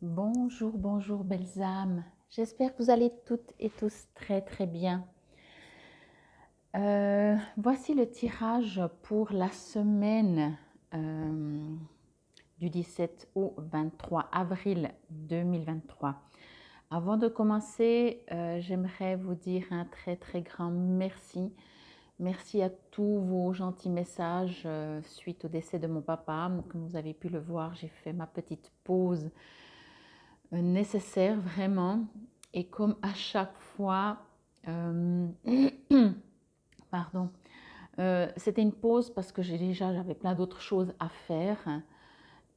Bonjour, bonjour belles âmes. J'espère que vous allez toutes et tous très très bien. Voici le tirage pour la semaine du 17 au 23 avril 2023. Avant de commencer, j'aimerais vous dire un très très grand merci. Merci à tous vos gentils messages suite au décès de mon papa. Comme vous avez pu le voir, j'ai fait ma petite pause nécessaire vraiment. Et comme à chaque fois, euh, pardon, c'était une pause parce que j'avais plein d'autres choses à faire.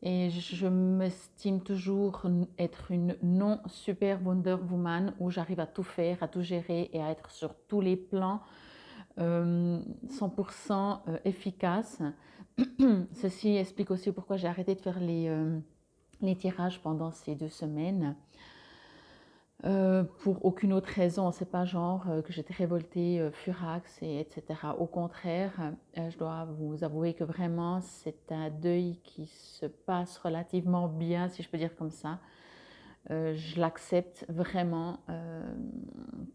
Et je m'estime toujours être une non super Wonder Woman où j'arrive à tout faire, à tout gérer et à être sur tous les plans 100% efficace. Ceci explique aussi pourquoi j'ai arrêté de faire les tirages pendant ces 2 semaines. Pour aucune autre raison, c'est pas genre que j'étais révoltée, furax, etc. Au contraire, je dois vous avouer que vraiment c'est un deuil qui se passe relativement bien, si je peux dire comme ça. Je l'accepte vraiment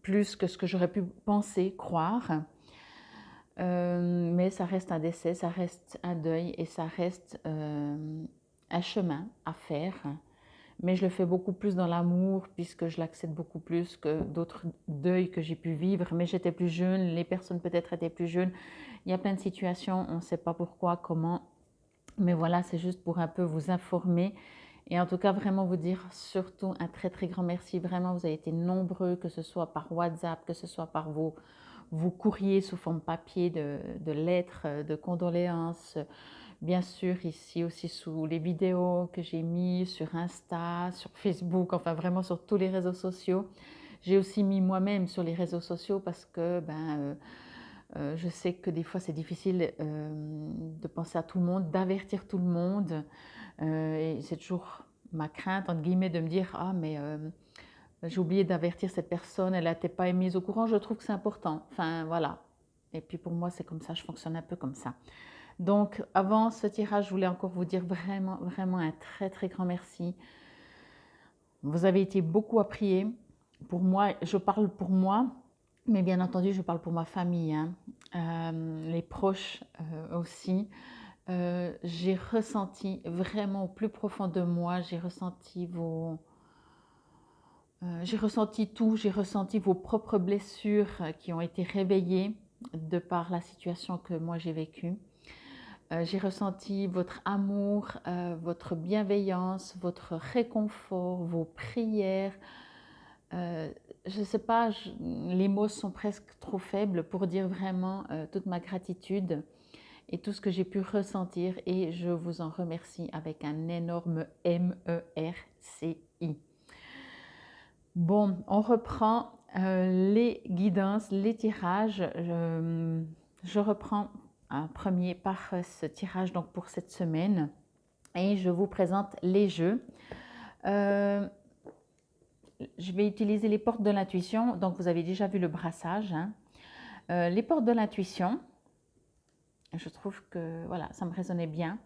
plus que ce que j'aurais pu penser, croire. Mais ça reste un décès, ça reste un deuil et ça reste un chemin à faire. Mais je le fais beaucoup plus dans l'amour puisque je l'accepte beaucoup plus que d'autres deuils que j'ai pu vivre. Mais j'étais plus jeune, les personnes peut-être étaient plus jeunes. Il y a plein de situations, on ne sait pas pourquoi, comment. Mais voilà, c'est juste pour un peu vous informer. Et en tout cas, vraiment vous dire surtout un très très grand merci. Vraiment, vous avez été nombreux, que ce soit par WhatsApp, que ce soit par vos courriers sous forme papier de lettres, de condoléances. Bien sûr, ici aussi sous les vidéos que j'ai mis sur Insta, sur Facebook, enfin vraiment sur tous les réseaux sociaux. J'ai aussi mis moi-même sur les réseaux sociaux parce que je sais que des fois c'est difficile de penser à tout le monde, d'avertir tout le monde. Et c'est toujours ma crainte, entre guillemets, de me dire « Ah, mais j'ai oublié d'avertir cette personne, elle n'était pas mise au courant. » Je trouve que c'est important. Enfin, voilà. Et puis pour moi, c'est comme ça, je fonctionne un peu comme ça. Donc, avant ce tirage, je voulais encore vous dire vraiment, vraiment un très, très grand merci. Vous avez été beaucoup à prier. Pour moi, je parle pour moi, mais bien entendu, je parle pour ma famille, hein. Les proches aussi. J'ai ressenti vraiment au plus profond de moi, j'ai ressenti tout, j'ai ressenti vos propres blessures qui ont été réveillées de par la situation que moi j'ai vécue. J'ai ressenti votre amour, votre bienveillance, votre réconfort, vos prières. Je ne sais pas, les mots sont presque trop faibles pour dire vraiment toute ma gratitude et tout ce que j'ai pu ressentir et je vous en remercie avec un énorme MERCI. Bon, on reprend les guidances, les tirages. Je reprends un premier par ce tirage donc pour cette semaine et je vous présente les jeux. Je vais utiliser les portes de l'intuition. Donc vous avez déjà vu le brassage, hein. Les portes de l'intuition, je trouve que voilà, ça me résonnait bien,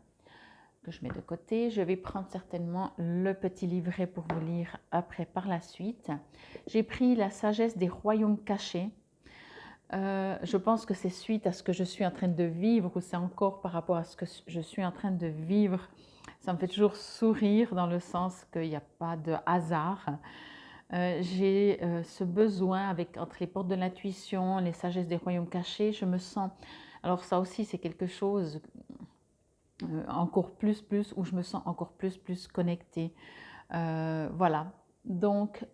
que je mets de côté. Je vais prendre certainement le petit livret pour vous lire après par la suite. J'ai pris la sagesse des royaumes cachés. Je pense que c'est suite à ce que je suis en train de vivre ou c'est encore par rapport à ce que je suis en train de vivre. Ça me fait toujours sourire dans le sens qu'il n'y a pas de hasard. J'ai ce besoin entre les portes de l'intuition, les sagesses des royaumes cachés, je me sens, alors ça aussi c'est quelque chose encore plus, où je me sens encore plus connectée. Voilà, donc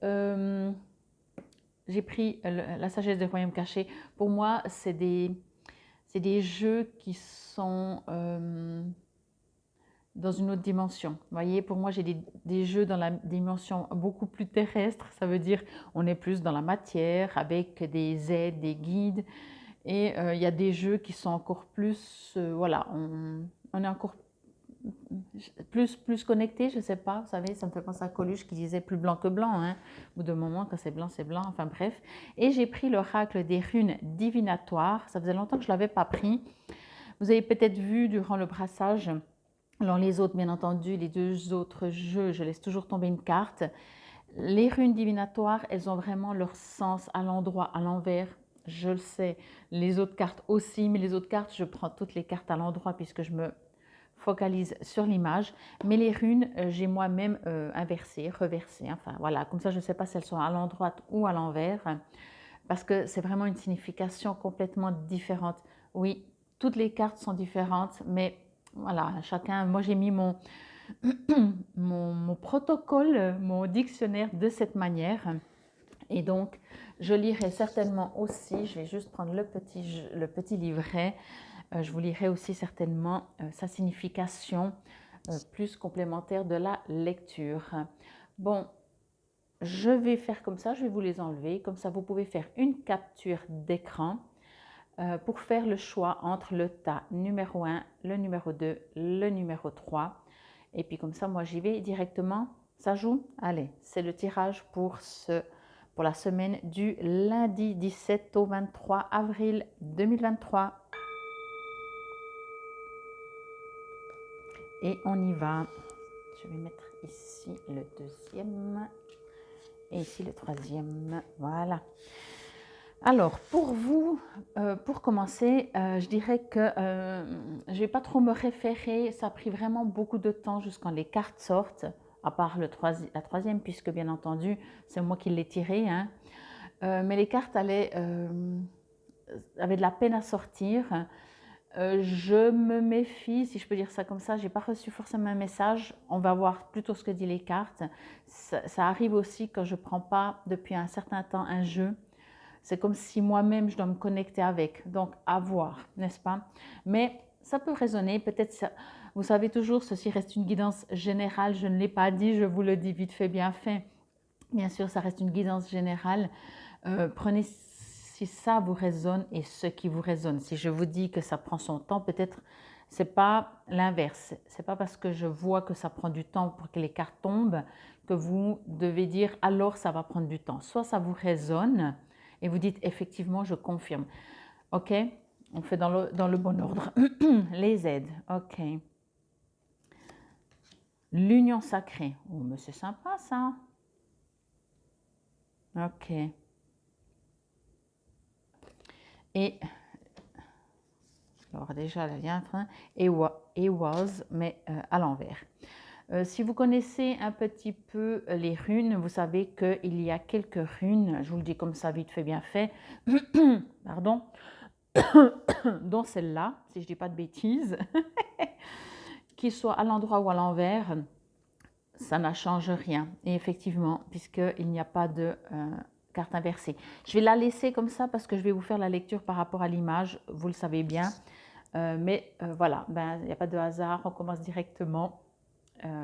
j'ai pris la sagesse des royaumes cachés. Pour moi, c'est des jeux qui sont dans une autre dimension. Vous voyez, pour moi, j'ai des jeux dans la dimension beaucoup plus terrestre. Ça veut dire on est plus dans la matière avec des aides, des guides. Et il y a des jeux qui sont encore plus, voilà, on est encore plus connecté, je ne sais pas, vous savez, ça me fait penser à Coluche qui disait plus blanc que blanc, hein. Au bout d'un moment, quand c'est blanc, enfin bref. Et j'ai pris l'oracle des runes divinatoires, ça faisait longtemps que je ne l'avais pas pris. Vous avez peut-être vu durant le brassage, Alors les autres, bien entendu, les deux autres jeux, je laisse toujours tomber une carte. Les runes divinatoires, elles ont vraiment leur sens à l'endroit, à l'envers. Je le sais. Les autres cartes aussi, mais les autres cartes, je prends toutes les cartes à l'endroit puisque je me focalise sur l'image. Mais les runes, j'ai moi-même inversé, reversé. Enfin voilà, comme ça, je ne sais pas si elles sont à l'endroit ou à l'envers parce que c'est vraiment une signification complètement différente. Oui, toutes les cartes sont différentes, mais voilà, chacun, moi j'ai mis mon protocole, mon dictionnaire de cette manière. Et donc, je lirai certainement aussi, je vais juste prendre le petit livret, je vous lirai aussi certainement sa signification plus complémentaire de la lecture. Bon, je vais faire comme ça, je vais vous les enlever, comme ça vous pouvez faire une capture d'écran pour faire le choix entre le tas numéro 1, le numéro 2, le numéro 3. Et puis comme ça, moi j'y vais directement, ça joue. Allez, c'est le tirage pour la semaine du lundi 17 au 23 avril 2023. Et on y va. Je vais mettre ici le deuxième et ici le troisième. Voilà. Alors, pour vous, pour commencer, je dirais que je ne vais pas trop me référer. Ça a pris vraiment beaucoup de temps jusqu'à les cartes sortent, à part la troisième, puisque bien entendu, c'est moi qui l'ai tirée. Hein. Mais les cartes avaient de la peine à sortir. Je me méfie, si je peux dire ça comme ça, je n'ai pas reçu forcément un message. On va voir plutôt ce que disent les cartes. Ça arrive aussi quand je ne prends pas depuis un certain temps un jeu. C'est comme si moi-même, je dois me connecter avec. Donc, à voir, n'est-ce pas? Mais ça peut résonner. Peut-être, vous savez toujours, ceci reste une guidance générale. Je ne l'ai pas dit, je vous le dis vite fait, bien fait. Bien sûr, ça reste une guidance générale. Prenez si ça vous résonne et ce qui vous résonne. Si je vous dis que ça prend son temps, peut-être c'est pas l'inverse. C'est pas parce que je vois que ça prend du temps pour que les cartes tombent que vous devez dire alors ça va prendre du temps. Soit ça vous résonne et vous dites effectivement je confirme. Ok, on fait dans le bon ordre. Les aides. Ok. L'union sacrée. Oh mais c'est sympa ça. Ok. Et alors déjà, là, il y a un train. Et was, mais à l'envers. Si vous connaissez un petit peu les runes, vous savez qu'il y a quelques runes, je vous le dis comme ça, vite fait, bien fait, pardon, dont celle-là, si je ne dis pas de bêtises, qu'il soit à l'endroit ou à l'envers, ça ne change rien. Et effectivement, puisqu'il n'y a pas de carte inversée. Je vais la laisser comme ça parce que je vais vous faire la lecture par rapport à l'image, vous le savez bien. Mais voilà, ben, il n'y a pas de hasard, on commence directement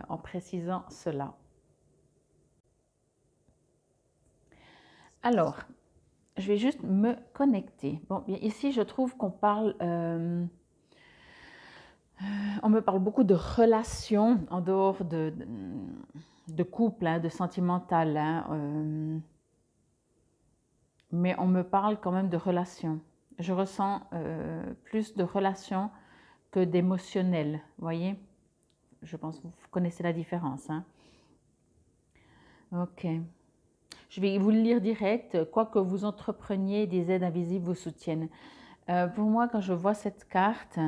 en précisant cela. Alors, je vais juste me connecter. Bon, bien, ici, je trouve qu'on parle, on me parle beaucoup de relations en dehors de couple, hein, de sentimental, hein, mais on me parle quand même de relations. Je ressens plus de relations que d'émotionnel, voyez? Je pense que vous connaissez la différence. Hein? Ok. Je vais vous le lire direct. Quoi que vous entrepreniez, des aides invisibles vous soutiennent. Pour moi, quand je vois cette carte,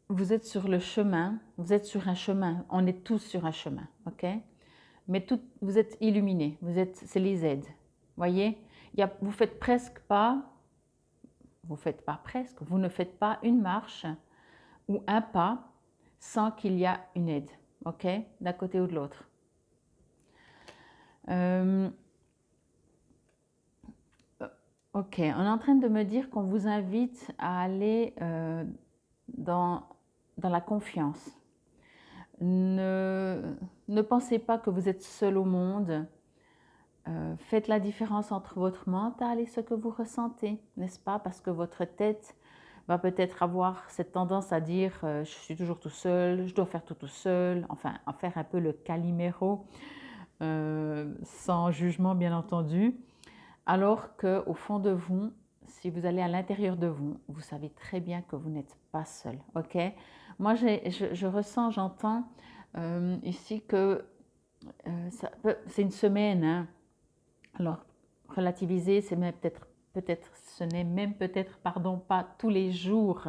vous êtes sur le chemin, vous êtes sur un chemin, on est tous sur un chemin, ok? Mais vous êtes illuminés, c'est les aides, voyez? Vous faites presque pas, vous faites pas presque, vous ne faites pas une marche ou un pas sans qu'il y a une aide, ok? D'un côté ou de l'autre. Ok, on est en train de me dire qu'on vous invite à aller dans la confiance. Ne pensez pas que vous êtes seul au monde. Faites la différence entre votre mental et ce que vous ressentez, n'est-ce pas? Parce que votre tête va peut-être avoir cette tendance à dire je suis toujours tout seul, je dois faire tout seul, enfin, à faire un peu le caliméro, sans jugement bien entendu. Alors qu'au fond de vous, si vous allez à l'intérieur de vous, vous savez très bien que vous n'êtes pas seul, ok? Moi, je ressens, j'entends ici que c'est une semaine, hein. Alors, relativiser, c'est même ce n'est même peut-être, pardon, pas tous les jours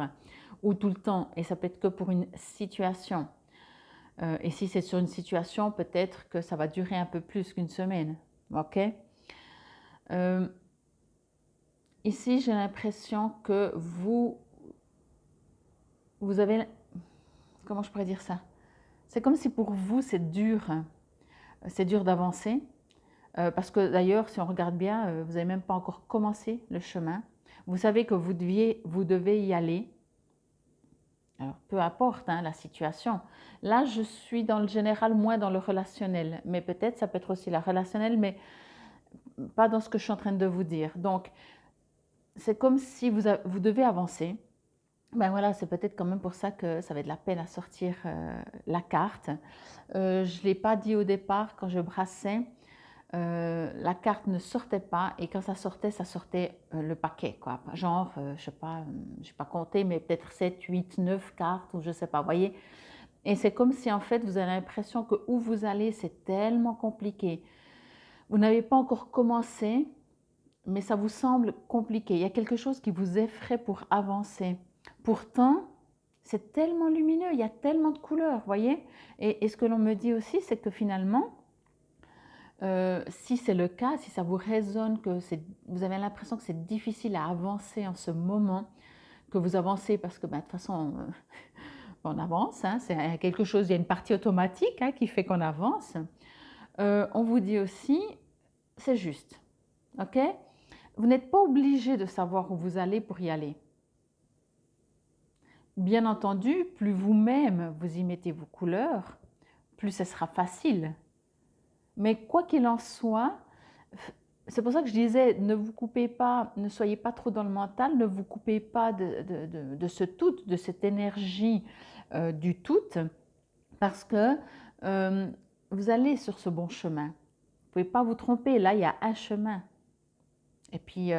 ou tout le temps, et ça peut être que pour une situation. Et si c'est sur une situation, peut-être que ça va durer un peu plus qu'une semaine, ok? Euh, Ici, j'ai l'impression que vous avez, comment je pourrais dire ça? C'est comme si pour vous, c'est dur d'avancer. Parce que d'ailleurs, si on regarde bien, vous n'avez même pas encore commencé le chemin. Vous savez que vous devez y aller. Alors, peu importe hein, la situation. Là, je suis dans le général, moins dans le relationnel. Mais peut-être, ça peut être aussi la relationnelle, mais pas dans ce que je suis en train de vous dire. Donc, c'est comme si vous devez avancer. Ben voilà, c'est peut-être quand même pour ça que ça va être de la peine à sortir la carte. Je ne l'ai pas dit au départ quand je brassais. La carte ne sortait pas et quand ça sortait le paquet, quoi. Genre, je sais pas, je n'ai pas compté, mais peut-être 7, 8, 9 cartes ou je sais pas, voyez. Et c'est comme si en fait vous avez l'impression que où vous allez, c'est tellement compliqué. Vous n'avez pas encore commencé, mais ça vous semble compliqué. Il y a quelque chose qui vous effraie pour avancer. Pourtant, c'est tellement lumineux, il y a tellement de couleurs, voyez. Et ce que l'on me dit aussi, c'est que finalement, si c'est le cas, si ça vous résonne, que vous avez l'impression que c'est difficile à avancer en ce moment, que vous avancez parce que de toute façon, on avance, hein, c'est quelque chose, il y a une partie automatique hein, qui fait qu'on avance. On vous dit aussi, c'est juste, ok? Vous n'êtes pas obligé de savoir où vous allez pour y aller. Bien entendu, plus vous-même vous y mettez vos couleurs, plus ce sera facile. Mais quoi qu'il en soit, c'est pour ça que je disais, ne vous coupez pas, ne soyez pas trop dans le mental, ne vous coupez pas de ce tout, de cette énergie du tout, parce que vous allez sur ce bon chemin. Vous ne pouvez pas vous tromper, là il y a un chemin. Et puis,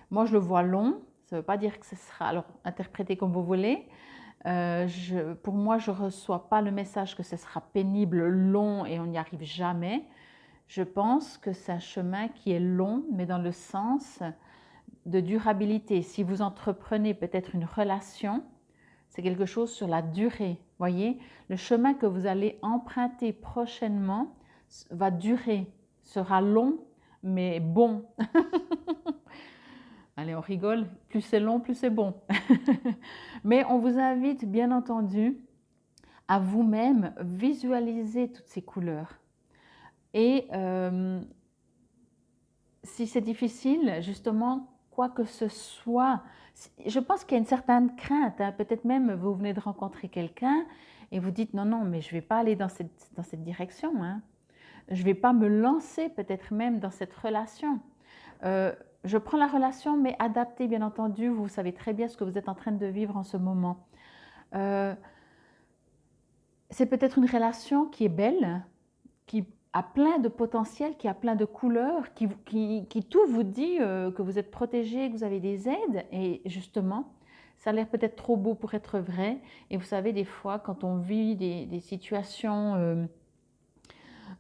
moi je le vois long, ça ne veut pas dire que ce sera, alors interprétez comme vous voulez. Pour moi, je ne reçois pas le message que ce sera pénible, long et on n'y arrive jamais. Je pense que c'est un chemin qui est long, mais dans le sens de durabilité. Si vous entreprenez peut-être une relation, c'est quelque chose sur la durée. Voyez, le chemin que vous allez emprunter prochainement va durer, sera long, mais bon. Allez, on rigole, plus c'est long, plus c'est bon. Mais on vous invite, bien entendu, à vous-même visualiser toutes ces couleurs. Et si c'est difficile, justement, quoi que ce soit, je pense qu'il y a une certaine crainte. Hein. Peut-être même vous venez de rencontrer quelqu'un et vous dites non, non, mais je ne vais pas aller dans cette direction. Hein. Je ne vais pas me lancer peut-être même dans cette relation. Je prends la relation, mais adaptée, bien entendu. Vous savez très bien ce que vous êtes en train de vivre en ce moment. C'est peut-être une relation qui est belle, qui a plein de potentiel, qui a plein de couleurs, qui tout vous dit que vous êtes protégé, que vous avez des aides. Et justement, ça a l'air peut-être trop beau pour être vrai. Et vous savez, des fois, quand on vit des situations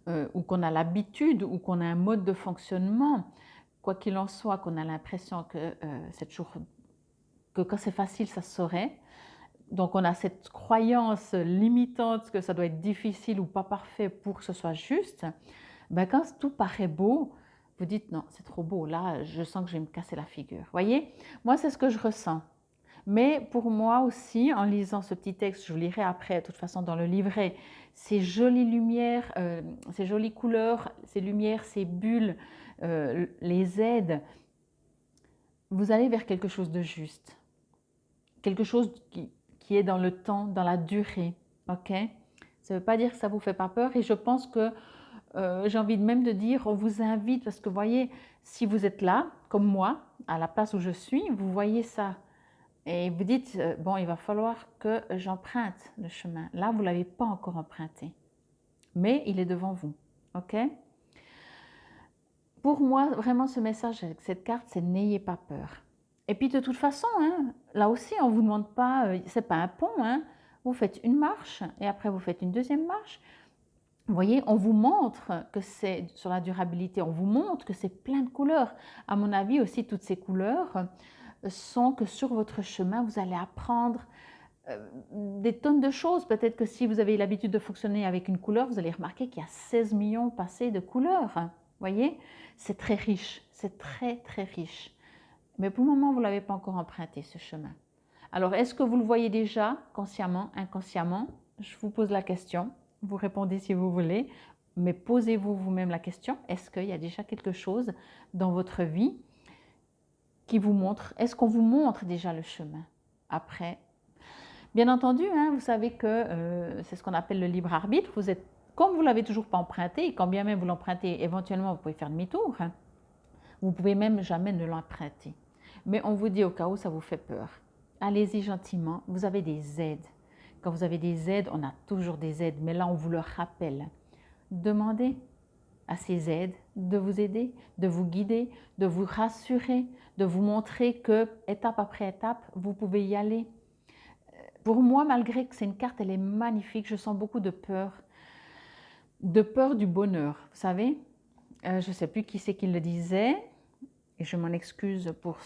où qu'on a l'habitude, ou qu'on a un mode de fonctionnement, quoi qu'il en soit, qu'on a l'impression que c'est toujours, que quand c'est facile, ça se saurait. Donc on a cette croyance limitante que ça doit être difficile ou pas parfait pour que ce soit juste. Ben, quand tout paraît beau, vous dites non, c'est trop beau, là je sens que je vais me casser la figure. Voyez, moi c'est ce que je ressens. Mais pour moi aussi, en lisant ce petit texte, je vous lirai après, de toute façon dans le livret, ces jolies lumières, ces jolies couleurs, ces lumières, ces bulles, les aides, vous allez vers quelque chose de juste. Quelque chose qui est dans le temps, dans la durée. Ok? Ça ne veut pas dire que ça ne vous fait pas peur. Et je pense que j'ai envie même de dire, on vous invite, parce que vous voyez, si vous êtes là, comme moi, à la place où je suis, vous voyez ça. Et vous dites, bon, il va falloir que j'emprunte le chemin. Là, vous ne l'avez pas encore emprunté. Mais il est devant vous. Ok? Pour moi, vraiment, ce message avec cette carte, c'est n'ayez pas peur. Et puis de toute façon, hein, là aussi, on ne vous demande pas, c'est pas un pont, hein, vous faites une marche et après vous faites une deuxième marche. Vous voyez, on vous montre que c'est sur la durabilité, on vous montre que c'est plein de couleurs. À mon avis aussi, toutes ces couleurs sont que sur votre chemin, vous allez apprendre des tonnes de choses. Peut-être que si vous avez l'habitude de fonctionner avec une couleur, vous allez remarquer qu'il y a 16 millions passés de couleurs. Vous voyez, c'est très riche, c'est très très riche. Mais pour le moment, vous ne l'avez pas encore emprunté, ce chemin. Alors, est-ce que vous le voyez déjà, consciemment, inconsciemment? Je vous pose la question. Vous répondez si vous voulez, mais posez-vous vous-même la question. Est-ce qu'il y a déjà quelque chose dans votre vie qui vous montre? Est-ce qu'on vous montre déjà le chemin? Après, bien entendu, hein, vous savez que c'est ce qu'on appelle le libre arbitre. Vous êtes, comme vous ne l'avez toujours pas emprunté, et quand bien même vous l'empruntez, éventuellement vous pouvez faire demi-tour. Hein. Vous pouvez même jamais ne l'emprunter. Mais on vous dit au cas où ça vous fait peur. Allez-y gentiment, vous avez des aides. Quand vous avez des aides, on a toujours des aides, mais là on vous le rappelle. Demandez à ces aides de vous aider, de vous guider, de vous rassurer, de vous montrer que étape après étape, vous pouvez y aller. Pour moi, malgré que c'est une carte, elle est magnifique, je sens beaucoup de peur du bonheur, vous savez. Je ne sais plus qui c'est qui le disait, et je m'en excuse pour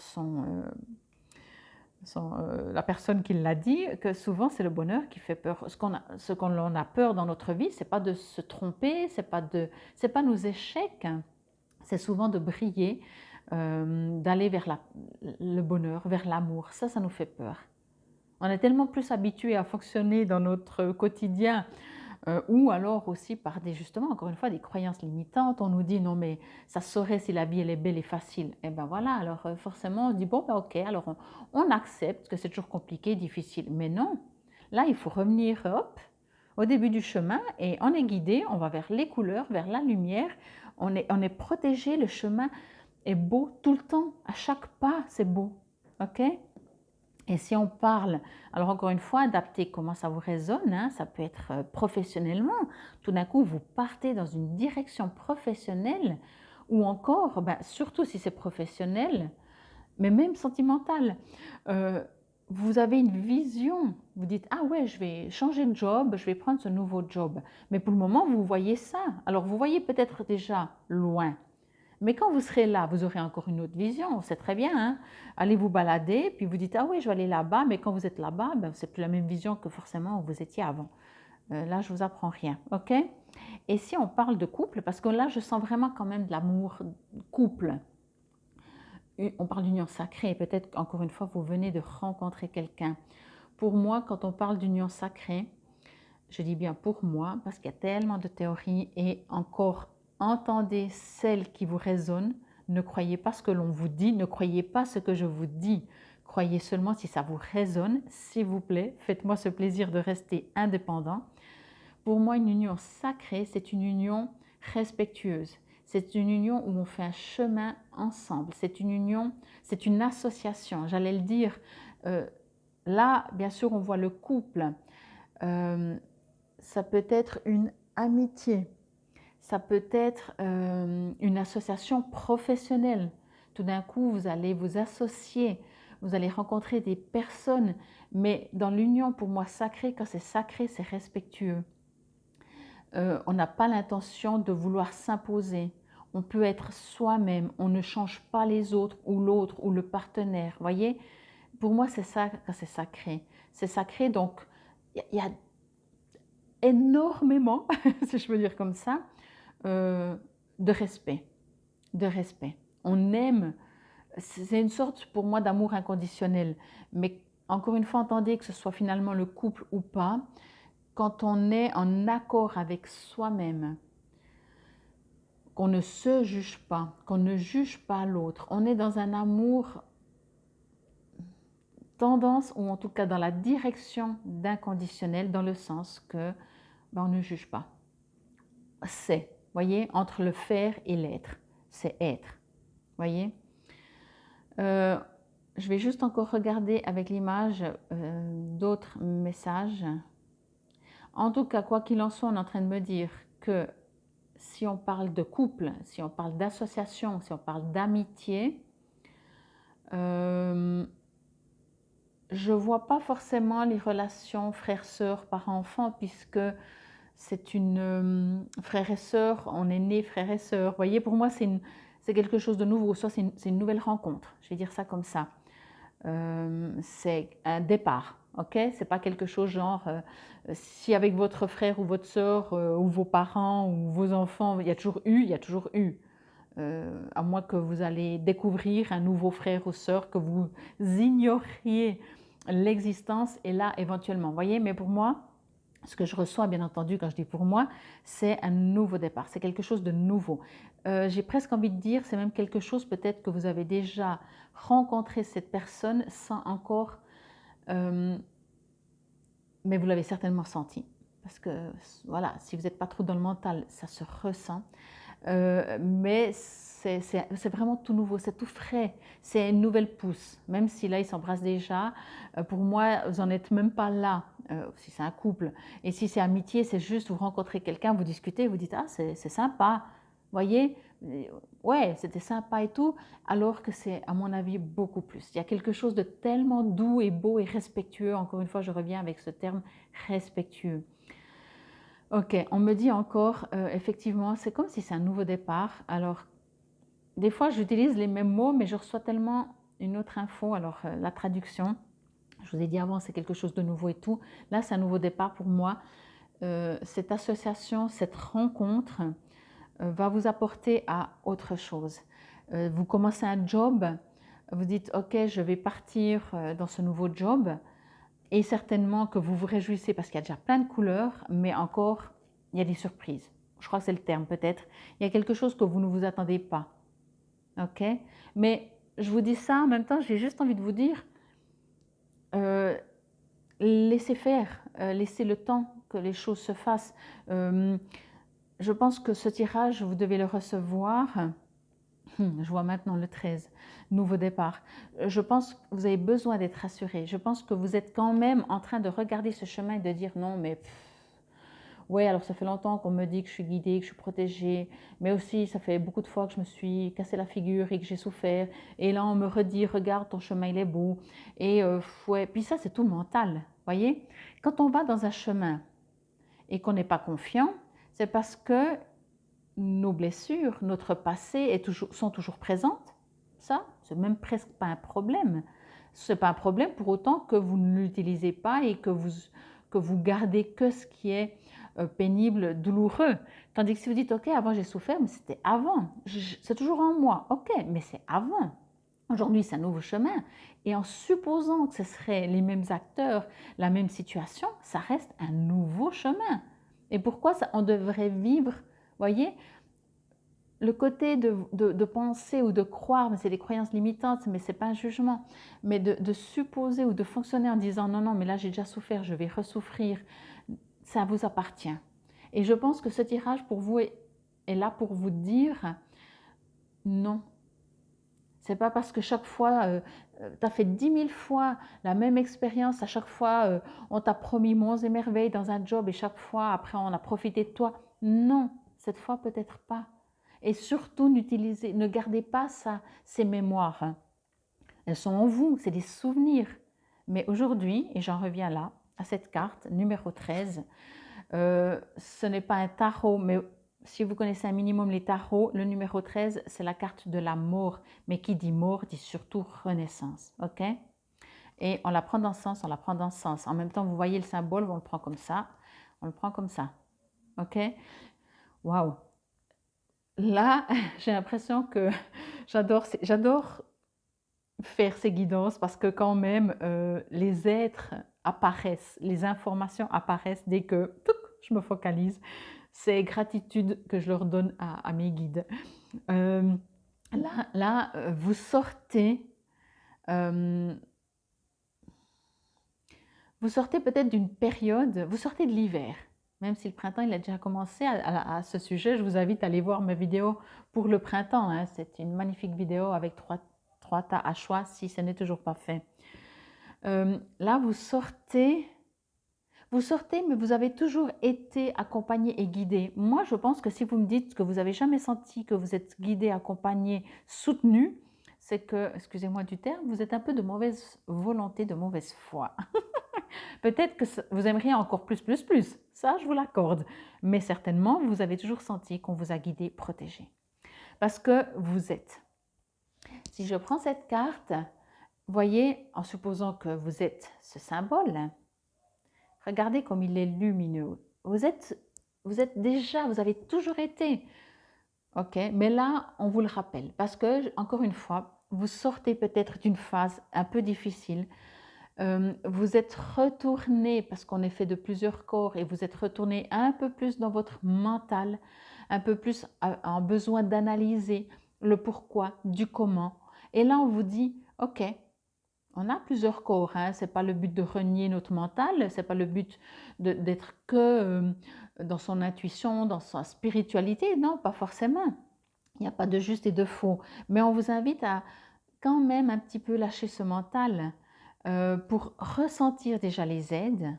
la personne qui l'a dit, que souvent c'est le bonheur qui fait peur. Ce qu'on a peur dans notre vie, c'est pas de se tromper, c'est pas nos échecs, hein. C'est souvent de briller, d'aller vers le bonheur, vers l'amour. Ça nous fait peur. On est tellement plus habitué à fonctionner dans notre quotidien ou alors aussi par justement, encore une fois, des croyances limitantes. On nous dit non mais ça se saurait si la vie elle est belle et facile. Et ben voilà, alors forcément on se dit bon ben ok, alors on accepte que c'est toujours compliqué, difficile. Mais non, là il faut revenir hop, au début du chemin et on est guidé, on va vers les couleurs, vers la lumière, on est protégé, le chemin est beau tout le temps, à chaque pas c'est beau, ok? Et si on parle, alors encore une fois, adapter comment ça vous résonne, hein, ça peut être professionnellement. Tout d'un coup, vous partez dans une direction professionnelle ou encore, ben, surtout si c'est professionnel, mais même sentimental. Vous avez une vision, vous dites, ah ouais, je vais changer de job, je vais prendre ce nouveau job. Mais pour le moment, vous voyez ça. Alors vous voyez peut-être déjà loin. Mais quand vous serez là, vous aurez encore une autre vision, c'est très bien. Hein. Allez vous balader, puis vous dites, ah oui, je vais aller là-bas, mais quand vous êtes là-bas, ben, c'est plus la même vision que forcément où vous étiez avant. Là, je ne vous apprends rien, ok? Et si on parle de couple, parce que là, je sens vraiment quand même de l'amour couple. On parle d'union sacrée, peut-être encore une fois, vous venez de rencontrer quelqu'un. Pour moi, quand on parle d'union sacrée, je dis bien pour moi, parce qu'il y a tellement de théories et encore entendez celles qui vous résonnent. Ne croyez pas ce que l'on vous dit, ne croyez pas ce que je vous dis. Croyez seulement si ça vous résonne. S'il vous plaît, faites-moi ce plaisir de rester indépendant. Pour moi, une union sacrée, c'est une union respectueuse. C'est une union où on fait un chemin ensemble. C'est une union, c'est une association. J'allais le dire, là, bien sûr, on voit le couple. Ça peut être une amitié, ça peut être une association professionnelle. Tout d'un coup, vous allez vous associer, vous allez rencontrer des personnes, mais dans l'union, pour moi, sacrée, quand c'est sacré, c'est respectueux. On n'a pas l'intention de vouloir s'imposer. On peut être soi-même, on ne change pas les autres ou l'autre ou le partenaire. Voyez, pour moi, c'est ça quand c'est sacré. C'est sacré, donc il y a énormément, si je peux dire comme ça, de respect. De respect. On aime, c'est une sorte pour moi d'amour inconditionnel. Mais encore une fois, entendez que ce soit finalement le couple ou pas, quand on est en accord avec soi-même, qu'on ne se juge pas, qu'on ne juge pas l'autre, on est dans un amour tendance, ou en tout cas dans la direction d'inconditionnel, dans le sens que ben, on ne juge pas. C'est, voyez, entre le faire et l'être, c'est être, voyez. Je vais juste encore regarder avec l'image d'autres messages. En tout cas, quoi qu'il en soit, on est en train de me dire que si on parle de couple, si on parle d'association, si on parle d'amitié, Euh, je ne vois pas forcément les relations frères-sœurs, parents-enfants, puisque c'est une frère et sœur, on est né frère et sœur. Vous voyez, pour moi, c'est quelque chose de nouveau. Soit c'est une nouvelle rencontre, je vais dire ça comme ça. C'est un départ, ok? C'est pas quelque chose genre, si avec votre frère ou votre sœur, ou vos parents ou vos enfants, il y a toujours eu. À moins que vous allez découvrir un nouveau frère ou sœur que vous ignoriez l'existence, et là éventuellement, vous voyez, mais pour moi, ce que je reçois, bien entendu, quand je dis pour moi, c'est un nouveau départ, c'est quelque chose de nouveau. J'ai presque envie de dire, c'est même quelque chose peut-être que vous avez déjà rencontré cette personne sans encore, euh, mais vous l'avez certainement senti. Parce que voilà, si vous n'êtes pas trop dans le mental, ça se ressent. Mais c'est vraiment tout nouveau, c'est tout frais, c'est une nouvelle pousse. Même si là, ils s'embrassent déjà, pour moi, vous n'en êtes même pas là, si c'est un couple. Et si c'est amitié, c'est juste vous rencontrez quelqu'un, vous discutez, vous dites, ah, c'est sympa, vous voyez, ouais, c'était sympa et tout, alors que c'est, à mon avis, beaucoup plus. Il y a quelque chose de tellement doux et beau et respectueux, encore une fois, je reviens avec ce terme respectueux. Ok, on me dit encore, effectivement, c'est comme si c'est un nouveau départ. Alors, des fois, j'utilise les mêmes mots, mais je reçois tellement une autre info. Alors, la traduction, je vous ai dit avant, c'est quelque chose de nouveau et tout. Là, c'est un nouveau départ pour moi. Cette association, cette rencontre va vous apporter à autre chose. Vous commencez un job, vous dites, ok, je vais partir dans ce nouveau job. Et certainement que vous vous réjouissez parce qu'il y a déjà plein de couleurs, mais encore, il y a des surprises. Je crois que c'est le terme peut-être. Il y a quelque chose que vous ne vous attendez pas. Ok? Mais je vous dis ça en même temps, j'ai juste envie de vous dire, euh, laissez faire, laissez le temps que les choses se fassent. Je pense que ce tirage, vous devez le recevoir. Je vois maintenant le 13, nouveau départ. Je pense que vous avez besoin d'être rassuré. Je pense que vous êtes quand même en train de regarder ce chemin et de dire non, mais ouais, alors ça fait longtemps qu'on me dit que je suis guidée, que je suis protégée, mais aussi ça fait beaucoup de fois que je me suis cassé la figure et que j'ai souffert. Et là, on me redit, regarde, ton chemin, il est beau. Et ouais, puis ça, c'est tout mental, voyez. Quand on va dans un chemin et qu'on n'est pas confiant, c'est parce que nos blessures, notre passé sont toujours présentes. Ça, c'est même presque pas un problème. Ce n'est pas un problème pour autant que vous ne l'utilisez pas et que vous gardez que ce qui est pénible, douloureux. Tandis que si vous dites, ok, avant j'ai souffert, mais c'était avant. C'est toujours en moi. Ok, mais c'est avant. Aujourd'hui, c'est un nouveau chemin. Et en supposant que ce seraient les mêmes acteurs, la même situation, ça reste un nouveau chemin. Et pourquoi ça, on devrait vivre, voyez, le côté de penser ou de croire, mais c'est des croyances limitantes, mais ce n'est pas un jugement, mais de supposer ou de fonctionner en disant non, non, mais là j'ai déjà souffert, je vais ressouffrir, ça vous appartient. Et je pense que ce tirage pour vous est là pour vous dire non. C'est pas parce que chaque fois, tu as fait 10 000 fois la même expérience, à chaque fois, on t'a promis monts et merveilles dans un job et chaque fois, après, on a profité de toi. Non, cette fois, peut-être pas. Et surtout, ne gardez pas ça, ces mémoires. Elles sont en vous, c'est des souvenirs. Mais aujourd'hui, et j'en reviens là, à cette carte, numéro 13, ce n'est pas un tarot, mais si vous connaissez un minimum les tarots, le numéro 13, c'est la carte de la mort. Mais qui dit mort, dit surtout renaissance. Ok? Et on la prend dans ce sens, on la prend dans ce sens. En même temps, vous voyez le symbole, on le prend comme ça. On le prend comme ça. Ok? Waouh! Là, j'ai l'impression que j'adore faire ces guidances parce que quand même, les êtres apparaissent, les informations apparaissent dès que je me focalise. C'est gratitude que je leur donne à mes guides. Euh, vous sortez, euh, peut-être d'une période, vous sortez de l'hiver. Même si le printemps il a déjà commencé à ce sujet, je vous invite à aller voir ma vidéo pour le printemps. Hein. C'est une magnifique vidéo avec trois tas à choix si ce n'est toujours pas fait. Là, vous sortez, mais vous avez toujours été accompagné et guidé. Moi, je pense que si vous me dites que vous n'avez jamais senti que vous êtes guidé, accompagné, soutenu, c'est que, excusez-moi du terme, vous êtes un peu de mauvaise volonté, de mauvaise foi. Peut-être que vous aimeriez encore plus, plus, plus. Ça, je vous l'accorde. Mais certainement, vous avez toujours senti qu'on vous a guidé, protégé. Parce que vous êtes. Si je prends cette carte, voyez, en supposant que vous êtes ce symbole, regardez comme il est lumineux. Vous êtes déjà, vous avez toujours été. Ok, mais là, on vous le rappelle parce que, encore une fois, vous sortez peut-être d'une phase un peu difficile. Vous êtes retourné, parce qu'on est fait de plusieurs corps, et vous êtes retourné un peu plus dans votre mental, un peu plus en besoin d'analyser le pourquoi, du comment. Et là, on vous dit, ok, on a plusieurs corps, hein. Ce n'est pas le but de renier notre mental, ce n'est pas le but d'être que dans son intuition, dans sa spiritualité, non, pas forcément. Il n'y a pas de juste et de faux, mais on vous invite à quand même un petit peu lâcher ce mental pour ressentir déjà les aides.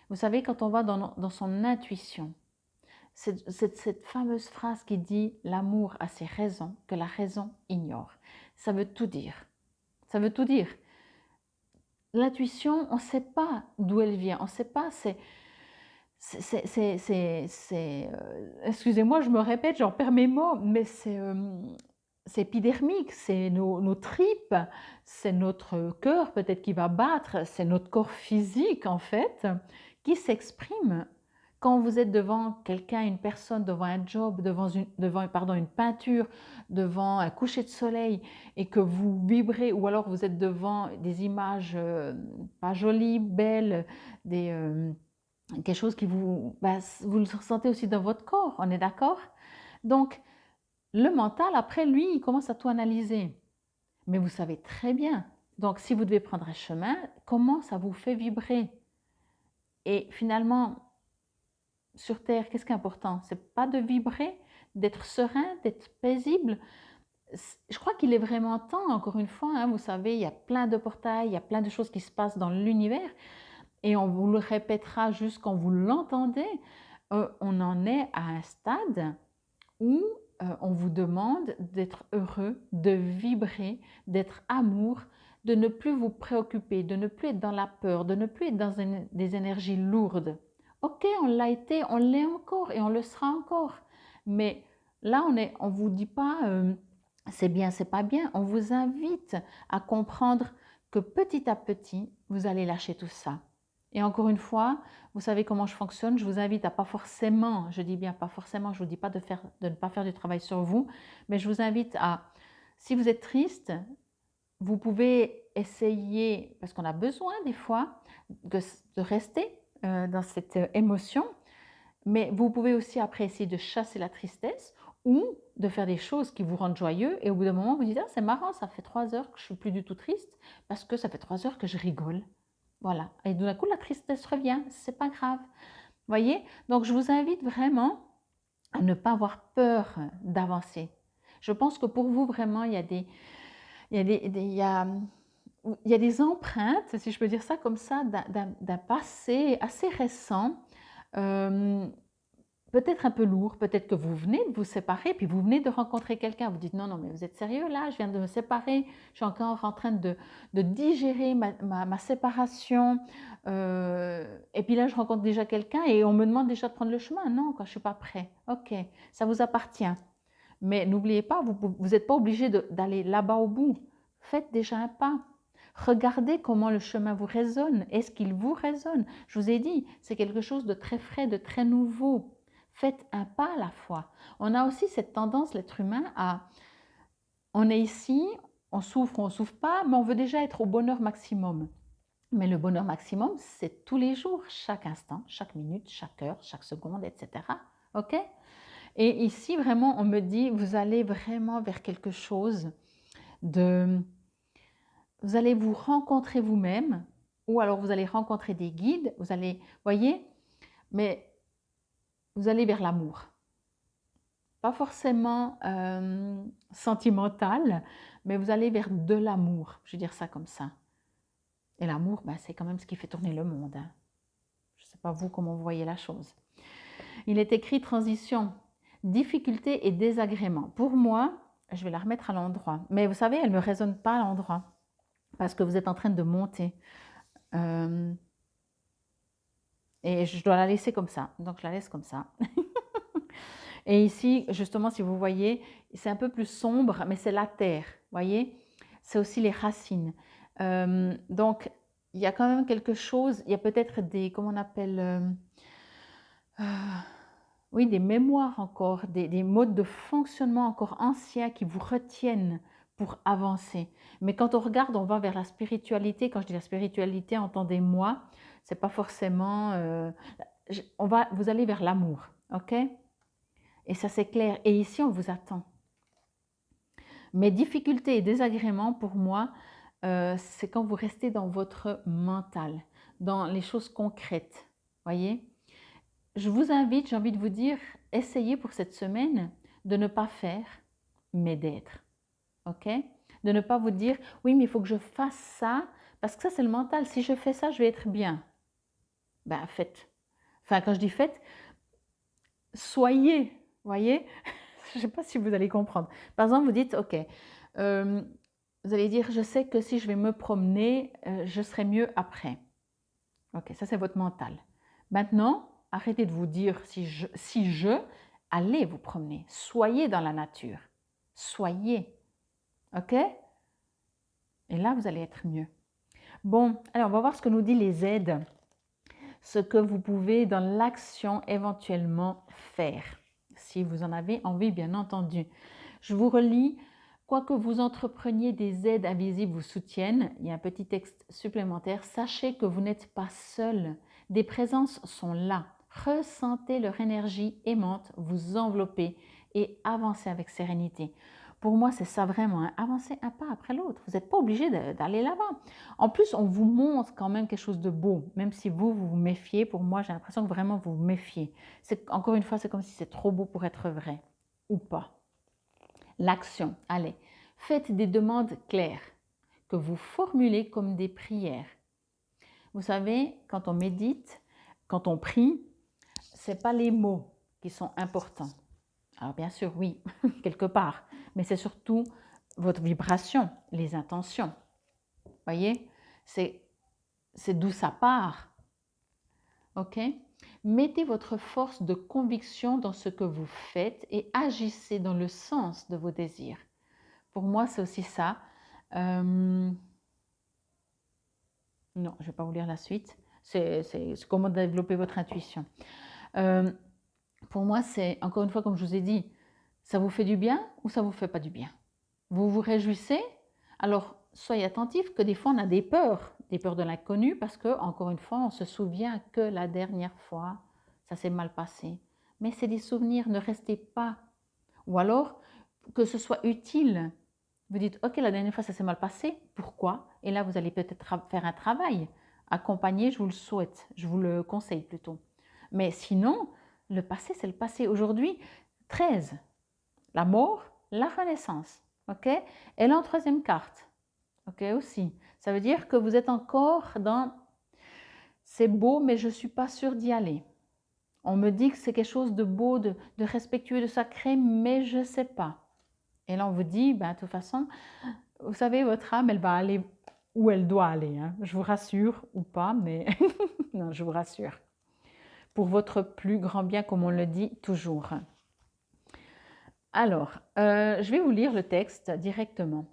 Vous savez, quand on va dans son intuition, cette fameuse phrase qui dit « l'amour a ses raisons que la raison ignore », ça veut tout dire. Ça veut tout dire. L'intuition, on ne sait pas d'où elle vient, on ne sait pas, excusez-moi, je me répète, j'en perds mes mots, mais c'est épidermique, c'est nos tripes, c'est notre cœur peut-être qui va battre, c'est notre corps physique en fait, qui s'exprime. Quand vous êtes devant quelqu'un, une personne, devant un job, devant une peinture, devant un coucher de soleil, et que vous vibrez, ou alors vous êtes devant des images pas jolies, belles, quelque chose qui vous le ressentez aussi dans votre corps, on est d'accord? Donc, le mental, après, lui, il commence à tout analyser. Mais vous savez très bien. Donc, si vous devez prendre un chemin, comment ça vous fait vibrer? Et finalement, sur Terre, qu'est-ce qui est important? C'est pas de vibrer, d'être serein, d'être paisible. Je crois qu'il est vraiment temps, encore une fois, hein, vous savez, il y a plein de portails, il y a plein de choses qui se passent dans l'univers, et on vous le répétera jusqu'en vous l'entendez, on en est à un stade où on vous demande d'être heureux, de vibrer, d'être amour, de ne plus vous préoccuper, de ne plus être dans la peur, de ne plus être dans des énergies lourdes. Ok, on l'a été, on l'est encore et on le sera encore. Mais là, on vous dit pas c'est bien, c'est pas bien. On vous invite à comprendre que petit à petit, vous allez lâcher tout ça. Et encore une fois, vous savez comment je fonctionne, je vous invite à pas forcément, je dis bien pas forcément, je ne vous dis pas de ne pas faire du travail sur vous, mais je vous invite à, si vous êtes triste, vous pouvez essayer, parce qu'on a besoin des fois de rester dans cette émotion, mais vous pouvez aussi après essayer de chasser la tristesse ou de faire des choses qui vous rendent joyeux et au bout d'un moment vous dites ah, c'est marrant, ça fait 3 heures que je suis plus du tout triste parce que ça fait 3 heures que je rigole. Voilà. Et d'un coup la tristesse revient, c'est pas grave. Voyez? Donc je vous invite vraiment à ne pas avoir peur d'avancer. Je pense que pour vous vraiment il y a des empreintes, si je peux dire ça comme ça, d'un passé assez récent. Peut-être un peu lourd, peut-être que vous venez de vous séparer, puis vous venez de rencontrer quelqu'un, vous dites non, non, mais vous êtes sérieux là, je viens de me séparer, je suis encore en train de digérer ma séparation, et puis là je rencontre déjà quelqu'un et on me demande déjà de prendre le chemin, non, quand je ne suis pas prêt, ok, ça vous appartient, mais n'oubliez pas, vous n'êtes pas obligé d'aller là-bas au bout, faites déjà un pas. Regardez comment le chemin vous résonne, est-ce qu'il vous résonne? Je vous ai dit, c'est quelque chose de très frais, de très nouveau. Faites un pas à la fois. On a aussi cette tendance, l'être humain, on est ici, on souffre ou on ne souffre pas, mais on veut déjà être au bonheur maximum. Mais le bonheur maximum, c'est tous les jours, chaque instant, chaque minute, chaque heure, chaque seconde, etc. Ok? Et ici, vraiment, on me dit, vous allez vraiment vers quelque chose de... Vous allez vous rencontrer vous-même, ou alors vous allez rencontrer des guides, vous allez, voyez, mais vous allez vers l'amour. Pas forcément sentimental, mais vous allez vers de l'amour, je vais dire ça comme ça. Et l'amour, ben, c'est quand même ce qui fait tourner le monde. Hein. Je ne sais pas vous comment vous voyez la chose. Il est écrit transition, difficulté et désagrément. Pour moi, Je vais la remettre à l'endroit. Mais vous savez, elle ne me résonne pas à l'endroit parce que vous êtes en train de monter. Euh, et je dois la laisser comme ça. Donc, je la laisse comme ça. Et ici, justement, si vous voyez, c'est un peu plus sombre, mais c'est la terre. Voyez, c'est aussi les racines. Donc, il y a quand même quelque chose. Il y a peut-être des, comment on appelle, euh, oui, des mémoires encore, des modes de fonctionnement encore anciens qui vous retiennent pour avancer. Mais quand on regarde, on va vers la spiritualité. Quand je dis la spiritualité, entendez-moi, c'est pas forcément. Vous allez vers l'amour, ok? Et ça, c'est clair. Et ici, on vous attend. Mes difficultés et désagréments, pour moi, c'est quand vous restez dans votre mental, dans les choses concrètes. Voyez? Je vous invite, j'ai envie de vous dire, essayez pour cette semaine de ne pas faire, mais d'être. Ok? De ne pas vous dire, oui, mais il faut que je fasse ça, parce que ça, c'est le mental. Si je fais ça, je vais être bien. Ben, faites. Enfin, quand je dis faites, soyez. Voyez? Je ne sais pas si vous allez comprendre. Par exemple, vous dites, ok, vous allez dire, je sais que si je vais me promener, je serai mieux après. Ok, ça c'est votre mental. Maintenant, arrêtez de vous dire si je, allez vous promener. Soyez dans la nature. Soyez. Ok? Et là, vous allez être mieux. Bon, alors on va voir ce que nous dit les aides. Ce que vous pouvez dans l'action éventuellement faire. Si vous en avez envie, bien entendu. Je vous relis. Quoi que vous entrepreniez, des aides invisibles vous soutiennent. Il y a un petit texte supplémentaire. Sachez que vous n'êtes pas seul. Des présences sont là. Ressentez leur énergie aimante, vous envelopper et avancez avec sérénité. Pour moi, c'est ça vraiment, hein. Avancez un pas après l'autre. Vous n'êtes pas obligé d'aller là-bas. En plus, on vous montre quand même quelque chose de beau, même si vous vous méfiez. Pour moi, j'ai l'impression que vraiment vous vous méfiez. Encore une fois, c'est comme si c'est trop beau pour être vrai ou pas. L'action, allez, faites des demandes claires que vous formulez comme des prières. Vous savez, quand on médite, quand on prie, ce n'est pas les mots qui sont importants. Alors bien sûr, oui, quelque part, mais c'est surtout votre vibration, les intentions. Voyez, c'est d'où ça part. Ok? Mettez votre force de conviction dans ce que vous faites et agissez dans le sens de vos désirs. Pour moi, c'est aussi ça. Non, je ne vais pas vous lire la suite. C'est comment développer votre intuition. Pour moi, c'est, encore une fois, comme je vous ai dit, ça vous fait du bien ou ça ne vous fait pas du bien? Vous vous réjouissez? Alors, soyez attentifs que des fois, on a des peurs de l'inconnu parce que, encore une fois, on se souvient que la dernière fois, ça s'est mal passé. Mais c'est des souvenirs, ne restez pas. Ou alors, que ce soit utile. Vous dites, ok, la dernière fois, ça s'est mal passé. Pourquoi? Et là, vous allez peut-être faire un travail. Accompagné, je vous le souhaite. Je vous le conseille plutôt. Mais sinon, le passé, c'est le passé. Aujourd'hui, 13. La mort, la renaissance. Ok? Et là, en troisième carte. Ok, aussi. Ça veut dire que vous êtes encore dans c'est beau, mais je ne suis pas sûre d'y aller. On me dit que c'est quelque chose de beau, de respectueux, de sacré, mais je ne sais pas. Et là, on vous dit, ben, de toute façon, vous savez, votre âme, elle va aller où elle doit aller. Hein. Je vous rassure, ou pas, mais non, je vous rassure. Pour votre plus grand bien, comme on le dit toujours. Alors, je vais vous lire le texte directement.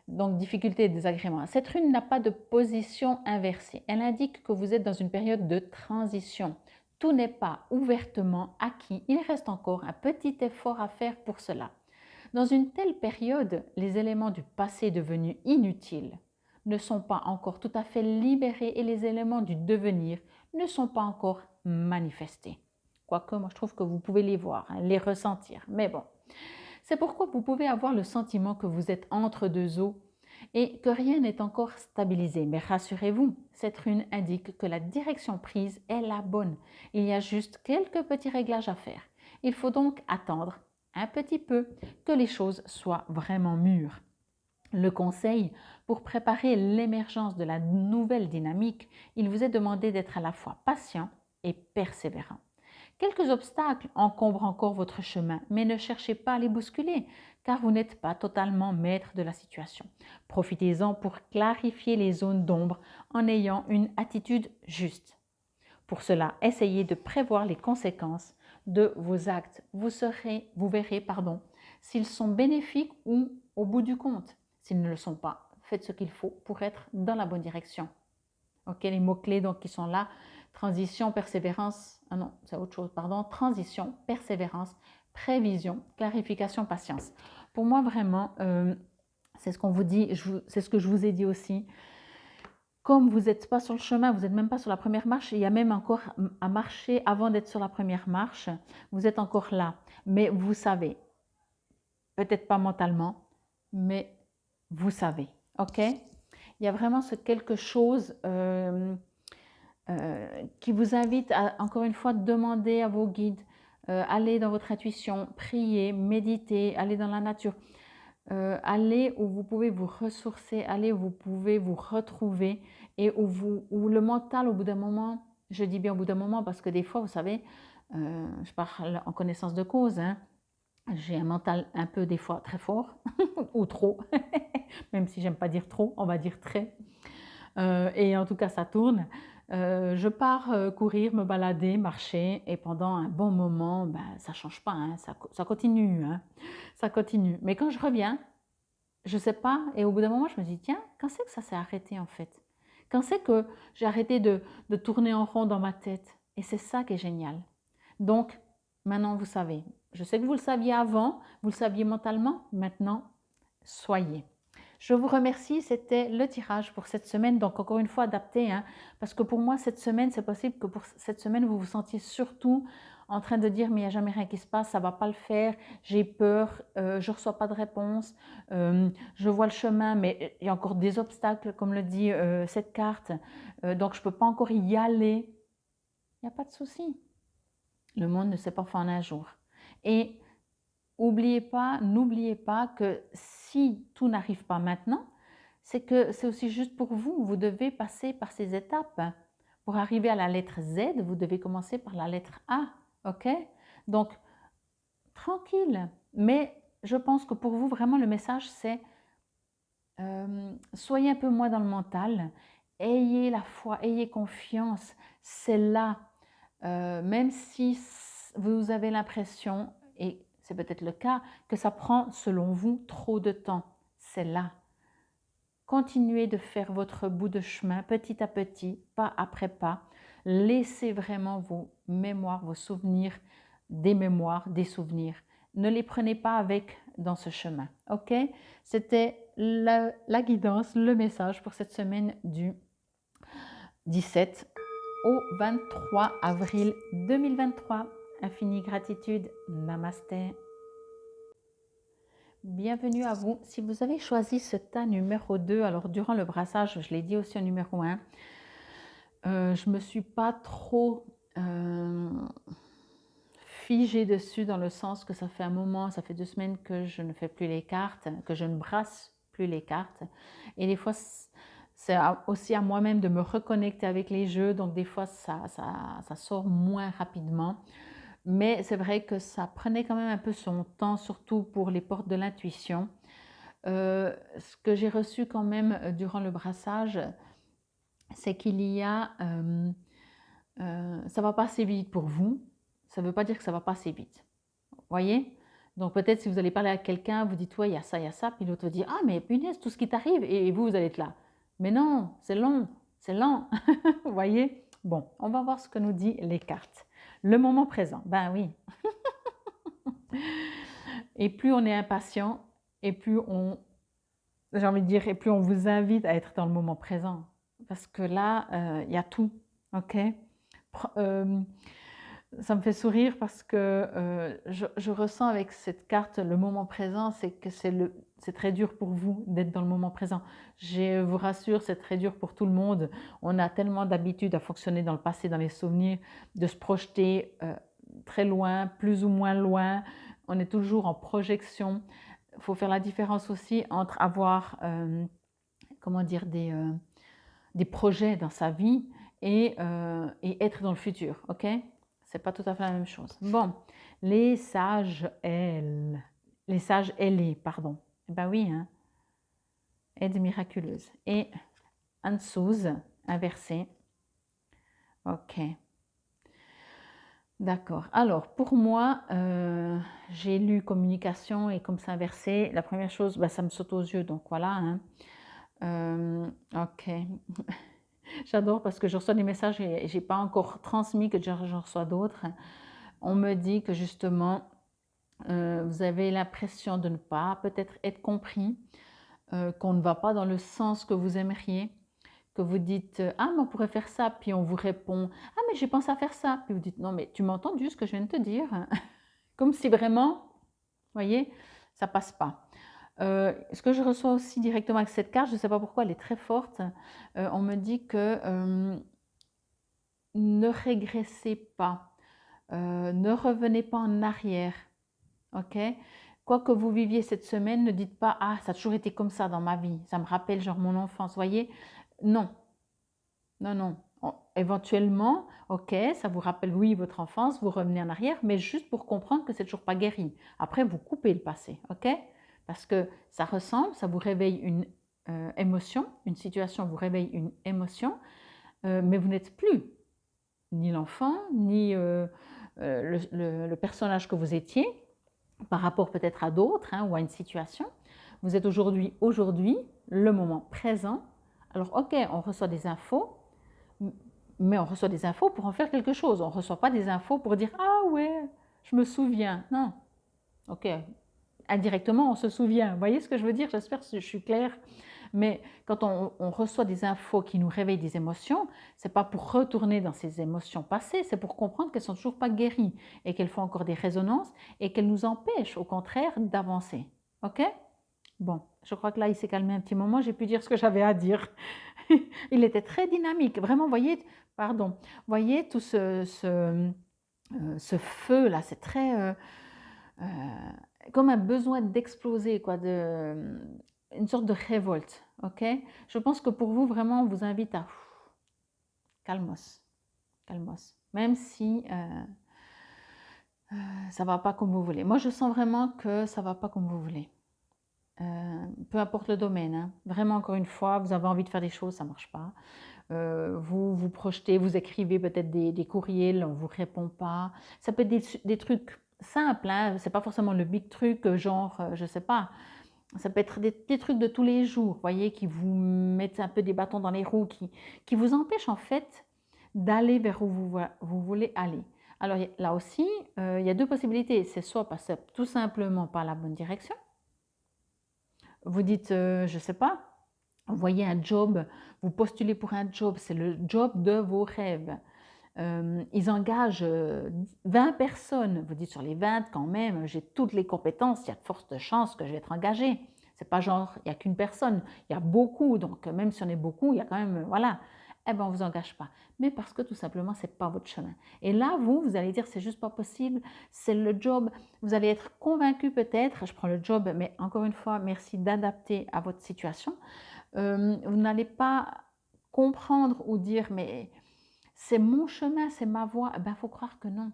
Donc, difficulté et désagrément. Cette rune n'a pas de position inversée. Elle indique que vous êtes dans une période de transition. Tout n'est pas ouvertement acquis. Il reste encore un petit effort à faire pour cela. Dans une telle période, les éléments du passé devenus inutiles ne sont pas encore tout à fait libérés et les éléments du devenir ne sont pas encore manifestés. Quoique, moi, je trouve que vous pouvez les voir, hein, les ressentir. Mais bon, c'est pourquoi vous pouvez avoir le sentiment que vous êtes entre deux eaux et que rien n'est encore stabilisé. Mais rassurez-vous, cette rune indique que la direction prise est la bonne. Il y a juste quelques petits réglages à faire. Il faut donc attendre un petit peu que les choses soient vraiment mûres. Le conseil, pour préparer l'émergence de la nouvelle dynamique, il vous est demandé d'être à la fois patient et persévérant. Quelques obstacles encombrent encore votre chemin, mais ne cherchez pas à les bousculer, car vous n'êtes pas totalement maître de la situation. Profitez-en pour clarifier les zones d'ombre en ayant une attitude juste. Pour cela, essayez de prévoir les conséquences de vos actes. Vous verrez s'ils sont bénéfiques ou au bout du compte. S'ils ne le sont pas, faites ce qu'il faut pour être dans la bonne direction. Ok, les mots-clés qui sont là, transition, persévérance, c'est autre chose, transition, persévérance, prévision, clarification, patience. Pour moi, vraiment, c'est ce qu'on vous dit, c'est ce que je vous ai dit aussi. Comme vous n'êtes pas sur le chemin, vous n'êtes même pas sur la première marche, il y a même encore à marcher avant d'être sur la première marche, vous êtes encore là. Mais vous savez, peut-être pas mentalement, mais vous savez, ok? Il y a vraiment ce quelque chose qui vous invite à, encore une fois, demander à vos guides, aller dans votre intuition, prier, méditer, aller dans la nature. Allez où vous pouvez vous ressourcer, allez où vous pouvez vous retrouver et où le mental, au bout d'un moment, je dis bien au bout d'un moment parce que des fois, vous savez, je parle en connaissance de cause, hein, j'ai un mental un peu des fois très fort ou trop, même si j'aime pas dire trop, on va dire très. Et en tout cas, ça tourne. Je pars courir, me balader, marcher et pendant un bon moment, ça ne change pas, hein, ça continue. Hein, ça continue. Mais quand je reviens, je ne sais pas, et au bout d'un moment, je me dis, tiens, quand c'est que ça s'est arrêté en fait? Quand c'est que j'ai arrêté de tourner en rond dans ma tête? Et c'est ça qui est génial. Donc, maintenant, vous savez. Je sais que vous le saviez avant, vous le saviez mentalement, maintenant, soyez. Je vous remercie, c'était le tirage pour cette semaine, donc encore une fois adapté, hein, parce que pour moi cette semaine, c'est possible que pour cette semaine, vous vous sentiez surtout en train de dire mais il n'y a jamais rien qui se passe, ça ne va pas le faire, j'ai peur, je ne reçois pas de réponse, je vois le chemin, mais il y a encore des obstacles, comme le dit cette carte, donc je ne peux pas encore y aller. Il n'y a pas de souci. Le monde ne s'est pas fait en un jour. Et n'oubliez pas que si tout n'arrive pas maintenant, c'est que c'est aussi juste pour vous. Vous devez passer par ces étapes. Pour arriver à la lettre Z, vous devez commencer par la lettre A. Ok? Donc, tranquille. Mais je pense que pour vous, vraiment, le message, c'est soyez un peu moins dans le mental. Ayez la foi, ayez confiance. C'est là. Même si vous avez l'impression, et c'est peut-être le cas, que ça prend, selon vous, trop de temps. C'est là. Continuez de faire votre bout de chemin petit à petit, pas après pas. Laissez vraiment vos mémoires, vos souvenirs, des mémoires, des souvenirs. Ne les prenez pas avec dans ce chemin. Ok? C'était la guidance, le message pour cette semaine du 17 au 23 avril 2023. Infinie gratitude. Namasté. Bienvenue à vous. Si vous avez choisi ce tas numéro 2, alors durant le brassage, je l'ai dit aussi au numéro 1, je ne me suis pas trop figée dessus dans le sens que ça fait un moment, ça fait 2 semaines que je ne fais plus les cartes, que je ne brasse plus les cartes. Et des fois, c'est aussi à moi-même de me reconnecter avec les jeux, donc des fois ça sort moins rapidement. Mais c'est vrai que ça prenait quand même un peu son temps, surtout pour les portes de l'intuition. Ce que j'ai reçu quand même durant le brassage, c'est qu'il y a... ça ne va pas assez vite pour vous. Ça ne veut pas dire que ça ne va pas assez vite. Vous voyez? Donc peut-être si vous allez parler à quelqu'un, vous dites, ouais, il y a ça, puis l'autre vous dit, ah, mais punaise, tout ce qui t'arrive, et vous allez être là. Mais non, c'est long, c'est lent. Vous voyez? Bon, on va voir ce que nous dit les cartes. Le moment présent, ben oui. Et plus on est impatient, et plus on, j'ai envie de dire, et plus on vous invite à être dans le moment présent. Parce que là, il y a tout, ok? Ça me fait sourire parce que je ressens avec cette carte le moment présent, c'est que c'est très dur pour vous d'être dans le moment présent. Je vous rassure, c'est très dur pour tout le monde. On a tellement d'habitude à fonctionner dans le passé, dans les souvenirs, de se projeter très loin, plus ou moins loin. On est toujours en projection. Il faut faire la différence aussi entre avoir comment dire, des projets dans sa vie et être dans le futur. Ok? c'est pas tout à fait la même chose. Bon, les sages, elles, les sages ailés, pardon. Eh ben oui, hein, aide miraculeuse. Et en dessous, inversé. Ok, d'accord. Alors, pour moi, j'ai lu communication et comme c'est inversé, la première chose, bah, ça me saute aux yeux, donc voilà, hein. Ok. J'adore parce que je reçois des messages et j'ai pas encore transmis que j'en reçois d'autres. On me dit que justement, vous avez l'impression de ne pas peut-être être compris, qu'on ne va pas dans le sens que vous aimeriez, que vous dites ah mais on pourrait faire ça, puis on vous répond ah mais j'ai pensé à faire ça, puis vous dites non mais tu m'as entendu ce que je viens de te dire, comme si vraiment, vous voyez, ça passe pas. Ce que je reçois aussi directement avec cette carte, je ne sais pas pourquoi, elle est très forte. On me dit que ne régressez pas, ne revenez pas en arrière, ok? Quoi que vous viviez cette semaine, ne dites pas ah ça a toujours été comme ça dans ma vie, ça me rappelle genre mon enfance, voyez? Non, non, non. Éventuellement, ok, ça vous rappelle oui votre enfance, vous revenez en arrière, mais juste pour comprendre que c'est toujours pas guéri. Après, vous coupez le passé, ok? Parce que ça ressemble, ça vous réveille une émotion, une situation vous réveille une émotion, mais vous n'êtes plus ni l'enfant, ni le personnage que vous étiez, par rapport peut-être à d'autres hein, ou à une situation. Vous êtes aujourd'hui, le moment présent. Alors ok, on reçoit des infos, mais on reçoit des infos pour en faire quelque chose. On ne reçoit pas des infos pour dire ah ouais, je me souviens. Non, ok, indirectement on se souvient. Vous voyez ce que je veux dire? J'espère que je suis claire. Mais quand on reçoit des infos qui nous réveillent des émotions, ce n'est pas pour retourner dans ces émotions passées, c'est pour comprendre qu'elles ne sont toujours pas guéries et qu'elles font encore des résonances et qu'elles nous empêchent au contraire d'avancer. Ok? Bon, je crois que là il s'est calmé un petit moment, j'ai pu dire ce que j'avais à dire. Il était très dynamique, vraiment, voyez, pardon, voyez tout ce feu là, c'est très euh, comme un besoin d'exploser, quoi, une sorte de révolte, ok? Je pense que pour vous, vraiment, on vous invite à calmos, calmos, même si ça va pas comme vous voulez. Moi, je sens vraiment que ça va pas comme vous voulez. Peu importe le domaine, hein. Vraiment, encore une fois, vous avez envie de faire des choses, ça marche pas. Vous vous projetez, vous écrivez peut-être des courriels, on vous répond pas. Ça peut être des trucs simples, hein. C'est pas forcément le big truc, genre, je sais pas. Ça peut être des petits trucs de tous les jours, voyez, qui vous mettent un peu des bâtons dans les roues, qui vous empêchent en fait d'aller vers où vous voulez aller. Alors là aussi, il y a deux possibilités. C'est soit passer tout simplement par la bonne direction. Vous dites, je ne sais pas, vous voyez un job, vous postulez pour un job, c'est le job de vos rêves. Ils engagent 20 personnes. Vous dites sur les 20, quand même, j'ai toutes les compétences, il y a de fortes chances que je vais être engagée. C'est pas genre, il n'y a qu'une personne, il y a beaucoup, donc même si on est beaucoup, il y a quand même, voilà. Eh bien, on ne vous engage pas. Mais parce que tout simplement, ce n'est pas votre chemin. Et là, vous allez dire, c'est juste pas possible, c'est le job. Vous allez être convaincu peut-être, je prends le job, mais encore une fois, merci d'adapter à votre situation. Vous n'allez pas comprendre ou dire, mais c'est mon chemin, c'est ma voie. Ben, il faut croire que non.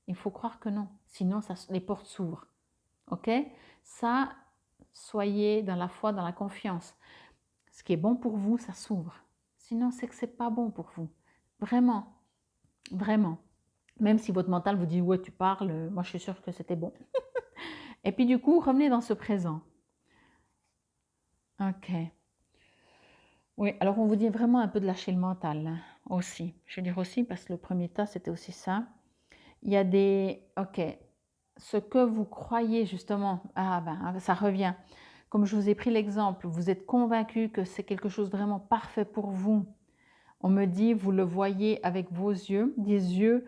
Il faut croire que non. Sinon, les portes s'ouvrent. OK? Ça, soyez dans la foi, dans la confiance. Ce qui est bon pour vous, ça s'ouvre. Sinon, c'est que ce n'est pas bon pour vous. Vraiment. Vraiment. Même si votre mental vous dit, ouais, tu parles, moi je suis sûre que c'était bon. Et puis du coup, revenez dans ce présent. Ok. Oui, alors on vous dit vraiment un peu de lâcher le mental hein, aussi. Je veux dire aussi parce que le premier tas, c'était aussi ça. Il y a des... Ok, ce que vous croyez justement, ah ben ça revient. Comme je vous ai pris l'exemple, vous êtes convaincu que c'est quelque chose de vraiment parfait pour vous. On me dit, vous le voyez avec vos yeux, des yeux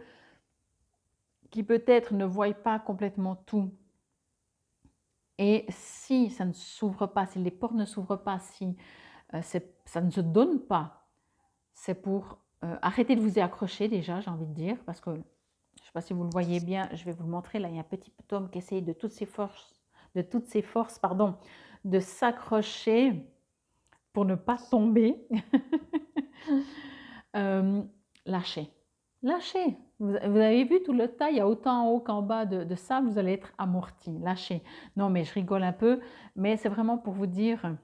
qui peut-être ne voient pas complètement tout. Et si ça ne s'ouvre pas, si les portes ne s'ouvrent pas, si ça ne se donne pas, c'est pour arrêter de vous y accrocher déjà, j'ai envie de dire, parce que je ne sais pas si vous le voyez bien, je vais vous le montrer, là il y a un petit homme qui essaye de toutes ses forces, pardon, de s'accrocher pour ne pas tomber. Lâchez, lâchez, Vous avez vu tout le tas, il y a autant en haut qu'en bas de sable, vous allez être amorti, lâché. Non, mais je rigole un peu, mais c'est vraiment pour vous dire,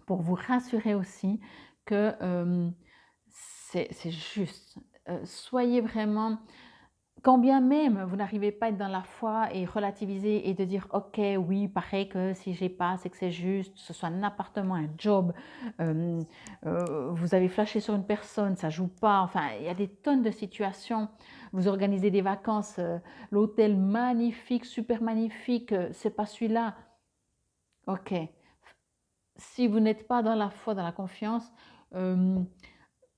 pour vous rassurer aussi que c'est juste. Soyez vraiment, quand bien même vous n'arrivez pas à être dans la foi et relativiser et de dire ok, oui, pareil que si j'ai pas, c'est que c'est juste, ce soit un appartement, un job, euh, vous avez flashé sur une personne, ça joue pas, enfin, il y a des tonnes de situations. Vous organisez des vacances, l'hôtel magnifique, super magnifique, c'est pas celui-là. Ok, si vous n'êtes pas dans la foi, dans la confiance, euh,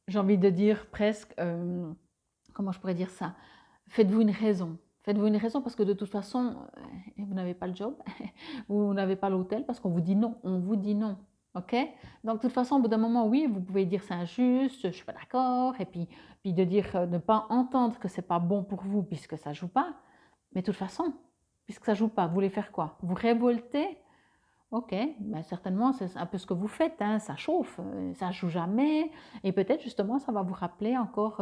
j'ai envie de dire presque, comment je pourrais dire ça? Faites-vous une raison. Faites-vous une raison parce que de toute façon, vous n'avez pas le job, vous n'avez pas l'hôtel parce qu'on vous dit non. On vous dit non. OK? Donc, de toute façon, au bout d'un moment, oui, vous pouvez dire c'est injuste, je ne suis pas d'accord, et puis de dire ne pas entendre que ce n'est pas bon pour vous puisque ça ne joue pas. Mais de toute façon, puisque ça ne joue pas, vous voulez faire quoi? Vous révolter. Ok, ben certainement, c'est un peu ce que vous faites, hein, ça chauffe, ça joue jamais, et peut-être justement ça va vous rappeler encore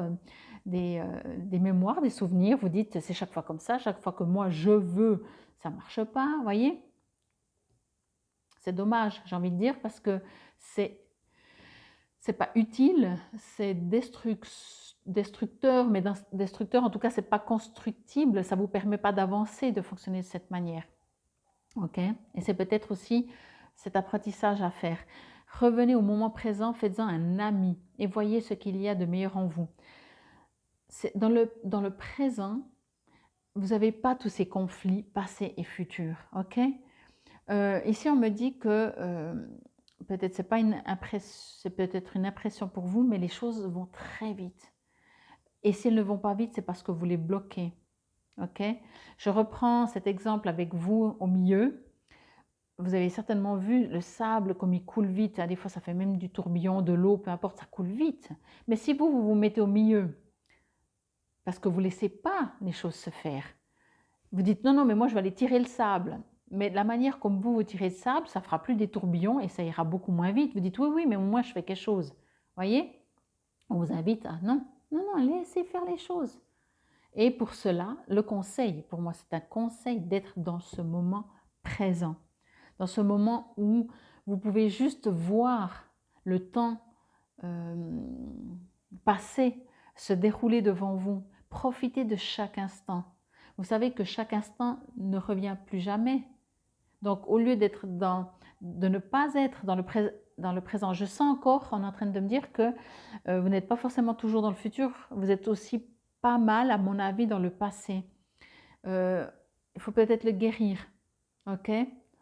des mémoires, des souvenirs. Vous dites c'est chaque fois comme ça, chaque fois que moi je veux, ça marche pas, voyez. C'est dommage, j'ai envie de dire, parce que c'est pas utile, c'est destructeur, mais destructeur en tout cas c'est pas constructible, ça vous permet pas d'avancer, de fonctionner de cette manière. Ok, et c'est peut-être aussi cet apprentissage à faire. Revenez au moment présent, faites-en un ami et voyez ce qu'il y a de meilleur en vous. Dans le présent, vous n'avez pas tous ces conflits passés et futurs. Ok, ici, on me dit que peut-être c'est peut-être une impression pour vous, mais les choses vont très vite. Et si elles ne vont pas vite, c'est parce que vous les bloquez. Ok, je reprends cet exemple avec vous au milieu. Vous avez certainement vu le sable comme il coule vite. Des fois, ça fait même du tourbillon, de l'eau, peu importe, ça coule vite. Mais si vous vous mettez au milieu, parce que vous ne laissez pas les choses se faire, vous dites non, non, mais moi, je vais aller tirer le sable. Mais de la manière comme vous tirez le sable, ça fera plus des tourbillons et ça ira beaucoup moins vite. Vous dites oui, oui, mais moi, je fais quelque chose. Voyez? On vous invite à non, non, non, laissez faire les choses. Et pour cela, le conseil, pour moi, c'est un conseil d'être dans ce moment présent. Dans ce moment où vous pouvez juste voir le temps passer, se dérouler devant vous. Profitez de chaque instant. Vous savez que chaque instant ne revient plus jamais. Donc, au lieu de ne pas être dans le présent, je sens encore, on est en train de me dire que vous n'êtes pas forcément toujours dans le futur, vous êtes aussi pas mal, à mon avis, dans le passé. Il faut peut-être le guérir, ok?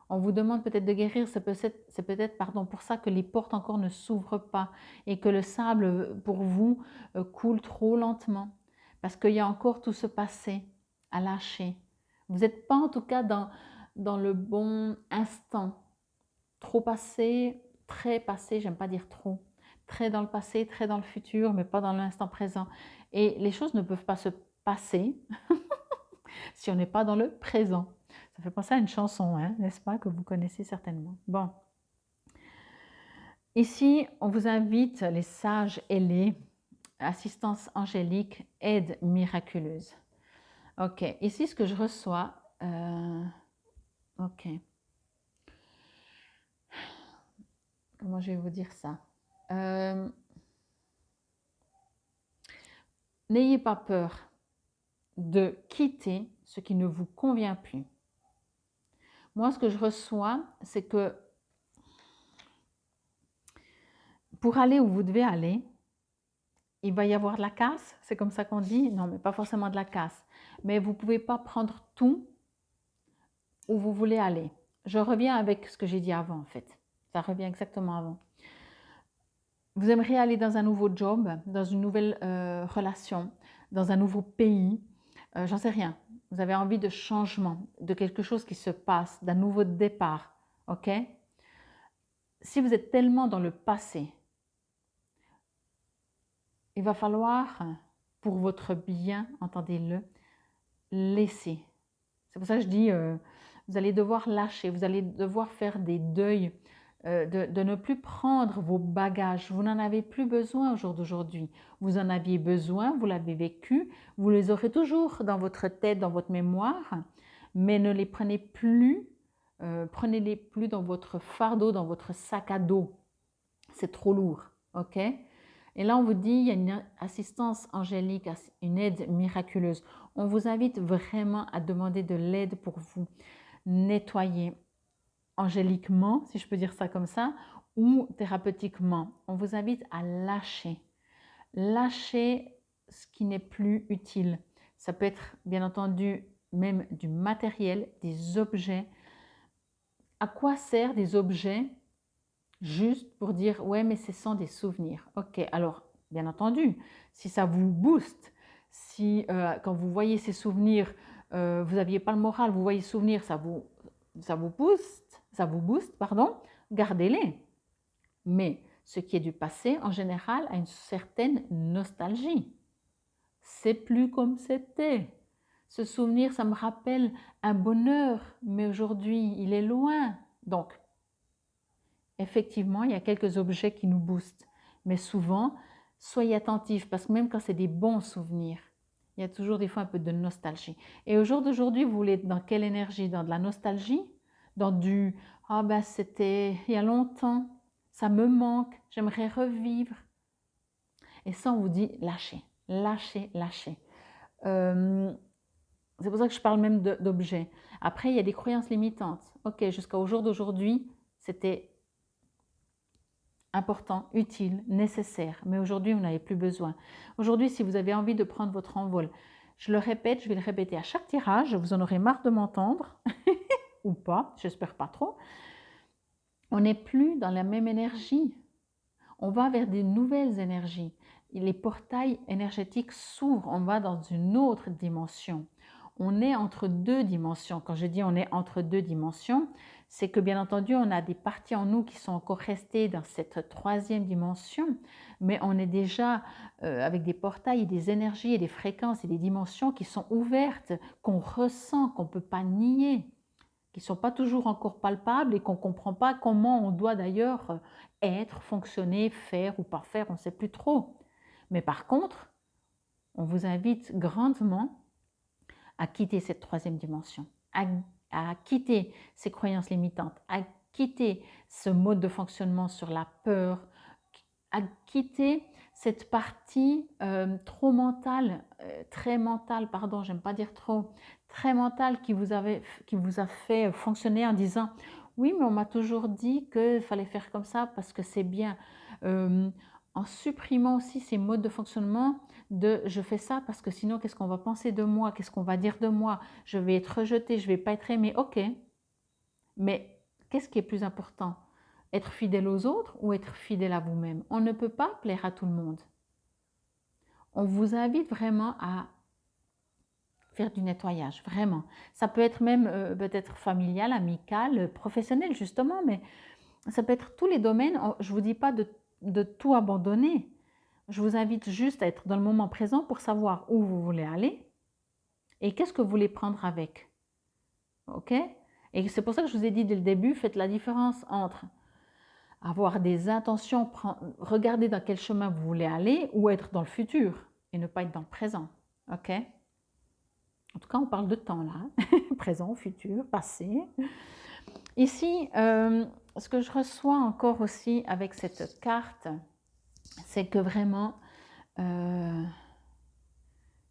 On vous demande peut-être de guérir, c'est peut-être pardon, pour ça que les portes encore ne s'ouvrent pas et que le sable pour vous coule trop lentement. Parce qu'il y a encore tout ce passé à lâcher. Vous n'êtes pas en tout cas dans le bon instant. Trop passé, très passé, j'aime pas dire trop. Très dans le passé, très dans le futur, mais pas dans l'instant présent. Et les choses ne peuvent pas se passer si on n'est pas dans le présent. Ça fait penser à une chanson, hein, n'est-ce pas, que vous connaissez certainement. Bon. Ici, on vous invite, les sages ailés, assistance angélique, aide miraculeuse. Ok, ici, ce que je reçois, ok. Comment je vais vous dire ça? N'ayez pas peur de quitter ce qui ne vous convient plus. Moi, ce que je reçois, c'est que pour aller où vous devez aller, il va y avoir de la casse, c'est comme ça qu'on dit? Non, mais pas forcément de la casse. Mais vous ne pouvez pas prendre tout où vous voulez aller. Je reviens avec ce que j'ai dit avant, en fait. Ça revient exactement avant. Vous aimeriez aller dans un nouveau job, dans une nouvelle relation, dans un nouveau pays, j'en sais rien. Vous avez envie de changement, de quelque chose qui se passe, d'un nouveau départ, ok? Si vous êtes tellement dans le passé, il va falloir, pour votre bien, entendez-le, laisser. C'est pour ça que je dis, vous allez devoir lâcher, vous allez devoir faire des deuils de ne plus prendre vos bagages. Vous n'en avez plus besoin au jour d'aujourd'hui. Vous en aviez besoin, vous l'avez vécu, vous les aurez toujours dans votre tête, dans votre mémoire, mais ne les prenez plus, prenez-les plus dans votre fardeau, dans votre sac à dos. C'est trop lourd, ok? Et là, on vous dit, il y a une assistance angélique, une aide miraculeuse. On vous invite vraiment à demander de l'aide pour vous nettoyer angéliquement, si je peux dire ça comme ça, ou thérapeutiquement. On vous invite à lâcher. Lâcher ce qui n'est plus utile. Ça peut être, bien entendu, même du matériel, des objets. À quoi servent des objets juste pour dire, ouais, mais ce sont des souvenirs. Ok, alors, bien entendu, si ça vous booste, si quand vous voyez ces souvenirs, vous n'aviez pas le moral, vous voyez souvenirs, ça vous booste, pardon, gardez-les. Mais ce qui est du passé, en général, a une certaine nostalgie. C'est plus comme c'était. Ce souvenir, ça me rappelle un bonheur, mais aujourd'hui, il est loin. Donc, effectivement, il y a quelques objets qui nous boostent. Mais souvent, soyez attentifs, parce que même quand c'est des bons souvenirs, il y a toujours des fois un peu de nostalgie. Et au jour d'aujourd'hui, vous voulez être dans quelle énergie? Dans de la nostalgie? Dans du « Ah ben c'était il y a longtemps, ça me manque, j'aimerais revivre ». Et ça, on vous dit lâchez, lâchez, lâchez. C'est pour ça que je parle même d'objets. Après, il y a des croyances limitantes. Ok, jusqu'au jour d'aujourd'hui, c'était important, utile, nécessaire. Mais aujourd'hui, vous n'avez plus besoin. Aujourd'hui, si vous avez envie de prendre votre envol, je le répète, je vais le répéter à chaque tirage, vous en aurez marre de m'entendre, ou pas, j'espère pas trop. On n'est plus dans la même énergie. On va vers des nouvelles énergies. Les portails énergétiques s'ouvrent, on va dans une autre dimension. On est entre deux dimensions. Quand je dis on est entre deux dimensions, c'est que bien entendu, on a des parties en nous qui sont encore restées dans cette troisième dimension, mais on est déjà avec des portails et des énergies et des fréquences et des dimensions qui sont ouvertes, qu'on ressent, qu'on ne peut pas nier, qui ne sont pas toujours encore palpables et qu'on ne comprend pas comment on doit d'ailleurs être, fonctionner, faire ou pas faire, on ne sait plus trop. Mais par contre, on vous invite grandement à quitter cette troisième dimension, à quitter ces croyances limitantes, à quitter ce mode de fonctionnement sur la peur, à quitter cette partie trop mentale, très mentale, pardon, j'aime pas dire trop, très mentale qui vous a fait fonctionner en disant oui, mais on m'a toujours dit qu'il fallait faire comme ça parce que c'est bien. En supprimant aussi ces modes de fonctionnement de je fais ça parce que sinon qu'est-ce qu'on va penser de moi, qu'est-ce qu'on va dire de moi, je vais être rejeté, je vais pas être aimé, ok. Mais qu'est-ce qui est plus important? Être fidèle aux autres ou être fidèle à vous-même? On ne peut pas plaire à tout le monde. On vous invite vraiment à faire du nettoyage, vraiment. Ça peut être même peut-être familial, amical, professionnel justement, mais ça peut être tous les domaines. Je ne vous dis pas de tout abandonner. Je vous invite juste à être dans le moment présent pour savoir où vous voulez aller et qu'est-ce que vous voulez prendre avec. Ok? Et c'est pour ça que je vous ai dit dès le début, faites la différence entre avoir des intentions, regarder dans quel chemin vous voulez aller ou être dans le futur et ne pas être dans le présent. Ok? En tout cas, on parle de temps là. Présent, futur, passé. Ici, ce que je reçois encore aussi avec cette carte, c'est que vraiment,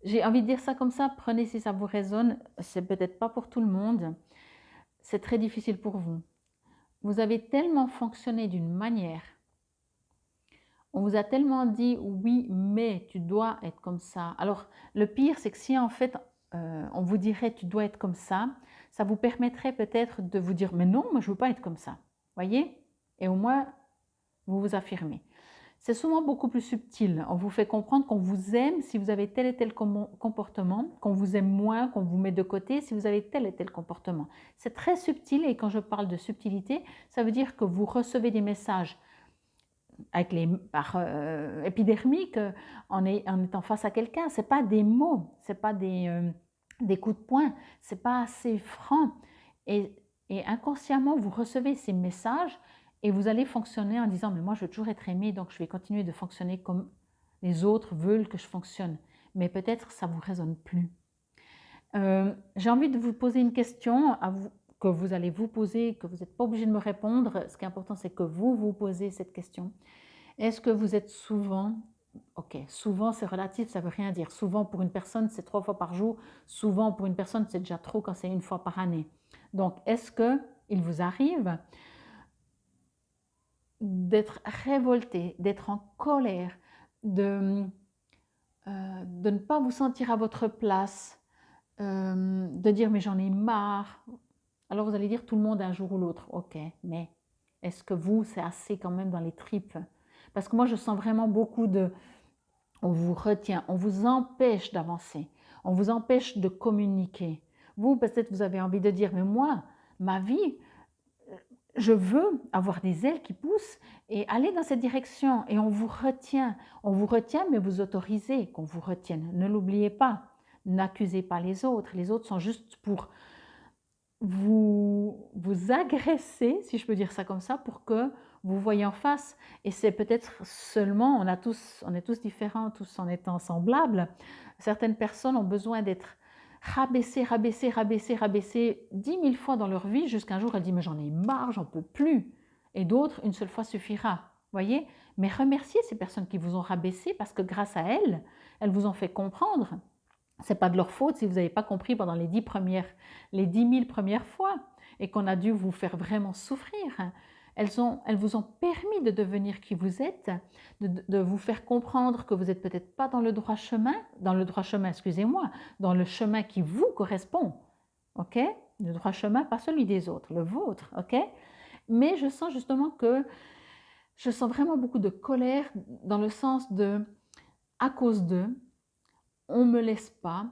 j'ai envie de dire ça comme ça, prenez si ça vous résonne, c'est peut-être pas pour tout le monde, c'est très difficile pour vous. Vous avez tellement fonctionné d'une manière, on vous a tellement dit oui, mais tu dois être comme ça. Alors, le pire, c'est que si en fait, on vous dirait tu dois être comme ça vous permettrait peut-être de vous dire mais non, moi je ne veux pas être comme ça. Voyez? Et au moins, vous vous affirmez. C'est souvent beaucoup plus subtil. On vous fait comprendre qu'on vous aime si vous avez tel et tel comportement, qu'on vous aime moins, qu'on vous met de côté si vous avez tel et tel comportement. C'est très subtil et quand je parle de subtilité, ça veut dire que vous recevez des messages avec par épidermique en étant face à quelqu'un. Ce n'est pas des mots, ce n'est pas des coups de poing, ce n'est pas assez franc. Et inconsciemment, vous recevez ces messages Et vous allez fonctionner en disant, mais moi je veux toujours être aimé, donc je vais continuer de fonctionner comme les autres veulent que je fonctionne. Mais peut-être ça ne vous résonne plus. J'ai envie de vous poser une question que vous allez vous poser, que vous n'êtes pas obligé de me répondre. Ce qui est important, c'est que vous vous posez cette question. Est-ce que vous êtes souvent, ok, souvent c'est relatif, ça ne veut rien dire. Souvent pour une personne, c'est 3 fois par jour. Souvent pour une personne, c'est déjà trop quand c'est 1 fois par année. Donc, est-ce qu'il vous arrive d'être révolté, d'être en colère, de ne pas vous sentir à votre place, de dire mais j'en ai marre. Alors vous allez dire tout le monde un jour ou l'autre, ok, mais est-ce que vous, c'est assez quand même dans les tripes? Parce que moi je sens vraiment beaucoup de, on vous retient, on vous empêche d'avancer, on vous empêche de communiquer. Vous, peut-être vous avez envie de dire, mais moi, ma vie, je veux avoir des ailes qui poussent et aller dans cette direction. Et on vous retient, mais vous autorisez qu'on vous retienne. Ne l'oubliez pas, n'accusez pas les autres. Les autres sont juste pour vous agresser, si je peux dire ça comme ça, pour que vous voyez en face. Et c'est peut-être seulement, on est tous différents, tous en étant semblables. Certaines personnes ont besoin d'être rabaissées, rabaissées, rabaissées, rabaissées 10 000 fois dans leur vie, jusqu'à un jour elle dit mais j'en ai marre, j'en peux plus. Et d'autres, une seule fois suffira. Voyez? Mais remerciez ces personnes qui vous ont rabaissé parce que grâce à elles, elles vous ont fait comprendre. Ce n'est pas de leur faute si vous n'avez pas compris pendant les 10 000 premières fois et qu'on a dû vous faire vraiment souffrir. Elles vous ont permis de devenir qui vous êtes, de vous faire comprendre que vous n'êtes peut-être pas dans le droit chemin, excusez-moi, dans le chemin qui vous correspond, ok? Le droit chemin, pas celui des autres, le vôtre, ok? Mais je sens justement je sens vraiment beaucoup de colère dans le sens de, à cause d'eux, on ne me laisse pas,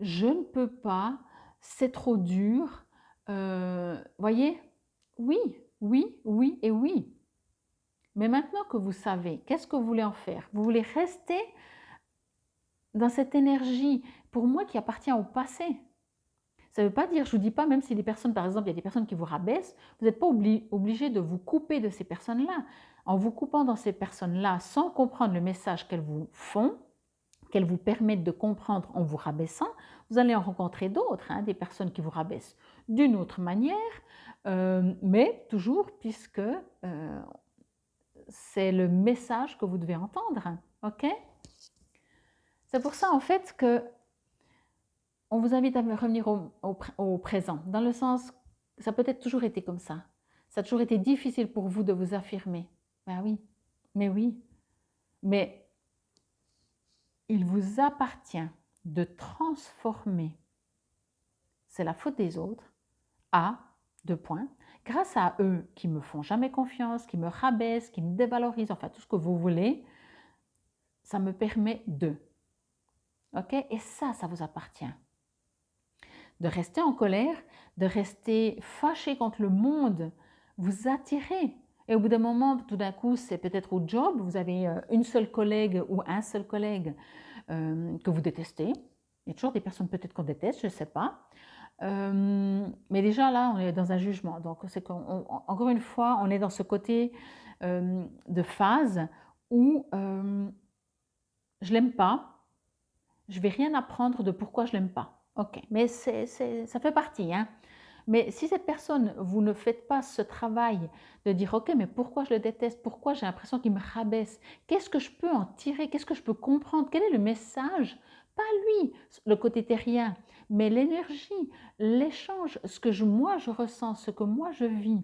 je ne peux pas, c'est trop dur. Voyez? Oui, oui, oui et oui. Mais maintenant que vous savez, qu'est-ce que vous voulez en faire? Vous voulez rester dans cette énergie, pour moi, qui appartient au passé. Ça ne veut pas dire, je ne vous dis pas, même si des personnes, par exemple, il y a des personnes qui vous rabaissent, vous n'êtes pas obligé de vous couper de ces personnes-là. En vous coupant dans ces personnes-là, sans comprendre le message qu'elles vous font, qu'elles vous permettent de comprendre en vous rabaissant, vous allez en rencontrer d'autres, des personnes qui vous rabaissent d'une autre manière, mais toujours puisque c'est le message que vous devez entendre, ok? C'est pour ça en fait que on vous invite à revenir au présent, dans le sens, ça peut être toujours été comme ça. Ça a toujours été difficile pour vous de vous affirmer. Ben oui, mais oui, mais il vous appartient de transformer, c'est la faute des autres, à, 2 points, grâce à eux qui me font jamais confiance, qui me rabaissent, qui me dévalorisent, enfin tout ce que vous voulez, ça me permet de. Ok? Et ça vous appartient. De rester en colère, de rester fâché contre le monde, vous attirez. Et au bout d'un moment, tout d'un coup, c'est peut-être au job, vous avez une seule collègue ou un seul collègue que vous détestez. Il y a toujours des personnes peut-être qu'on déteste, je ne sais pas. Mais déjà là, on est dans un jugement. Donc, c'est encore une fois, on est dans ce côté de phase où je l'aime pas, je vais rien apprendre de pourquoi je l'aime pas. Ok, mais ça fait partie, hein. Mais si cette personne, vous ne faites pas ce travail de dire, ok, mais pourquoi je le déteste, pourquoi j'ai l'impression qu'il me rabaisse, qu'est-ce que je peux en tirer, qu'est-ce que je peux comprendre, quel est le message, pas lui, le côté terrien, mais l'énergie, l'échange, ce que moi je ressens, ce que moi je vis,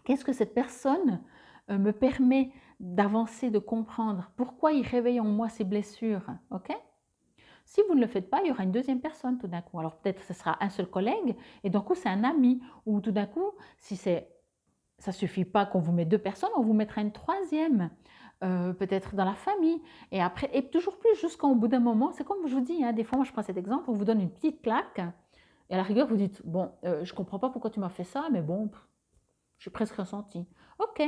qu'est-ce que cette personne me permet d'avancer, de comprendre, pourquoi il réveille en moi ces blessures, ok? Si vous ne le faites pas, il y aura une deuxième personne tout d'un coup. Alors peut-être que ce sera un seul collègue et d'un coup c'est un ami. Ou tout d'un coup, si ça ne suffit pas qu'on vous mette 2 personnes, on vous mettra une troisième, peut-être dans la famille. Et après, et toujours plus jusqu'au bout d'un moment, c'est comme je vous dis, des fois moi je prends cet exemple, on vous donne une petite claque et à la rigueur vous dites, bon, je ne comprends pas pourquoi tu m'as fait ça, mais bon, j'ai presque ressenti. Ok.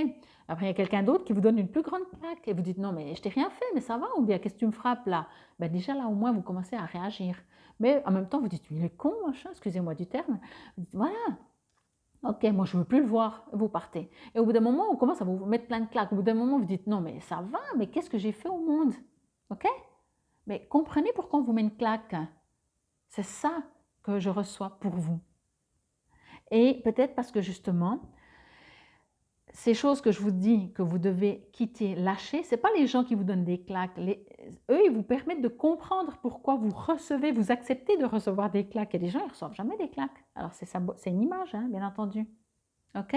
Après, il y a quelqu'un d'autre qui vous donne une plus grande claque et vous dites non, mais je t'ai rien fait, mais ça va, ou bien qu'est-ce que tu me frappes là? Ben déjà là, au moins, vous commencez à réagir. Mais en même temps, vous dites, il est con, machin, excusez-moi du terme. Voilà. Ok, moi je ne veux plus le voir, vous partez. Et au bout d'un moment, on commence à vous mettre plein de claques. Au bout d'un moment, vous dites non, mais ça va, mais qu'est-ce que j'ai fait au monde? Ok? Mais comprenez pourquoi on vous met une claque. C'est ça que je reçois pour vous. Et peut-être parce que justement, ces choses que je vous dis que vous devez quitter, lâcher, ce n'est pas les gens qui vous donnent des claques. Eux, ils vous permettent de comprendre pourquoi vous recevez, vous acceptez de recevoir des claques. Et les gens, ils ne reçoivent jamais des claques. Alors, c'est une image, hein, bien entendu. OK?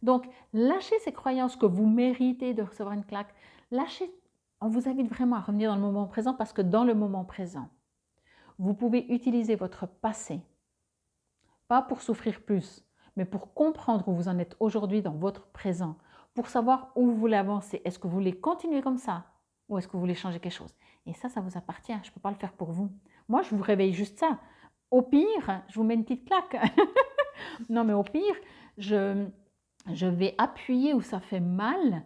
Donc, lâchez ces croyances que vous méritez de recevoir une claque. Lâchez, on vous invite vraiment à revenir dans le moment présent parce que dans le moment présent, vous pouvez utiliser votre passé, pas pour souffrir plus, mais pour comprendre où vous en êtes aujourd'hui dans votre présent, pour savoir où vous voulez avancer. Est-ce que vous voulez continuer comme ça ou est-ce que vous voulez changer quelque chose? Et ça vous appartient. Je ne peux pas le faire pour vous. Moi, je vous réveille juste ça. Au pire, je vous mets une petite claque. Non, mais au pire, je vais appuyer où ça fait mal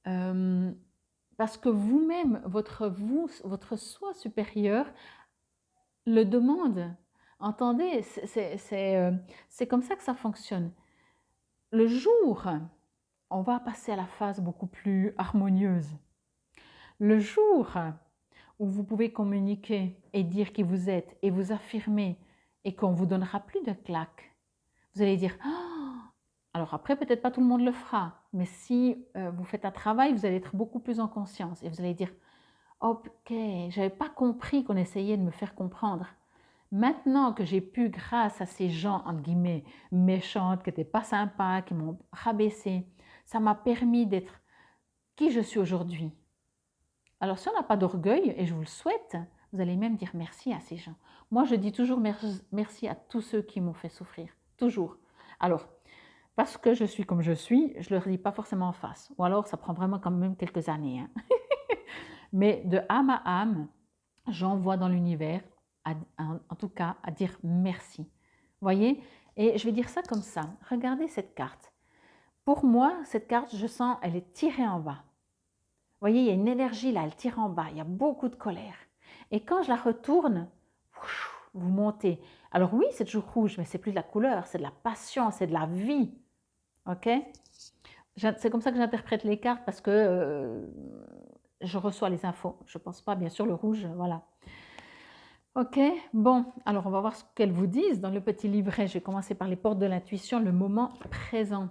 parce que vous-même, votre soi supérieur le demande. Entendez, c'est comme ça que ça fonctionne. Le jour, on va passer à la phase beaucoup plus harmonieuse. Le jour où vous pouvez communiquer et dire qui vous êtes et vous affirmer et qu'on ne vous donnera plus de claques, vous allez dire oh! Alors après, peut-être pas tout le monde le fera, mais si vous faites un travail, vous allez être beaucoup plus en conscience et vous allez dire ok, je n'avais pas compris qu'on essayait de me faire comprendre. Maintenant que j'ai pu, grâce à ces gens, entre guillemets, méchantes, qui n'étaient pas sympas, qui m'ont rabaissé, ça m'a permis d'être qui je suis aujourd'hui. Alors si on n'a pas d'orgueil, et je vous le souhaite, vous allez même dire merci à ces gens. Moi, je dis toujours merci à tous ceux qui m'ont fait souffrir. Toujours. Alors, parce que je suis comme je suis, je ne le dis pas forcément en face. Ou alors, ça prend vraiment quand même quelques années. Hein. Mais de âme à âme, j'envoie dans l'univers, en tout cas, à dire merci. Voyez? Et je vais dire ça comme ça. Regardez cette carte. Pour moi, cette carte, je sens, elle est tirée en bas. Voyez, il y a une énergie là, elle tire en bas. Il y a beaucoup de colère. Et quand je la retourne, vous montez. Alors oui, c'est toujours rouge, mais c'est plus de la couleur, c'est de la passion, c'est de la vie. Ok? C'est comme ça que j'interprète les cartes parce que je reçois les infos. Je ne pense pas, bien sûr, le rouge, voilà. Ok, bon, alors on va voir ce qu'elles vous disent dans le petit livret. Je vais commencer par les portes de l'intuition, le moment présent.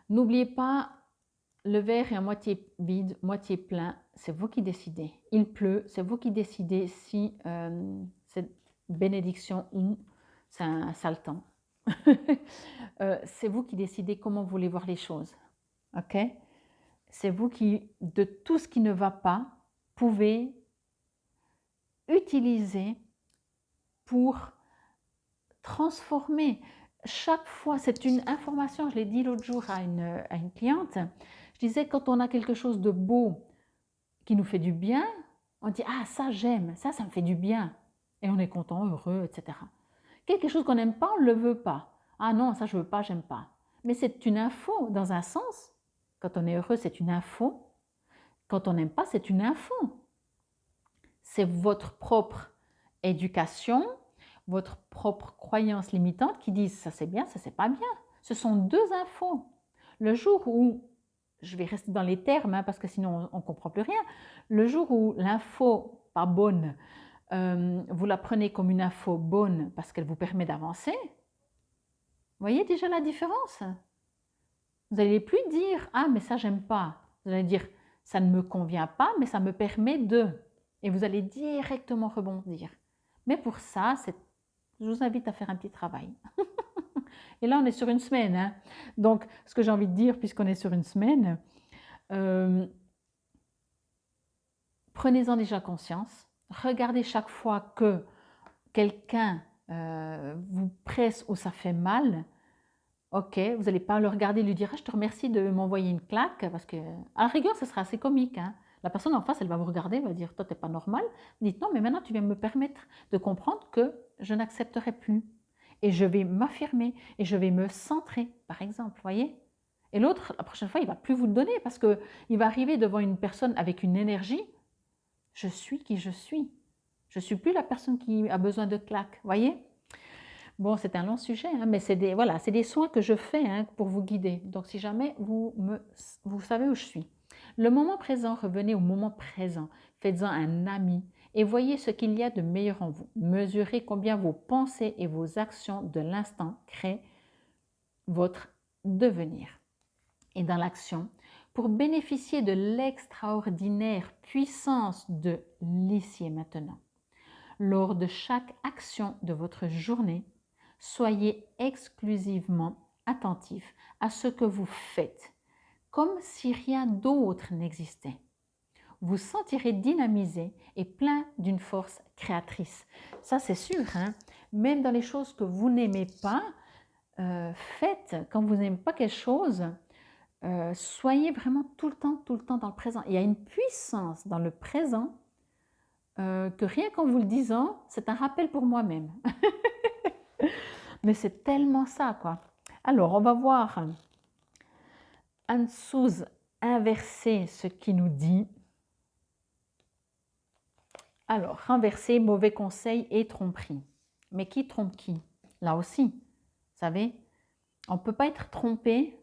N'oubliez pas, le verre est à moitié vide, moitié plein, c'est vous qui décidez. Il pleut, c'est vous qui décidez si c'est bénédiction ou c'est un sale temps. C'est vous qui décidez comment vous voulez voir les choses. Ok? C'est vous qui, de tout ce qui ne va pas, pouvez utiliser pour transformer. Chaque fois, c'est une information, je l'ai dit l'autre jour à une cliente, je disais quand on a quelque chose de beau qui nous fait du bien, on dit ah ça j'aime, ça me fait du bien et on est content, heureux, etc. Quelque chose qu'on n'aime pas, on ne le veut pas. Ah non, ça je veux pas, j'aime pas. Mais c'est une info dans un sens. Quand on est heureux, c'est une info. Quand on n'aime pas, c'est une info. C'est votre propre éducation, votre propre croyance limitante qui disent ça c'est bien, ça c'est pas bien. Ce sont deux infos. Le jour où, je vais rester dans les termes parce que sinon on ne comprend plus rien, le jour où l'info pas bonne, vous la prenez comme une info bonne parce qu'elle vous permet d'avancer, vous voyez déjà la différence? Vous n'allez plus dire ah mais ça j'aime pas. Vous allez dire ça ne me convient pas mais ça me permet de. Et vous allez directement rebondir. Mais pour ça, je vous invite à faire un petit travail. Et là, on est sur une semaine. Hein. Donc, ce que j'ai envie de dire, puisqu'on est sur une semaine, prenez-en déjà conscience. Regardez chaque fois que quelqu'un vous presse ou ça fait mal. Ok, vous n'allez pas le regarder et lui dire ah, je te remercie de m'envoyer une claque, parce que à la rigueur, ce sera assez comique. Hein. La personne en face, elle va vous regarder, elle va dire toi, tu n'es pas normal. Dites non, mais maintenant, tu viens me permettre de comprendre que je n'accepterai plus. Et je vais m'affirmer et je vais me centrer, par exemple, voyez. Et l'autre, la prochaine fois, il ne va plus vous le donner parce qu'il va arriver devant une personne avec une énergie. Je suis qui je suis. Je ne suis plus la personne qui a besoin de claques, voyez. Bon, c'est un long sujet, hein, mais c'est des, voilà, c'est des soins que je fais hein, pour vous guider. Donc, si jamais vous savez où je suis. Le moment présent, revenez au moment présent. Faites-en un ami et voyez ce qu'il y a de meilleur en vous. Mesurez combien vos pensées et vos actions de l'instant créent votre devenir. Et dans l'action, pour bénéficier de l'extraordinaire puissance de l'ici et maintenant. Lors de chaque action de votre journée, soyez exclusivement attentif à ce que vous faites, comme si rien d'autre n'existait. Vous sentirez dynamisé et plein d'une force créatrice. Ça, c'est sûr, hein? Même dans les choses que vous n'aimez pas, faites, quand vous n'aimez pas quelque chose, soyez vraiment tout le temps dans le présent. Il y a une puissance dans le présent que rien qu'en vous le disant, c'est un rappel pour moi-même. Mais c'est tellement ça, quoi. Alors, on va voir Anne-Souze inverser ce qui nous dit. Alors, renverser, mauvais conseil et tromperie. Mais qui trompe qui? Là aussi, vous savez, on ne peut pas être trompé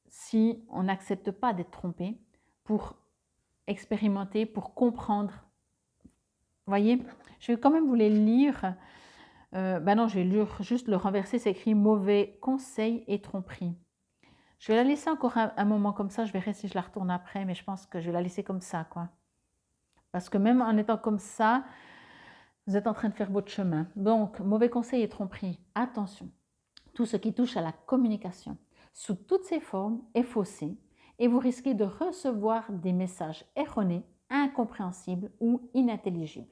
si on n'accepte pas d'être trompé pour expérimenter, pour comprendre. Vous voyez, je vais quand même vous les lire. Ben non, je vais lire juste le renverser, c'est écrit mauvais conseil et tromperie. Je vais la laisser encore un moment comme ça, je verrai si je la retourne après, mais je pense que je vais la laisser comme ça, quoi. Parce que même en étant comme ça, vous êtes en train de faire votre chemin. Donc, mauvais conseil et tromperie, attention. Tout ce qui touche à la communication, sous toutes ses formes, est faussé et vous risquez de recevoir des messages erronés, incompréhensibles ou inintelligibles.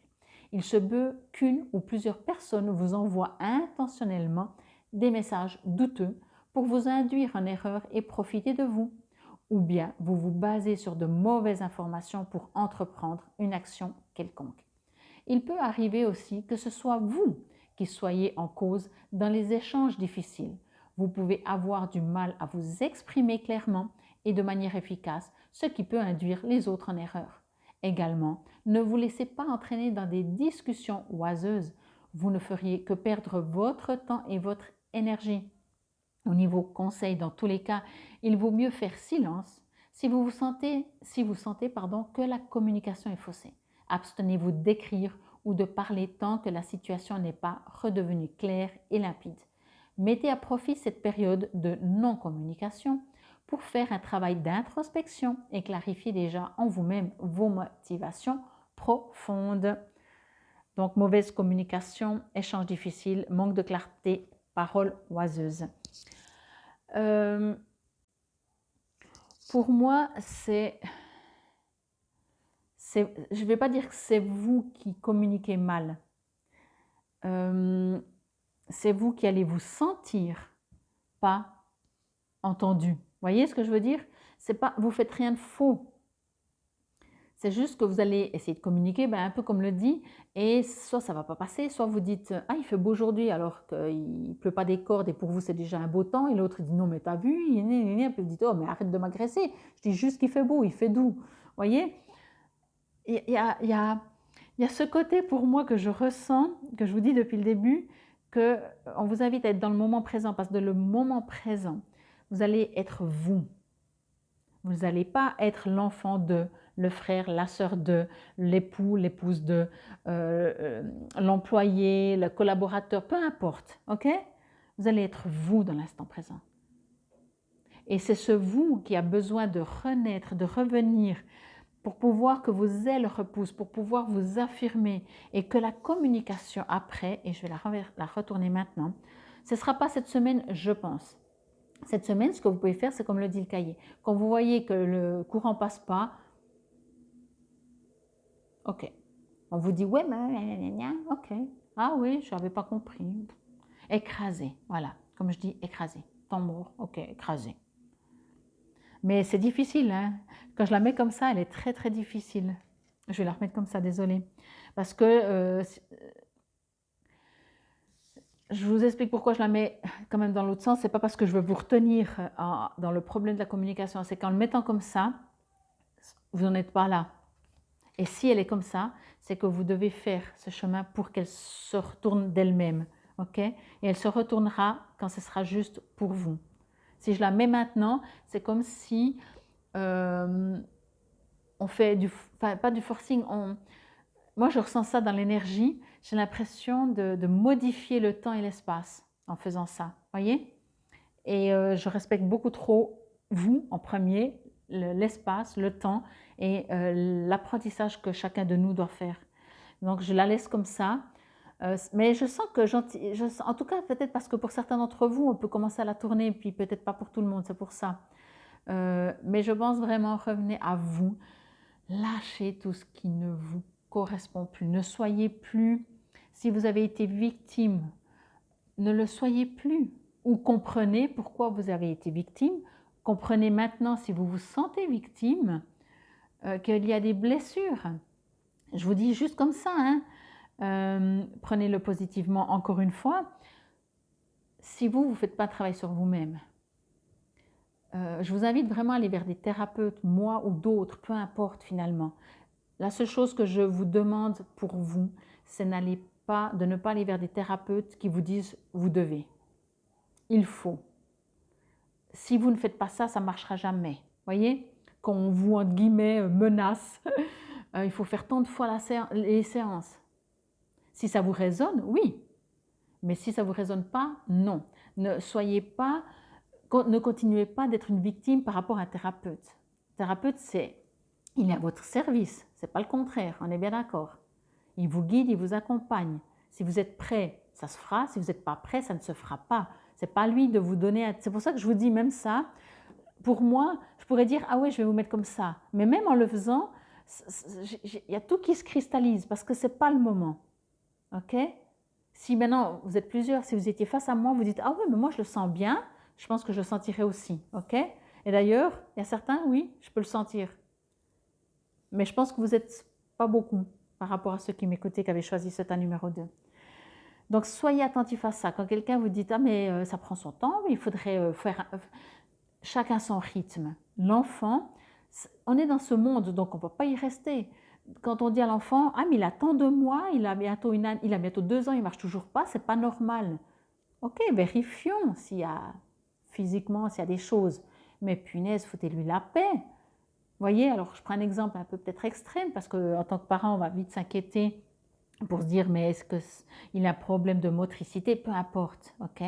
Il se peut qu'une ou plusieurs personnes vous envoient intentionnellement des messages douteux pour vous induire en erreur et profiter de vous. Ou bien vous vous basez sur de mauvaises informations pour entreprendre une action quelconque. Il peut arriver aussi que ce soit vous qui soyez en cause dans les échanges difficiles. Vous pouvez avoir du mal à vous exprimer clairement et de manière efficace, ce qui peut induire les autres en erreur. Également, ne vous laissez pas entraîner dans des discussions oiseuses. Vous ne feriez que perdre votre temps et votre énergie. Au niveau conseil, dans tous les cas, il vaut mieux faire silence si vous sentez que la communication est faussée. Abstenez-vous d'écrire ou de parler tant que la situation n'est pas redevenue claire et limpide. Mettez à profit cette période de non-communication pour faire un travail d'introspection et clarifier déjà en vous-même vos motivations profondes. Donc, mauvaise communication, échange difficile, manque de clarté, paroles oiseuses. Pour moi, je ne vais pas dire que c'est vous qui communiquez mal. C'est vous qui allez vous sentir pas entendu. Vous voyez ce que je veux dire? C'est pas, vous faites rien de faux. C'est juste que vous allez essayer de communiquer un peu comme le dit, et soit ça ne va pas passer, soit vous dites « Ah, il fait beau aujourd'hui alors qu'il ne pleut pas des cordes et pour vous c'est déjà un beau temps », et l'autre dit « Non mais t'as vu ?» et puis vous dites « Oh mais arrête de m'agresser, je dis juste qu'il fait beau, il fait doux. » Vous voyez? Il y a ce côté pour moi que je ressens, que je vous dis depuis le début, qu'on vous invite à être dans le moment présent, parce que dans le moment présent, vous allez être vous. Vous n'allez pas être l'enfant de, le frère, la sœur de, l'époux, l'épouse de, l'employé, le collaborateur, peu importe, ok? Vous allez être vous dans l'instant présent. Et c'est ce vous qui a besoin de renaître, de revenir, pour pouvoir que vos ailes repoussent, pour pouvoir vous affirmer et que la communication après, et je vais la retourner maintenant, ce ne sera pas cette semaine, je pense. Cette semaine, ce que vous pouvez faire, c'est comme le dit le cahier. Quand vous voyez que le courant ne passe pas, ok. On vous dit, ouais, mais ok. Ah oui, je n'avais pas compris. Écrasé, voilà. Comme je dis, écrasé. Temps mort, ok, écrasé. Mais c'est difficile, hein. Quand je la mets comme ça, elle est très, très difficile. Je vais la remettre comme ça, désolée. Parce que je vous explique pourquoi je la mets quand même dans l'autre sens. Ce n'est pas parce que je veux vous retenir dans le problème de la communication. C'est qu'en le mettant comme ça, vous n'en êtes pas là. Et si elle est comme ça, c'est que vous devez faire ce chemin pour qu'elle se retourne d'elle-même, ok? Et elle se retournera quand ce sera juste pour vous. Si je la mets maintenant, c'est comme si on fait enfin, pas du forcing, moi je ressens ça dans l'énergie, j'ai l'impression de modifier le temps et l'espace en faisant ça, voyez? Et je respecte beaucoup trop vous en premier, l'espace, le temps et l'apprentissage que chacun de nous doit faire. Donc je la laisse comme ça, mais je sens que, en tout cas peut-être parce que pour certains d'entre vous, on peut commencer à la tourner, puis peut-être pas pour tout le monde, c'est pour ça. Mais je pense vraiment, revenez à vous, lâchez tout ce qui ne vous correspond plus. Ne soyez plus, si vous avez été victime, ne le soyez plus. Ou comprenez pourquoi vous avez été victime. Comprenez maintenant, si vous vous sentez victime, qu'il y a des blessures. Je vous dis juste comme ça, hein. Prenez-le positivement encore une fois. Si vous ne faites pas de travail sur vous-même, je vous invite vraiment à aller vers des thérapeutes, moi ou d'autres, peu importe finalement. La seule chose que je vous demande pour vous, c'est de ne pas aller vers des thérapeutes qui vous disent « vous devez ». Il faut. Si vous ne faites pas ça, ça ne marchera jamais. Voyez, quand on vous, entre guillemets, menace, il faut faire tant de fois les séances. Si ça vous résonne, oui. Mais si ça ne vous résonne pas, non. Ne continuez pas d'être une victime par rapport à un thérapeute. Le thérapeute, il est à votre service, ce n'est pas le contraire, on est bien d'accord. Il vous guide, il vous accompagne. Si vous êtes prêt, ça se fera. Si vous n'êtes pas prêt, ça ne se fera pas. Ce n'est pas lui de vous donner... C'est pour ça que je vous dis même ça. Pour moi, je pourrais dire, ah oui, je vais vous mettre comme ça. Mais même en le faisant, il y a tout qui se cristallise parce que ce n'est pas le moment. Ok? Si maintenant, vous êtes plusieurs, si vous étiez face à moi, vous dites, ah oui, mais moi je le sens bien, je pense que je le sentirai aussi. Ok? Et d'ailleurs, il y a certains, oui, je peux le sentir. Mais je pense que vous n'êtes pas beaucoup par rapport à ceux qui m'écoutaient, qui avaient choisi ce tas numéro 2. Donc, soyez attentifs à ça. Quand quelqu'un vous dit « Ah, mais ça prend son temps, il faudrait faire… » Chacun son rythme. L'enfant, on est dans ce monde, donc on ne peut pas y rester. Quand on dit à l'enfant « Ah, mais il a tant de mois, il a bientôt 2 ans, il ne marche toujours pas, ce n'est pas normal. » Ok, vérifions physiquement s'il y a des choses. Mais punaise, foutez-lui la paix. Voyez, alors je prends un exemple un peu peut-être extrême, parce qu'en tant que parent, on va vite s'inquiéter pour se dire, mais est-ce qu'il a un problème de motricité? Peu importe, ok?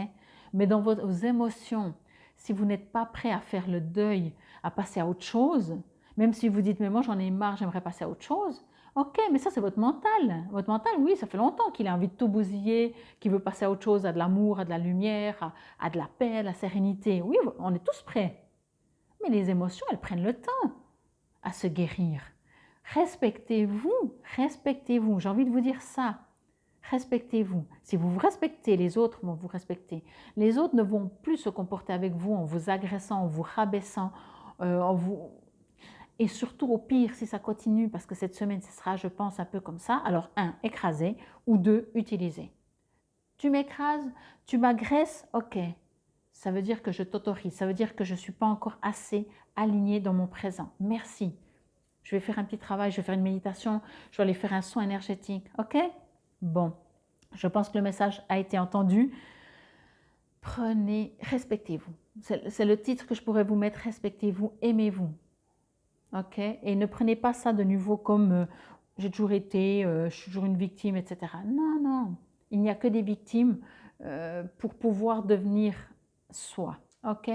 Mais dans vos émotions, si vous n'êtes pas prêt à faire le deuil, à passer à autre chose, même si vous dites, mais moi j'en ai marre, j'aimerais passer à autre chose, ok, mais ça c'est votre mental. Votre mental, oui, ça fait longtemps qu'il a envie de tout bousiller, qu'il veut passer à autre chose, à de l'amour, à de la lumière, à de la paix, à la sérénité. Oui, on est tous prêts. Mais les émotions, elles prennent le temps à se guérir. Respectez-vous, respectez-vous. J'ai envie de vous dire ça. Respectez-vous. Si vous vous respectez, les autres vont vous respecter. Les autres ne vont plus se comporter avec vous en vous agressant, en vous rabaissant, et surtout au pire, si ça continue, parce que cette semaine, ce sera, je pense, un peu comme ça. Alors, 1, écraser, ou 2, utiliser. Tu m'écrases, tu m'agresses, ok. Ça veut dire que je t'autorise, ça veut dire que je ne suis pas encore assez alignée dans mon présent. Merci. Je vais faire un petit travail, je vais faire une méditation, je vais aller faire un soin énergétique. Ok? Bon, je pense que le message a été entendu. Respectez-vous. C'est le titre que je pourrais vous mettre, respectez-vous, aimez-vous. Ok? Et ne prenez pas ça de nouveau comme j'ai toujours été, je suis toujours une victime, etc. Non, non. Il n'y a que des victimes pour pouvoir devenir soi. Ok?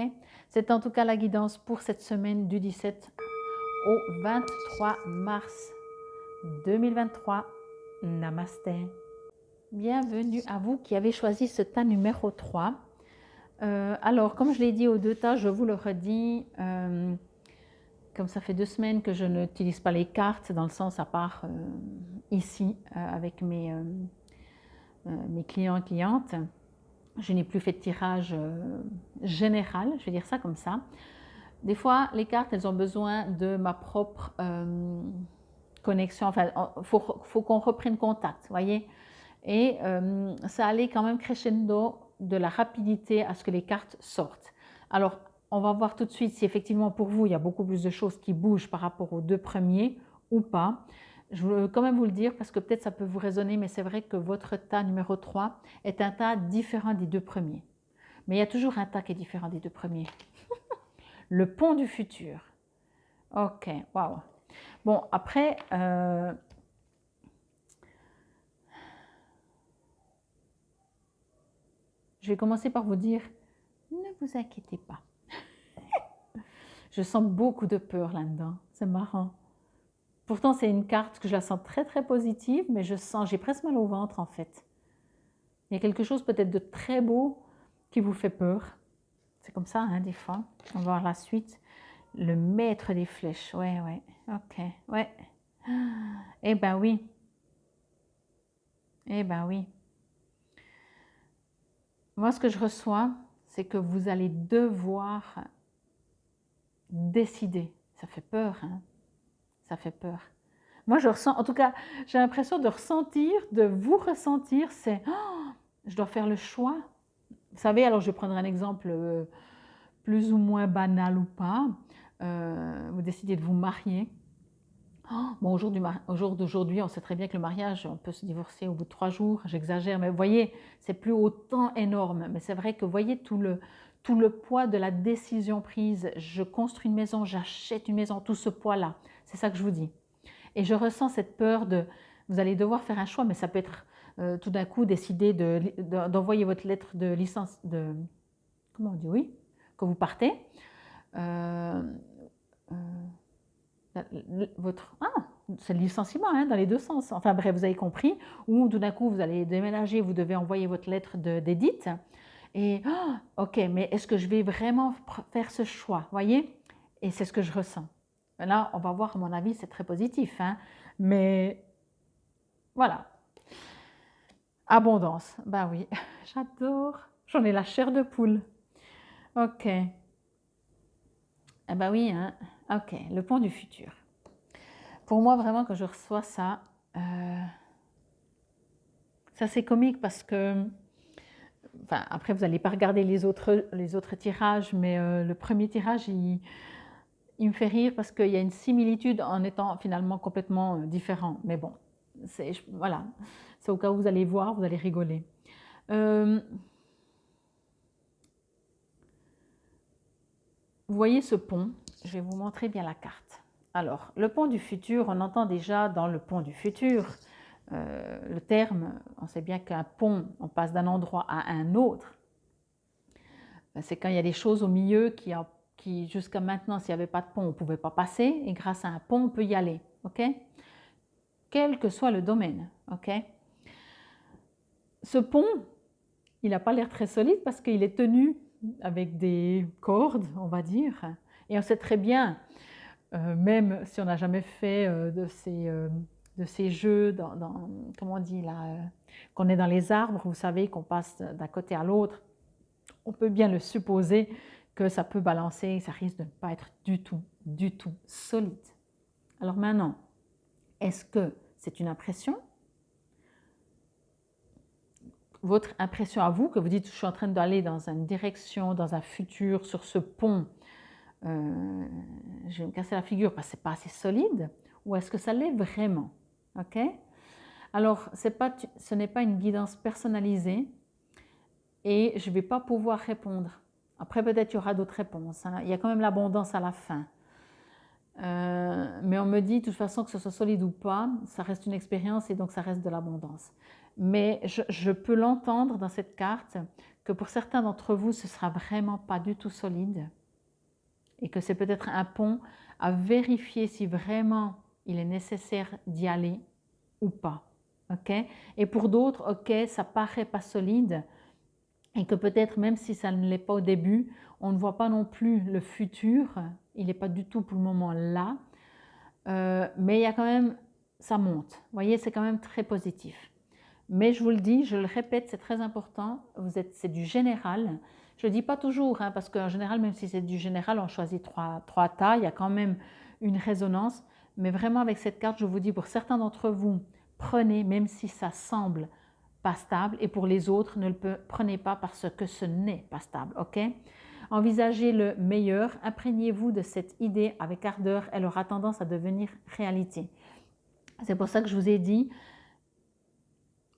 C'est en tout cas la guidance pour cette semaine du 17 au 23 mars 2023. Namasté. Bienvenue à vous qui avez choisi ce tas numéro 3. Alors, comme je l'ai dit aux 2 tas, je vous le redis, comme ça fait 2 semaines que je n'utilise pas les cartes, dans le sens à part ici, avec mes clients et clientes, je n'ai plus fait de tirage général, je vais dire ça comme ça. Des fois, les cartes, elles ont besoin de ma propre connexion. Enfin, faut qu'on reprenne contact, voyez. Et ça allait quand même crescendo de la rapidité à ce que les cartes sortent. Alors, on va voir tout de suite si effectivement pour vous, il y a beaucoup plus de choses qui bougent par rapport aux 2 premiers ou pas. Je veux quand même vous le dire parce que peut-être ça peut vous résonner, mais c'est vrai que votre tas numéro 3 est un tas différent des deux premiers. Mais il y a toujours un tas qui est différent des deux premiers. Le pont du futur. Ok, waouh. Bon, après, je vais commencer par vous dire, ne vous inquiétez pas. Je sens beaucoup de peur là-dedans, c'est marrant. Pourtant, c'est une carte que je la sens très très positive, mais j'ai presque mal au ventre en fait. Il y a quelque chose peut-être de très beau qui vous fait peur. C'est comme ça, hein, des fois. On va voir la suite. Le maître des flèches, ouais, ouais, ok, ouais. Eh ben oui, eh ben oui. Moi, ce que je reçois, c'est que vous allez devoir décider. Ça fait peur, hein? Ça fait peur. Moi, je ressens, en tout cas, j'ai l'impression de ressentir, de vous ressentir, c'est oh, je dois faire le choix. Vous savez, alors je vais prendre un exemple plus ou moins banal ou pas. Vous décidez de vous marier. Oh, bon, au jour d'aujourd'hui, on sait très bien que le mariage, on peut se divorcer au bout de 3 jours. J'exagère, mais vous voyez, c'est plus autant énorme. Mais c'est vrai que vous voyez tout le poids de la décision prise. Je construis une maison, j'achète une maison, tout ce poids-là. C'est ça que je vous dis. Et je ressens cette peur de, vous allez devoir faire un choix, mais ça peut être tout d'un coup décider d'envoyer votre lettre de licence, comment on dit, oui, que vous partez. C'est le licenciement hein, dans les deux sens. Enfin bref, vous avez compris. Ou tout d'un coup, vous allez déménager, vous devez envoyer votre lettre d'édite. Et, ok, mais est-ce que je vais vraiment faire ce choix, voyez? Et c'est ce que je ressens. Là, on va voir, à mon avis, c'est très positif. Hein, mais voilà. Abondance, ben oui, j'adore. J'en ai la chair de poule. Ok. Ah ben oui, hein. Ok, le pont du futur. Pour moi, vraiment, quand je reçois ça, ça c'est comique parce que, enfin, après vous n'allez pas regarder les autres tirages, mais le premier tirage, il me fait rire parce qu'il y a une similitude en étant finalement complètement différent. Mais bon, voilà, c'est au cas où vous allez voir, vous allez rigoler. Vous voyez ce pont, je vais vous montrer bien la carte. Alors, le pont du futur, on entend déjà dans le pont du futur, le terme, on sait bien qu'un pont, on passe d'un endroit à un autre. C'est quand il y a des choses au milieu qui jusqu'à maintenant, s'il n'y avait pas de pont, on ne pouvait pas passer, et grâce à un pont, on peut y aller, ok? Quel que soit le domaine, ok? Ce pont, il n'a pas l'air très solide parce qu'il est tenu avec des cordes, on va dire, et on sait très bien, même si on n'a jamais fait de ces jeux, comment on dit là, qu'on est dans les arbres, vous savez, qu'on passe d'un côté à l'autre, on peut bien le supposer que ça peut balancer, ça risque de ne pas être du tout solide. Alors maintenant, est-ce que c'est une impression? Votre impression à vous, que vous dites je suis en train d'aller dans une direction, dans un futur, sur ce pont, je vais me casser la figure parce que ce n'est pas assez solide, ou est-ce que ça l'est vraiment? Ok? Alors, ce n'est pas une guidance personnalisée et je ne vais pas pouvoir répondre. Après, peut-être il y aura d'autres réponses. Hein. Il y a quand même l'abondance à la fin. Mais on me dit, de toute façon, que ce soit solide ou pas, ça reste une expérience et donc ça reste de l'abondance. Mais je peux l'entendre dans cette carte que pour certains d'entre vous, ce ne sera vraiment pas du tout solide et que c'est peut-être un pont à vérifier si vraiment il est nécessaire d'y aller ou pas. Okay? Et pour d'autres, ok, ça paraît pas solide et que peut-être même si ça ne l'est pas au début, on ne voit pas non plus le futur, il n'est pas du tout pour le moment là, mais il y a quand même, ça monte. Vous voyez, c'est quand même très positif. Mais je vous le dis, je le répète, c'est très important, c'est du général. Je ne le dis pas toujours, hein, parce qu'en général, même si c'est du général, on choisit trois tas, il y a quand même une résonance. Mais vraiment, avec cette carte, je vous dis, pour certains d'entre vous, prenez, même si ça semble pas stable, et pour les autres, ne le prenez pas parce que ce n'est pas stable, ok? Envisagez le meilleur, imprégnez-vous de cette idée avec ardeur, elle aura tendance à devenir réalité. C'est pour ça que je vous ai dit,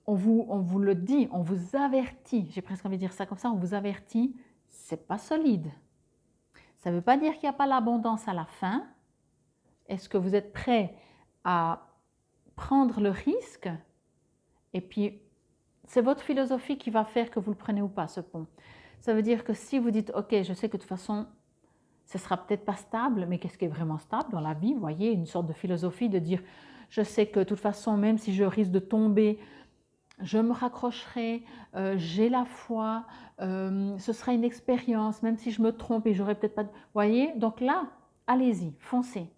on vous le dit, on vous avertit, j'ai presque envie de dire ça comme ça, on vous avertit, c'est pas solide. Ça ne veut pas dire qu'il n'y a pas l'abondance à la fin. Est-ce que vous êtes prêt à prendre le risque? Et puis, c'est votre philosophie qui va faire que vous le prenez ou pas, ce pont. Ça veut dire que si vous dites, ok, je sais que de toute façon, ce ne sera peut-être pas stable, mais qu'est-ce qui est vraiment stable dans la vie? Vous voyez, une sorte de philosophie de dire, je sais que de toute façon, même si je risque de tomber, je me raccrocherai, j'ai la foi, ce sera une expérience, même si je me trompe et j'aurai peut-être pas... Vous voyez, donc là, allez-y, foncez.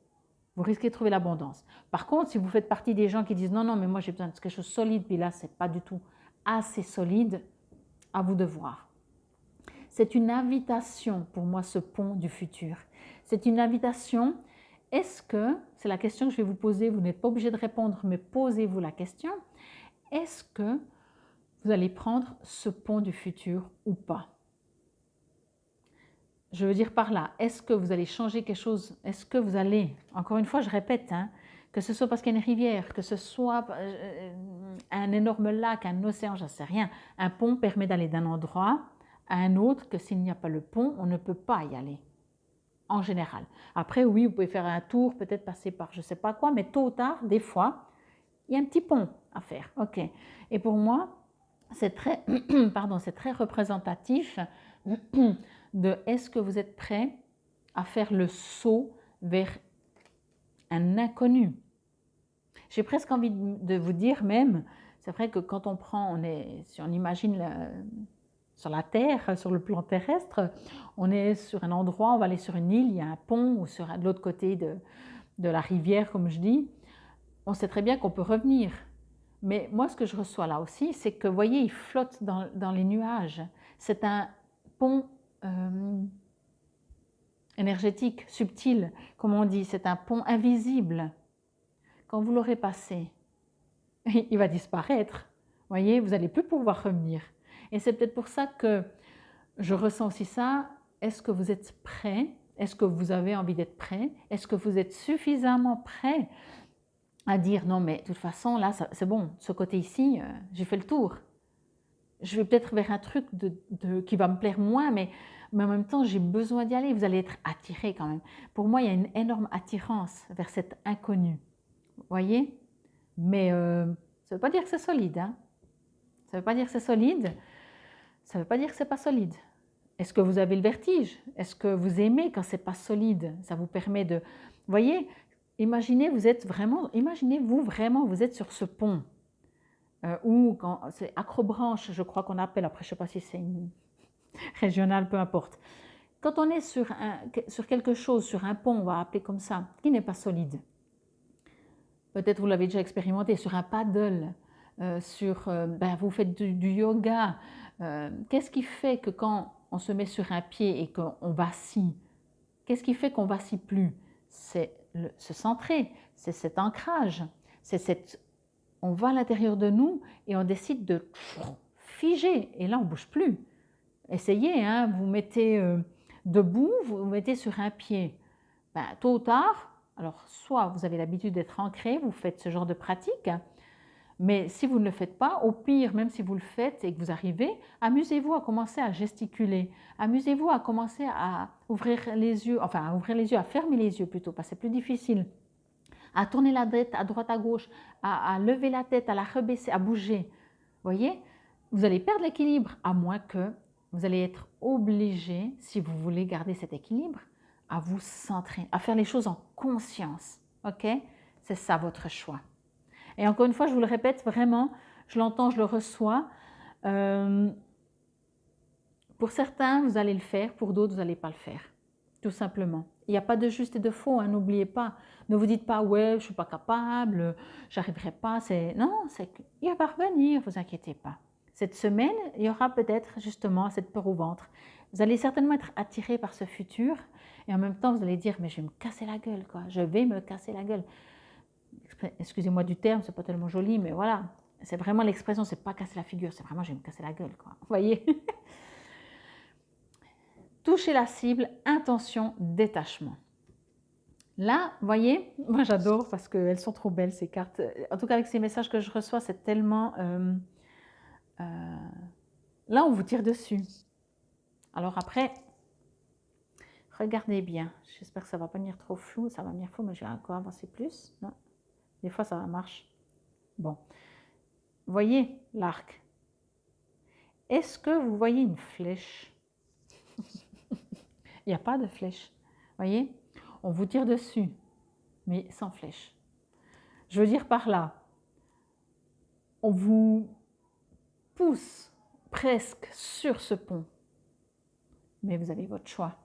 Vous risquez de trouver l'abondance. Par contre, si vous faites partie des gens qui disent non, non, mais moi j'ai besoin de quelque chose de solide, puis là, ce n'est pas du tout assez solide, à vous de voir. C'est une invitation pour moi, ce pont du futur. C'est une invitation. Est-ce que, c'est la question que je vais vous poser, vous n'êtes pas obligé de répondre, mais posez-vous la question, est-ce que vous allez prendre ce pont du futur ou pas? Je veux dire par là, est-ce que vous allez changer quelque chose? Est-ce que vous allez, encore une fois, je répète, hein, que ce soit parce qu'il y a une rivière, que ce soit un énorme lac, un océan, j'en sais rien. Un pont permet d'aller d'un endroit à un autre, que s'il n'y a pas le pont, on ne peut pas y aller, en général. Après, oui, vous pouvez faire un tour, peut-être passer par je ne sais pas quoi, mais tôt ou tard, des fois, il y a un petit pont à faire. Ok. Et pour moi, c'est très, pardon, c'est très représentatif de est-ce que vous êtes prêt à faire le saut vers un inconnu. J'ai presque envie de vous dire même, c'est vrai que quand on prend, si on imagine sur la Terre, sur le plan terrestre, on est sur un endroit, on va aller sur une île, il y a un pont, ou sur l'autre côté de la rivière, comme je dis, on sait très bien qu'on peut revenir. Mais moi, ce que je reçois là aussi, c'est que, vous voyez, il flotte dans les nuages. C'est un pont énergétique, subtil, comme on dit. C'est un pont invisible. Quand vous l'aurez passé, il va disparaître. Vous voyez, vous n'allez plus pouvoir revenir. Et c'est peut-être pour ça que je ressens aussi ça. Est-ce que vous êtes prêt? Est-ce que vous avez envie d'être prêt? Est-ce que vous êtes suffisamment prêt à dire non, mais de toute façon, là, c'est bon, ce côté ici, j'ai fait le tour. Je vais peut-être vers un truc qui va me plaire moins, mais en même temps, j'ai besoin d'y aller. Vous allez être attiré quand même. Pour moi, il y a une énorme attirance vers cet inconnu. Vous voyez? Mais ça ne veut pas dire que c'est solide. Hein? Ça ne veut pas dire que c'est solide. Ça ne veut pas dire que ce n'est pas solide. Est-ce que vous avez le vertige? Est-ce que vous aimez quand ce n'est pas solide? Ça vous permet de... Vous voyez, imaginez-vous vraiment, vous êtes sur ce pont. Ou quand c'est acrobranche, je crois qu'on appelle, après je ne sais pas si c'est une régionale, peu importe. Quand on est sur quelque chose, sur un pont, on va appeler comme ça, qui n'est pas solide. Peut-être vous l'avez déjà expérimenté, sur un paddle, vous faites du yoga. Qu'est-ce qui fait que quand on se met sur un pied et qu'on vacille, qu'est-ce qui fait qu'on ne vacille plus? C'est se centrer, c'est cet ancrage, on va à l'intérieur de nous et on décide de figer. Et là, on ne bouge plus. Essayez, hein, vous mettez debout, vous vous mettez sur un pied. Tôt ou tard, alors soit vous avez l'habitude d'être ancré, vous faites ce genre de pratique, mais si vous ne le faites pas, au pire, même si vous le faites et que vous arrivez, amusez-vous à commencer à gesticuler. Amusez-vous à commencer à ouvrir les yeux, à fermer les yeux plutôt, parce que c'est plus difficile. À tourner la tête à droite, à gauche, à lever la tête, à la rebaisser, à bouger. Vous voyez, vous allez perdre l'équilibre, à moins que vous allez être obligé, si vous voulez garder cet équilibre, à vous centrer, à faire les choses en conscience. Ok? C'est ça votre choix. Et encore une fois, je vous le répète, vraiment, je l'entends, je le reçois. Pour certains, vous allez le faire, pour d'autres, vous n'allez pas le faire. Tout simplement. Il n'y a pas de juste et de faux, hein, n'oubliez pas. Ne vous dites pas, ouais, je ne suis pas capable, j'arriverai pas. Non, il va revenir, ne vous inquiétez pas. Cette semaine, il y aura peut-être justement cette peur au ventre. Vous allez certainement être attiré par ce futur et en même temps, vous allez dire, mais je vais me casser la gueule, quoi. Je vais me casser la gueule. Excusez-moi du terme, c'est pas tellement joli, mais voilà. C'est vraiment l'expression, c'est pas casser la figure, c'est vraiment je vais me casser la gueule, quoi. Vous voyez? Toucher la cible, intention, détachement. Là, vous voyez, moi j'adore parce qu'elles sont trop belles ces cartes. En tout cas, avec ces messages que je reçois, c'est tellement... euh, là, on vous tire dessus. Alors après, regardez bien. J'espère que ça ne va pas venir trop flou. Ça va venir flou, mais je vais encore avancer plus. Non. Des fois, ça marche. Bon. Voyez l'arc. Est-ce que vous voyez une flèche? Il n'y a pas de flèche. Voyez? On vous tire dessus, mais sans flèche. Je veux dire par là, on vous pousse presque sur ce pont. Mais vous avez votre choix.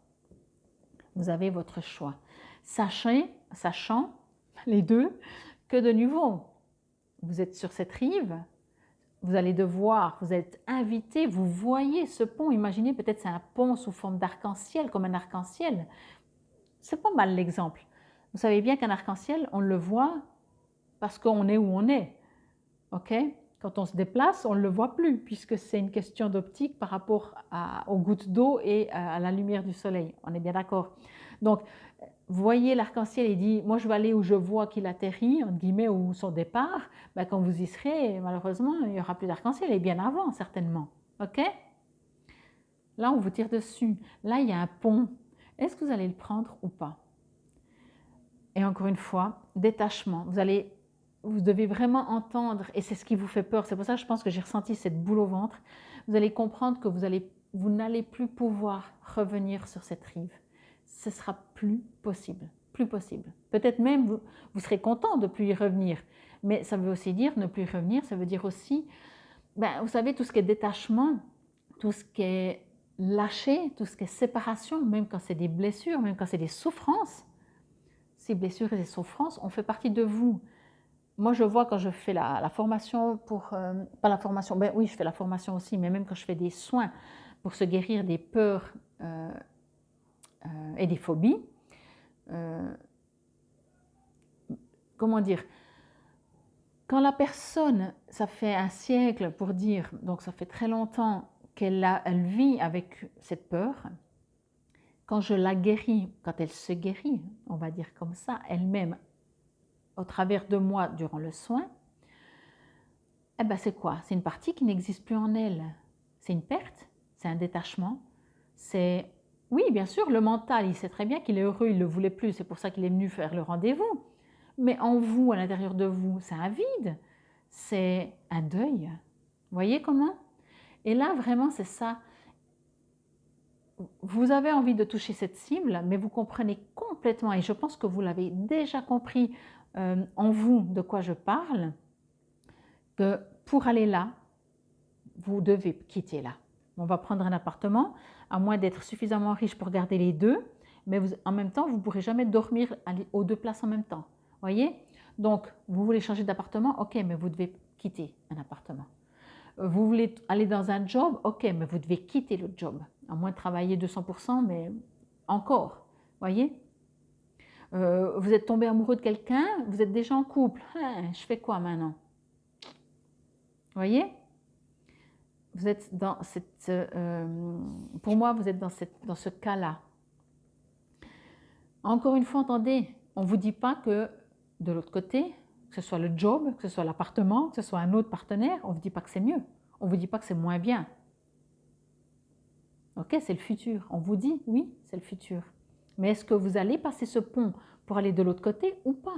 Vous avez votre choix. Sachant les deux, que de nouveau, vous êtes sur cette rive, vous allez devoir, vous êtes invité, vous voyez ce pont, imaginez peut-être c'est un pont sous forme d'arc-en-ciel, comme un arc-en-ciel. C'est pas mal l'exemple. Vous savez bien qu'un arc-en-ciel, on le voit parce qu'on est où on est. Ok? Quand on se déplace, on ne le voit plus, puisque c'est une question d'optique par rapport aux gouttes d'eau et à la lumière du soleil. On est bien d'accord. Donc, vous voyez l'arc-en-ciel et dit, moi je vais aller où je vois qu'il atterrit, entre guillemets, ou son départ. Ben, quand vous y serez, malheureusement, il n'y aura plus d'arc-en-ciel, et bien avant, certainement. Ok? Là, on vous tire dessus. Là, il y a un pont. Est-ce que vous allez le prendre ou pas? Et encore une fois, détachement. Vous devez vraiment entendre, et c'est ce qui vous fait peur. C'est pour ça que je pense que j'ai ressenti cette boule au ventre. Vous allez comprendre que vous n'allez plus pouvoir revenir sur cette rive. Ce sera plus possible. Plus possible. Peut-être même vous serez content de ne plus y revenir. Mais ça veut aussi dire ne plus y revenir, ça veut dire aussi, ben, vous savez, tout ce qui est détachement, tout ce qui est lâcher, tout ce qui est séparation, même quand c'est des blessures, même quand c'est des souffrances. Ces blessures et ces souffrances, on fait partie de vous. Moi, je vois quand je fais la formation pour... pas la formation, ben oui, je fais la formation aussi, mais même quand je fais des soins pour se guérir des peurs et des phobies, comment dire, quand la personne, ça fait un siècle pour dire, donc ça fait très longtemps elle vit avec cette peur, quand je la guéris, quand elle se guérit, on va dire comme ça, elle-même, au travers de moi durant le soin, eh ben c'est quoi? C'est une partie qui n'existe plus en elle. C'est une perte, c'est un détachement. C'est, oui, bien sûr, le mental, il sait très bien qu'il est heureux, il ne le voulait plus, c'est pour ça qu'il est venu faire le rendez-vous. Mais en vous, à l'intérieur de vous, c'est un vide, c'est un deuil. Vous voyez comment? Et là, vraiment, c'est ça. Vous avez envie de toucher cette cible, mais vous comprenez complètement, et je pense que vous l'avez déjà compris en vous de quoi je parle, que pour aller là, vous devez quitter là. On va prendre un appartement, à moins d'être suffisamment riche pour garder les deux, mais en même temps, vous ne pourrez jamais dormir aux deux places en même temps. Voyez? Donc, vous voulez changer d'appartement? Ok, mais vous devez quitter un appartement. Vous voulez aller dans un job? Ok, mais vous devez quitter le job. À moins de travailler 200%, mais encore. Voyez? Vous êtes tombé amoureux de quelqu'un, vous êtes déjà en couple. Je fais quoi maintenant? Voyez? Vous êtes dans cette, pour moi, vous êtes dans ce cas-là. Encore une fois, entendez, on ne vous dit pas que de l'autre côté, que ce soit le job, que ce soit l'appartement, que ce soit un autre partenaire, on ne vous dit pas que c'est mieux. On ne vous dit pas que c'est moins bien. Ok, c'est le futur. On vous dit, oui, c'est le futur. Mais est-ce que vous allez passer ce pont pour aller de l'autre côté ou pas?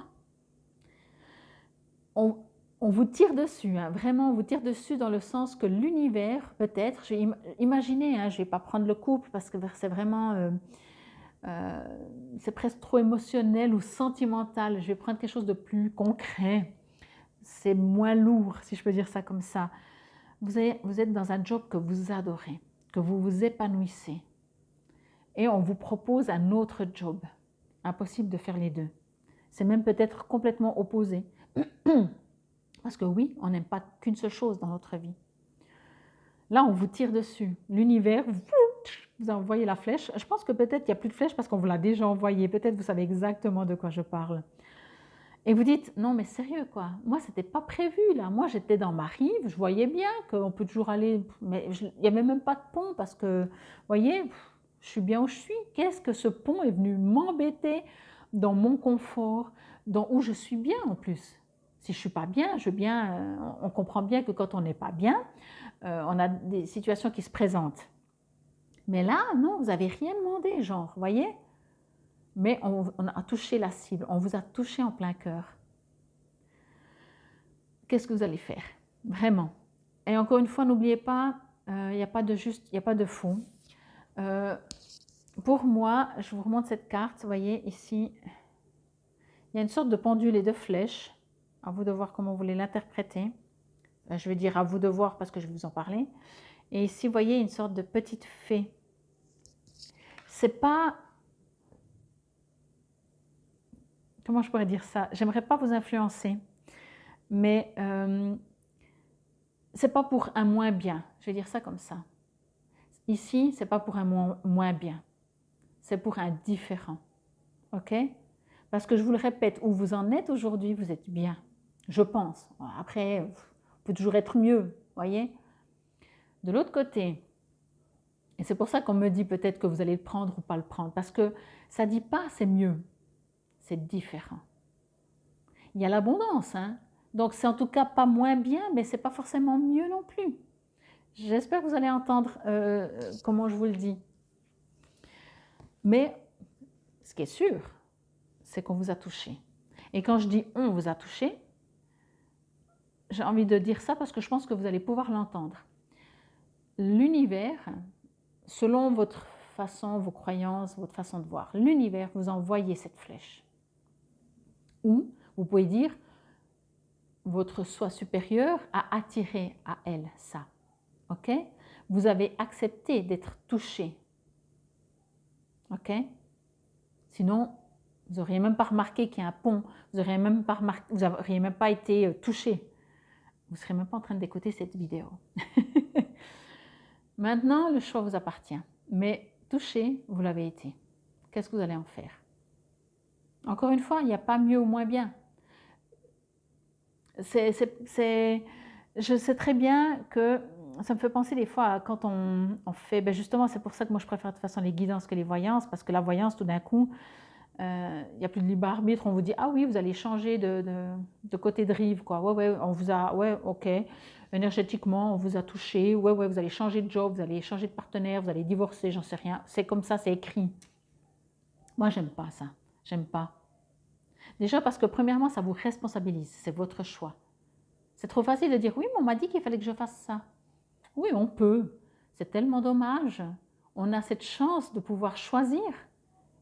On vous tire dessus, hein, vraiment, on vous tire dessus dans le sens que l'univers, peut-être, imaginez, hein, je ne vais pas prendre le couple parce que c'est vraiment, c'est presque trop émotionnel ou sentimental. Je vais prendre quelque chose de plus concret. C'est moins lourd, si je peux dire ça comme ça. Vous êtes dans un job que vous adorez, que vous vous épanouissez. Et on vous propose un autre job. Impossible de faire les deux. C'est même peut-être complètement opposé. Parce que oui, on n'aime pas qu'une seule chose dans notre vie. Là, on vous tire dessus. L'univers, vous envoyez la flèche. Je pense que peut-être il n'y a plus de flèche parce qu'on vous l'a déjà envoyée. Peut-être vous savez exactement de quoi je parle. Et vous dites, non mais sérieux quoi, moi c'était pas prévu là. Moi j'étais dans ma rive, je voyais bien qu'on peut toujours aller, mais il n'y avait même pas de pont parce que, vous voyez, je suis bien où je suis. Qu'est-ce que ce pont est venu m'embêter dans mon confort, dans où je suis bien en plus. Si je ne suis pas bien, on comprend bien que quand on n'est pas bien, on a des situations qui se présentent. Mais là, non, vous n'avez rien demandé, genre, voyez? Mais on a touché la cible, on vous a touché en plein cœur. Qu'est-ce que vous allez faire? Vraiment. Et encore une fois, n'oubliez pas, il n'y a pas de juste, il n'y a pas de faux. Pour moi, je vous remonte cette carte, vous voyez, ici, il y a une sorte de pendule et de flèche. À vous de voir comment vous voulez l'interpréter. Je vais dire à vous de voir parce que je vais vous en parler. Et ici, vous voyez une sorte de petite fée. C'est pas... Comment je pourrais dire ça? J'aimerais pas vous influencer, mais c'est pas pour un moins bien. Je vais dire ça comme ça. Ici, c'est pas pour un moins bien. C'est pour un différent. Ok? Parce que je vous le répète, où vous en êtes aujourd'hui, vous êtes bien. Je pense. Après, on peut toujours être mieux, voyez? De l'autre côté, et c'est pour ça qu'on me dit peut-être que vous allez le prendre ou pas le prendre, parce que ça ne dit pas c'est mieux, c'est différent. Il y a l'abondance, hein? Donc c'est en tout cas pas moins bien, mais c'est pas forcément mieux non plus. J'espère que vous allez entendre comment je vous le dis. Mais ce qui est sûr, c'est qu'on vous a touché. Et quand je dis on vous a touché, j'ai envie de dire ça parce que je pense que vous allez pouvoir l'entendre. L'univers, selon votre façon, vos croyances, votre façon de voir, l'univers vous a envoyé cette flèche. Ou vous pouvez dire, votre soi supérieur a attiré à elle ça. Ok? Vous avez accepté d'être touché. Ok? Sinon, vous n'auriez même pas remarqué qu'il y a un pont, vous n'auriez même pas été touché. Vous ne serez même pas en train d'écouter cette vidéo. Maintenant, le choix vous appartient. Mais touché, vous l'avez été. Qu'est-ce que vous allez en faire? Encore une fois, il n'y a pas mieux ou moins bien. Je sais très bien que ça me fait penser des fois à quand on fait, ben justement c'est pour ça que moi je préfère de toute façon les guidances que les voyances, parce que la voyance tout d'un coup, il n'y a plus de libre arbitre, on vous dit ah oui vous allez changer de côté de rive, quoi. Ouais, on vous a, ouais ok, énergétiquement on vous a touché, ouais vous allez changer de job, vous allez changer de partenaire, vous allez divorcer, j'en sais rien, c'est comme ça, c'est écrit. Moi j'aime pas ça, j'aime pas. Déjà parce que premièrement ça vous responsabilise, c'est votre choix. C'est trop facile de dire oui, mais on m'a dit qu'il fallait que je fasse ça. Oui, on peut. C'est tellement dommage. On a cette chance de pouvoir choisir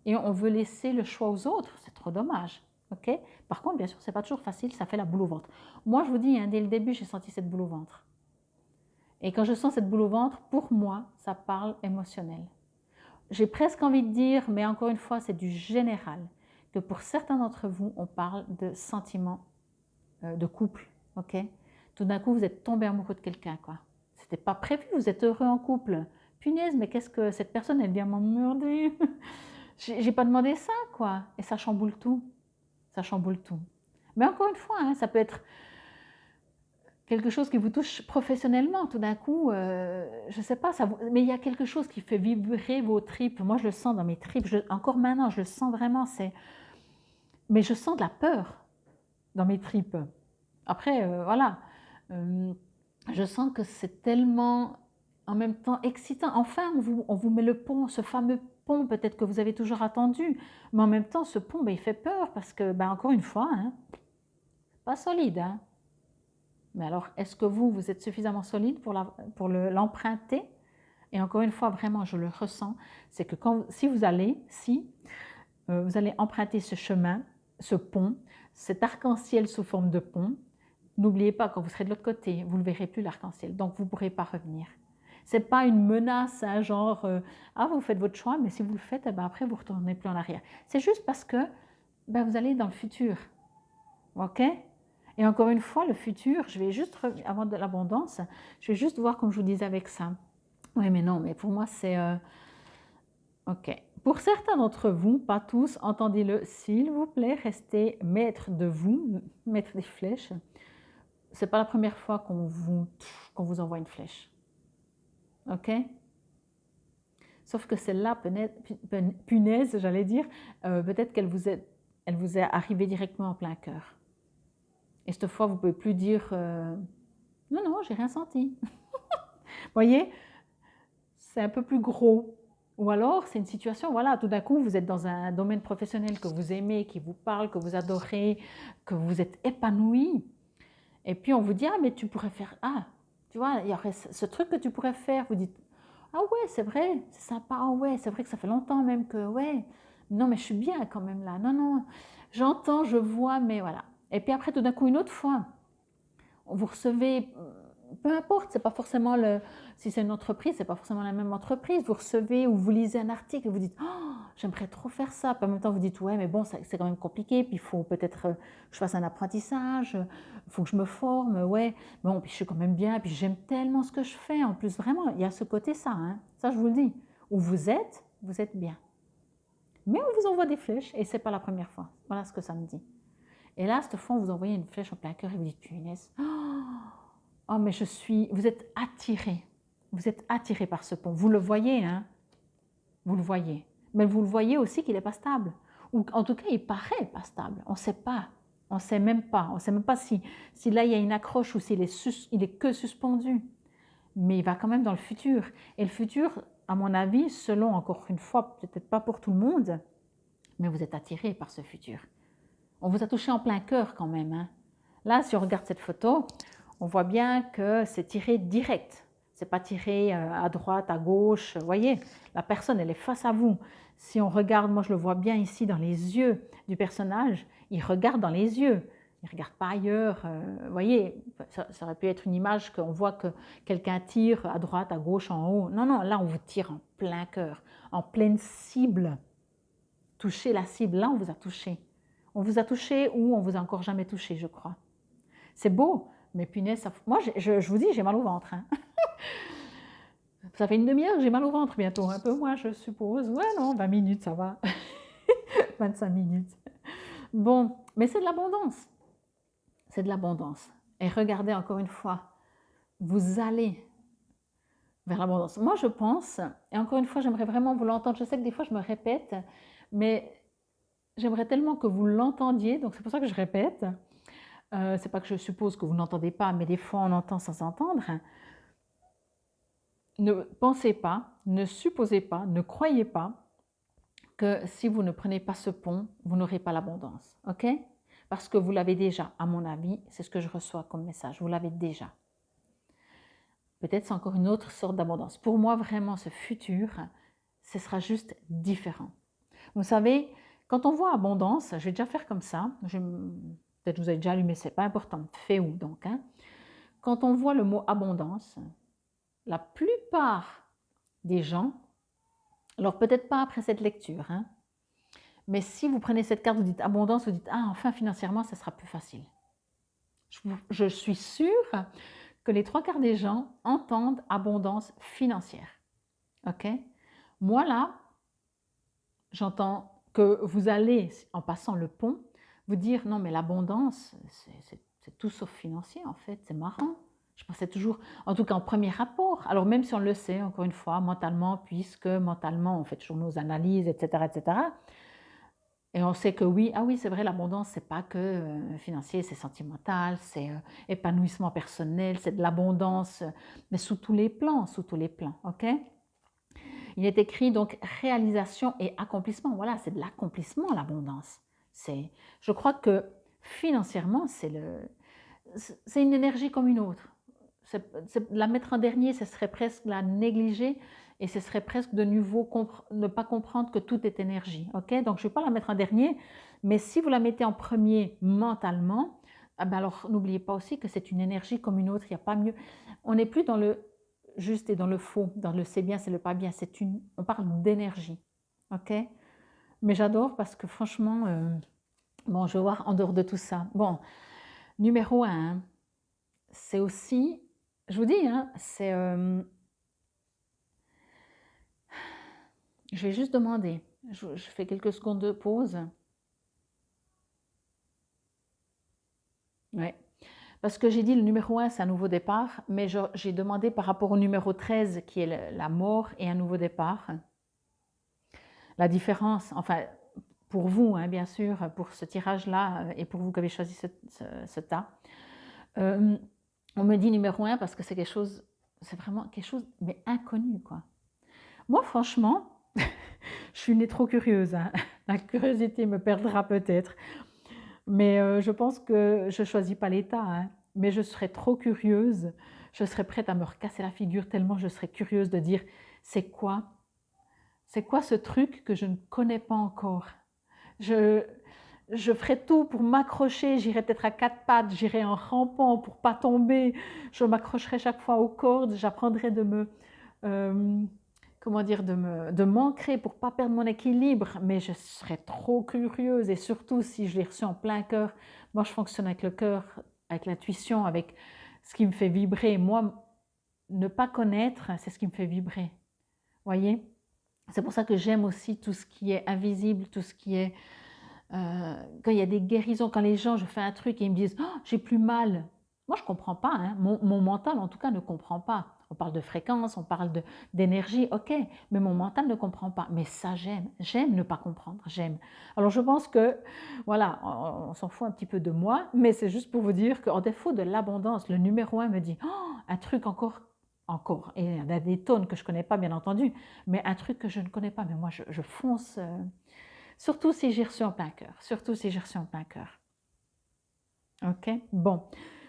et on veut laisser le choix aux autres. C'est trop dommage. Ok? Par contre, bien sûr, c'est pas toujours facile, ça fait la boule au ventre. Moi, je vous dis, hein, dès le début, j'ai senti cette boule au ventre. Et quand je sens cette boule au ventre, pour moi, ça parle émotionnel. J'ai presque envie de dire, mais encore une fois, c'est du général, que pour certains d'entre vous, on parle de sentiments de couple. Ok? Tout d'un coup, vous êtes tombé amoureux de quelqu'un, quoi. C'était pas prévu, vous êtes heureux en couple. Punaise, mais qu'est-ce que cette personne, elle vient m'emmerder. J'ai pas demandé ça, quoi. Et ça chamboule tout. Ça chamboule tout. Mais encore une fois, hein, ça peut être quelque chose qui vous touche professionnellement. Tout d'un coup, je sais pas, mais il y a quelque chose qui fait vibrer vos tripes. Moi, je le sens dans mes tripes. Encore maintenant, je le sens vraiment. Mais je sens de la peur dans mes tripes. Après, voilà. Je sens que c'est tellement en même temps excitant. Enfin, on vous met le pont, ce fameux pont peut-être que vous avez toujours attendu. Mais en même temps, ce pont, ben, il fait peur parce que, ben, encore une fois, hein, pas solide. Hein. Mais alors, est-ce que vous êtes suffisamment solide pour l'emprunter? Et encore une fois, vraiment, je le ressens, c'est que si vous allez emprunter ce chemin, ce pont, cet arc-en-ciel sous forme de pont, n'oubliez pas, quand vous serez de l'autre côté, vous ne verrez plus l'arc-en-ciel, donc vous ne pourrez pas revenir. Ce n'est pas une menace, hein, genre, ah, vous faites votre choix, mais si vous le faites, eh ben, après, vous ne retournez plus en arrière. C'est juste parce que ben, vous allez dans le futur. OK? Et encore une fois, le futur, je vais juste, avant de l'abondance, je vais juste voir comme je vous disais avec ça. Oui, mais non, mais pour moi, c'est... OK. Pour certains d'entre vous, pas tous, entendez-le, s'il vous plaît, restez maître de vous, maître des flèches. C'est pas la première fois qu'on vous envoie une flèche. Ok? Sauf que celle-là, punaise, j'allais dire, peut-être qu'elle vous est elle vous est arrivée directement en plein cœur. Et cette fois, vous ne pouvez plus dire non, non, j'ai rien senti. Vous voyez, c'est un peu plus gros. Ou alors, c'est une situation, voilà, tout d'un coup, vous êtes dans un domaine professionnel que vous aimez, qui vous parle, que vous adorez, que vous êtes épanoui. Et puis, on vous dit, ah, mais tu pourrais faire, ah, tu vois, il y aurait ce truc que tu pourrais faire. Vous dites, ah ouais, c'est vrai, c'est sympa, ah ouais, c'est vrai que ça fait longtemps même que, ouais, non, mais je suis bien quand même là. Non, non, j'entends, je vois, mais voilà. Et puis après, tout d'un coup, une autre fois, vous recevez, peu importe, c'est pas forcément si c'est une entreprise, c'est pas forcément la même entreprise. Vous recevez ou vous lisez un article et vous dites, oh, j'aimerais trop faire ça. Puis en même temps, vous dites, ouais, mais bon, c'est quand même compliqué. Puis il faut peut-être que je fasse un apprentissage, il faut que je me forme, ouais. Bon, puis je suis quand même bien, puis j'aime tellement ce que je fais. En plus, vraiment, il y a ce côté ça, hein. Ça, je vous le dis. Où vous êtes bien. Mais on vous envoie des flèches et c'est pas la première fois. Voilà ce que ça me dit. Et là, cette fois, on vous envoie une flèche en plein cœur et vous dites, punaise, oh, mais vous êtes attiré par ce pont. Vous le voyez, hein, vous le voyez. Mais vous le voyez aussi qu'il n'est pas stable. Ou en tout cas, il paraît pas stable. On ne sait pas. On ne sait même pas. On ne sait même pas si là, il y a une accroche ou s'il il est que suspendu. Mais il va quand même dans le futur. Et le futur, à mon avis, selon, encore une fois, peut-être pas pour tout le monde, mais vous êtes attiré par ce futur. On vous a touché en plein cœur quand même, hein. Là, si on regarde cette photo, on voit bien que c'est tiré direct. C'est pas tiré à droite, à gauche. Vous voyez, la personne, elle est face à vous. Si on regarde, moi je le vois bien ici dans les yeux du personnage, il regarde dans les yeux. Il ne regarde pas ailleurs. Vous voyez, ça aurait pu être une image qu'on voit que quelqu'un tire à droite, à gauche, en haut. Non, non, là on vous tire en plein cœur, en pleine cible. Toucher la cible, là on vous a touché. On vous a touché ou on vous a encore jamais touché, je crois. C'est beau, mais punaise, moi je vous dis, j'ai mal au ventre. Hein. Ça fait une demi-heure, j'ai mal au ventre bientôt, un peu moins je suppose. Ouais, non, 20 minutes, ça va. 25 minutes. Bon, mais c'est de l'abondance. C'est de l'abondance. Et regardez encore une fois, vous allez vers l'abondance. Moi, je pense, et encore une fois, j'aimerais vraiment vous l'entendre. Je sais que des fois, je me répète, mais j'aimerais tellement que vous l'entendiez, donc c'est pour ça que je répète. C'est pas que je suppose que vous n'entendez pas, mais des fois, on entend sans entendre. Ne pensez pas, ne supposez pas, ne croyez pas que si vous ne prenez pas ce pont, vous n'aurez pas l'abondance, ok? Parce que vous l'avez déjà, à mon avis, c'est ce que je reçois comme message, vous l'avez déjà. Peut-être c'est encore une autre sorte d'abondance. Pour moi, vraiment, ce futur, ce sera juste différent. Vous savez, quand on voit abondance, je vais déjà faire comme ça, peut-être vous avez déjà allumé, c'est pas important, fait où donc, hein? Quand on voit le mot abondance, la plupart des gens, alors peut-être pas après cette lecture, hein, mais si vous prenez cette carte, vous dites abondance, vous dites ah enfin financièrement ça sera plus facile. Je suis sûre que les 3/4 des gens entendent abondance financière. Ok? Moi là, j'entends que vous allez, en passant le pont, vous dire non mais l'abondance, c'est tout sauf financier en fait, c'est marrant. Je pensais toujours, en tout cas en premier rapport, alors même si on le sait, encore une fois, mentalement, puisque mentalement on fait toujours nos analyses, etc., etc., et on sait que oui, ah oui, c'est vrai, l'abondance, c'est pas que financier, c'est sentimental, c'est épanouissement personnel, c'est de l'abondance, mais sous tous les plans, ok? Il est écrit donc réalisation et accomplissement. Voilà, c'est de l'accomplissement, l'abondance. Je crois que financièrement, c'est une énergie comme une autre. La mettre en dernier, ce serait presque la négliger et ce serait presque de nouveau ne pas comprendre que tout est énergie. Okay, donc, je ne vais pas la mettre en dernier, mais si vous la mettez en premier mentalement, ben alors n'oubliez pas aussi que c'est une énergie comme une autre, il n'y a pas mieux. On n'est plus dans le juste et dans le faux, dans le c'est bien, c'est le pas bien, on parle d'énergie. Ok, mais j'adore parce que franchement, bon, je vais voir en dehors de tout ça. Bon, numéro 1, c'est aussi, je vous dis, hein, c'est... je vais juste demander, je fais quelques secondes de pause. Ouais. Parce que j'ai dit le numéro 1, c'est un nouveau départ, mais j'ai demandé par rapport au numéro 13, qui est la mort et un nouveau départ. La différence, enfin, pour vous, hein, bien sûr, pour ce tirage-là et pour vous qui avez choisi ce tas. On me dit numéro 1 parce que c'est quelque chose, c'est vraiment quelque chose, mais inconnu, quoi. Moi, franchement, je suis née trop curieuse, hein. La curiosité me perdra peut-être. Mais je pense que je ne choisis pas l'état, hein, mais je serais trop curieuse. Je serais prête à me recasser la figure tellement je serais curieuse de dire c'est quoi ce truc que je ne connais pas encore. Je, je ferai tout pour m'accrocher, j'irai peut-être à 4 pattes, j'irai en rampant pour pas tomber, je m'accrocherai chaque fois aux cordes, j'apprendrai de me, comment dire, de m'ancrer pour pas perdre mon équilibre, mais je serais trop curieuse et surtout si je l'ai reçu en plein cœur. Moi, je fonctionne avec le cœur, avec l'intuition, avec ce qui me fait vibrer. Moi, ne pas connaître, c'est ce qui me fait vibrer. Voyez? C'est pour ça que j'aime aussi tout ce qui est invisible, tout ce qui est quand il y a des guérisons, quand les gens, je fais un truc et ils me disent oh, j'ai plus mal. Moi, je ne comprends pas. Hein. Mon mental, en tout cas, ne comprend pas. On parle de fréquence, on parle d'énergie, ok, mais mon mental ne comprend pas. Mais ça, j'aime. J'aime ne pas comprendre, j'aime. Alors, je pense que, voilà, on s'en fout un petit peu de moi, mais c'est juste pour vous dire qu'en défaut de l'abondance, le numéro 1 me dit oh, un truc encore, et il y en a des tonnes que je ne connais pas, bien entendu, mais un truc que je ne connais pas, mais moi, je fonce. Surtout si j'ai reçu en plein cœur. Surtout si j'ai reçu en plein cœur. Ok? Bon.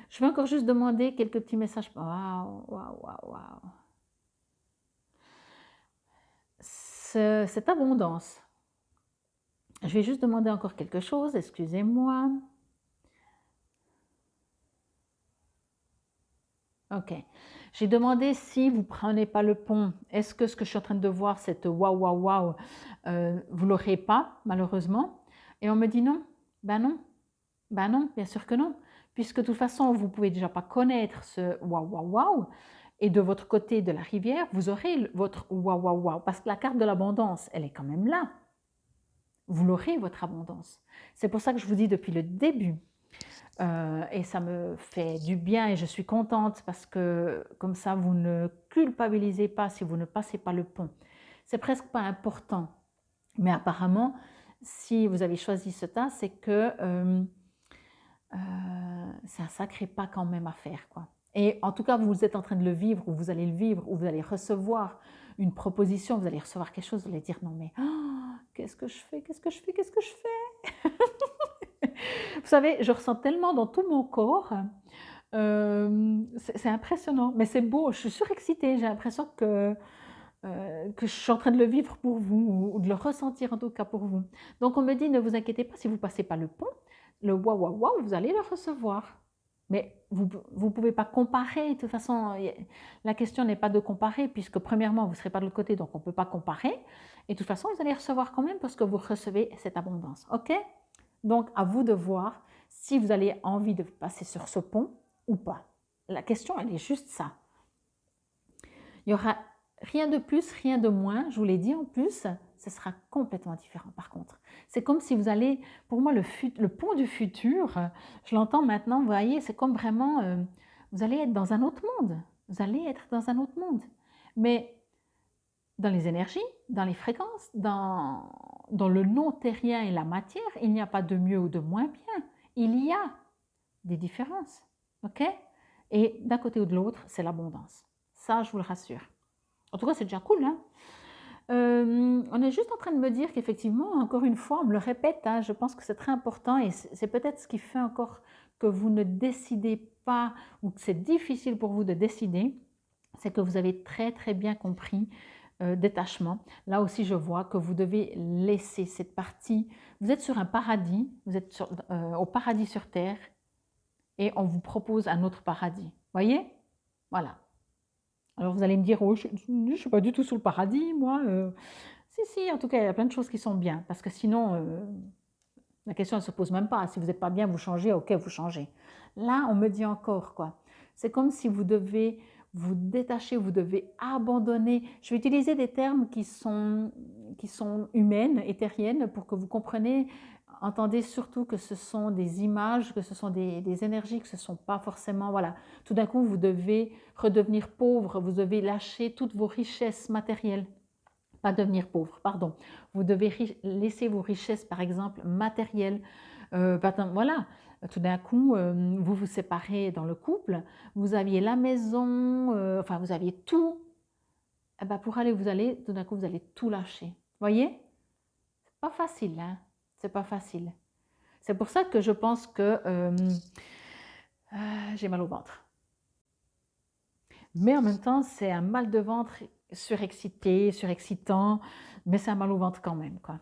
Je vais encore juste demander quelques petits messages. Waouh, waouh, waouh, waouh. Cette abondance. Je vais juste demander encore quelque chose. Excusez-moi. Ok. J'ai demandé si vous ne prenez pas le pont. Est-ce que ce que je suis en train de voir, cette waouh, waouh, waouh, vous ne l'aurez pas, malheureusement? Et on me dit non. Ben non. Ben non, bien sûr que non. Puisque de toute façon, vous ne pouvez déjà pas connaître ce waouh, waouh, waouh. Et de votre côté de la rivière, vous aurez votre waouh, waouh, waouh. Parce que la carte de l'abondance, elle est quand même là. Vous l'aurez, votre abondance. C'est pour ça que je vous dis depuis le début, et ça me fait du bien et je suis contente parce que comme ça, vous ne culpabilisez pas si vous ne passez pas le pont. C'est presque pas important. Mais apparemment, si vous avez choisi ce tas, c'est que c'est un sacré pas quand même à faire, quoi. Et en tout cas, vous êtes en train de le vivre, ou vous allez le vivre, ou vous allez recevoir une proposition, vous allez recevoir quelque chose, vous allez dire non mais oh, qu'est-ce que je fais, qu'est-ce que je fais, qu'est-ce que je fais. Vous savez, je ressens tellement dans tout mon corps, c'est impressionnant, mais c'est beau, je suis surexcitée, j'ai l'impression que je suis en train de le vivre pour vous, ou de le ressentir en tout cas pour vous. Donc on me dit, ne vous inquiétez pas si vous ne passez pas le pont, le waouh waouh waouh, vous allez le recevoir. Mais vous ne pouvez pas comparer, de toute façon, la question n'est pas de comparer, puisque premièrement, vous ne serez pas de l'autre côté, donc on ne peut pas comparer. Et de toute façon, vous allez recevoir quand même parce que vous recevez cette abondance. Ok? Donc à vous de voir si vous avez envie de passer sur ce pont ou pas. La question, elle est juste ça. Il y aura rien de plus, rien de moins, je vous l'ai dit en plus, ce sera complètement différent par contre. C'est comme si vous allez, pour moi, le pont du futur, je l'entends maintenant, vous voyez, c'est comme vraiment, vous allez être dans un autre monde. Vous allez être dans un autre monde. Mais dans les énergies, dans les fréquences, dans le non-terrien et la matière, il n'y a pas de mieux ou de moins bien. Il y a des différences. Ok? Et d'un côté ou de l'autre, c'est l'abondance. Ça, je vous le rassure. En tout cas, c'est déjà cool. Hein, on est juste en train de me dire qu'effectivement, encore une fois, on me le répète, hein, je pense que c'est très important et c'est peut-être ce qui fait encore que vous ne décidez pas ou que c'est difficile pour vous de décider, c'est que vous avez très très bien compris détachement. Là aussi, je vois que vous devez laisser cette partie. Vous êtes sur un paradis, vous êtes au paradis sur Terre et on vous propose un autre paradis. Voyez? Voilà. Alors vous allez me dire, oh, je ne suis pas du tout sous le paradis, moi. Si, en tout cas, il y a plein de choses qui sont bien. Parce que sinon, la question ne se pose même pas. Si vous n'êtes pas bien, vous changez, ok, vous changez. Là, on me dit encore, quoi. C'est comme si vous devez vous détacher, vous devez abandonner. Je vais utiliser des termes qui sont humaines, éthériennes, pour que vous compreniez. Entendez surtout que ce sont des images, que ce sont des énergies, que ce ne sont pas forcément, voilà. Tout d'un coup, vous devez redevenir pauvre, vous devez lâcher toutes vos richesses matérielles pas devenir pauvre, pardon. Vous devez laisser vos richesses, par exemple, matérielles. Voilà, tout d'un coup, vous vous séparez dans le couple, vous aviez la maison, enfin, vous aviez tout. Eh ben, pour aller où vous allez, tout d'un coup, vous allez tout lâcher. Voyez? C'est pas facile, hein? C'est pas facile. C'est pour ça que je pense que j'ai mal au ventre. Mais en même temps, c'est un mal de ventre surexcité, surexcitant, mais c'est un mal au ventre quand même, quoi.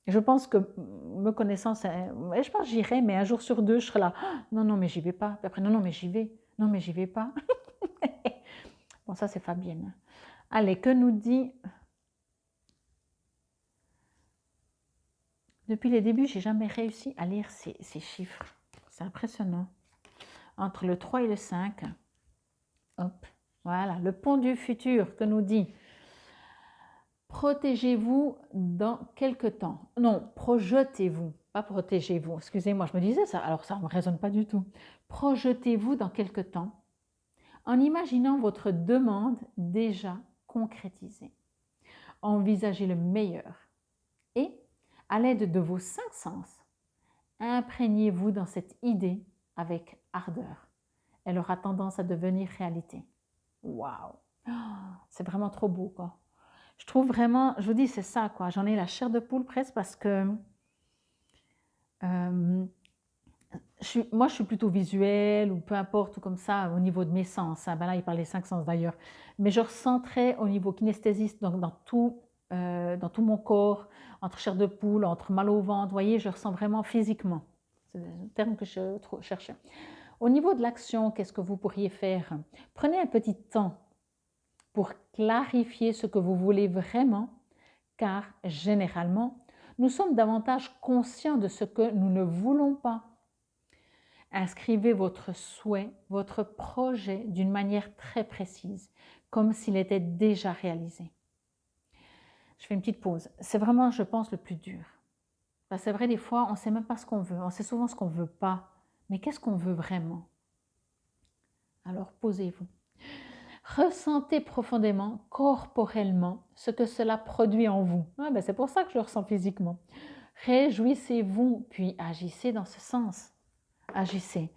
Je pense que, me connaissant, je pense que j'irai, mais un jour sur deux, je serai là. Ah, non, non, mais j'y vais pas. Puis après, non, non, mais j'y vais. Non, mais j'y vais pas. Bon, ça, c'est Fabienne. Allez, que nous dit... Depuis les débuts, j'ai jamais réussi à lire ces chiffres. C'est impressionnant. Entre le 3 et le 5. Hop, voilà, le pont du futur que nous dit. Protégez-vous dans quelque temps. Non, projetez-vous, pas protégez-vous. Excusez-moi, je me disais ça, alors ça ne me résonne pas du tout. Projetez-vous dans quelque temps en imaginant votre demande déjà concrétisée. Envisagez le meilleur et, à l'aide de vos 5 sens, imprégnez-vous dans cette idée avec ardeur. Elle aura tendance à devenir réalité. Waouh, c'est vraiment trop beau, quoi. Je trouve vraiment, je vous dis, c'est ça, quoi. J'en ai la chair de poule presque parce que moi, je suis plutôt visuelle ou peu importe, ou comme ça, au niveau de mes sens. Hein. Ben là, il parle des 5 sens d'ailleurs. Mais je ressens très au niveau kinesthésiste, donc dans tout mon corps, entre chair de poule, entre mal au ventre, vous voyez, je ressens vraiment physiquement. C'est le terme que je cherchais. Au niveau de l'action, qu'est-ce que vous pourriez faire? Prenez un petit temps pour clarifier ce que vous voulez vraiment, car généralement, nous sommes davantage conscients de ce que nous ne voulons pas. Inscrivez votre souhait, votre projet d'une manière très précise, comme s'il était déjà réalisé. Je fais une petite pause. C'est vraiment, je pense, le plus dur. C'est vrai, des fois, on ne sait même pas ce qu'on veut. On sait souvent ce qu'on ne veut pas. Mais qu'est-ce qu'on veut vraiment? Alors, posez-vous. Ressentez profondément, corporellement, ce que cela produit en vous. Ah ben c'est pour ça que je le ressens physiquement. Réjouissez-vous, puis agissez dans ce sens. Agissez.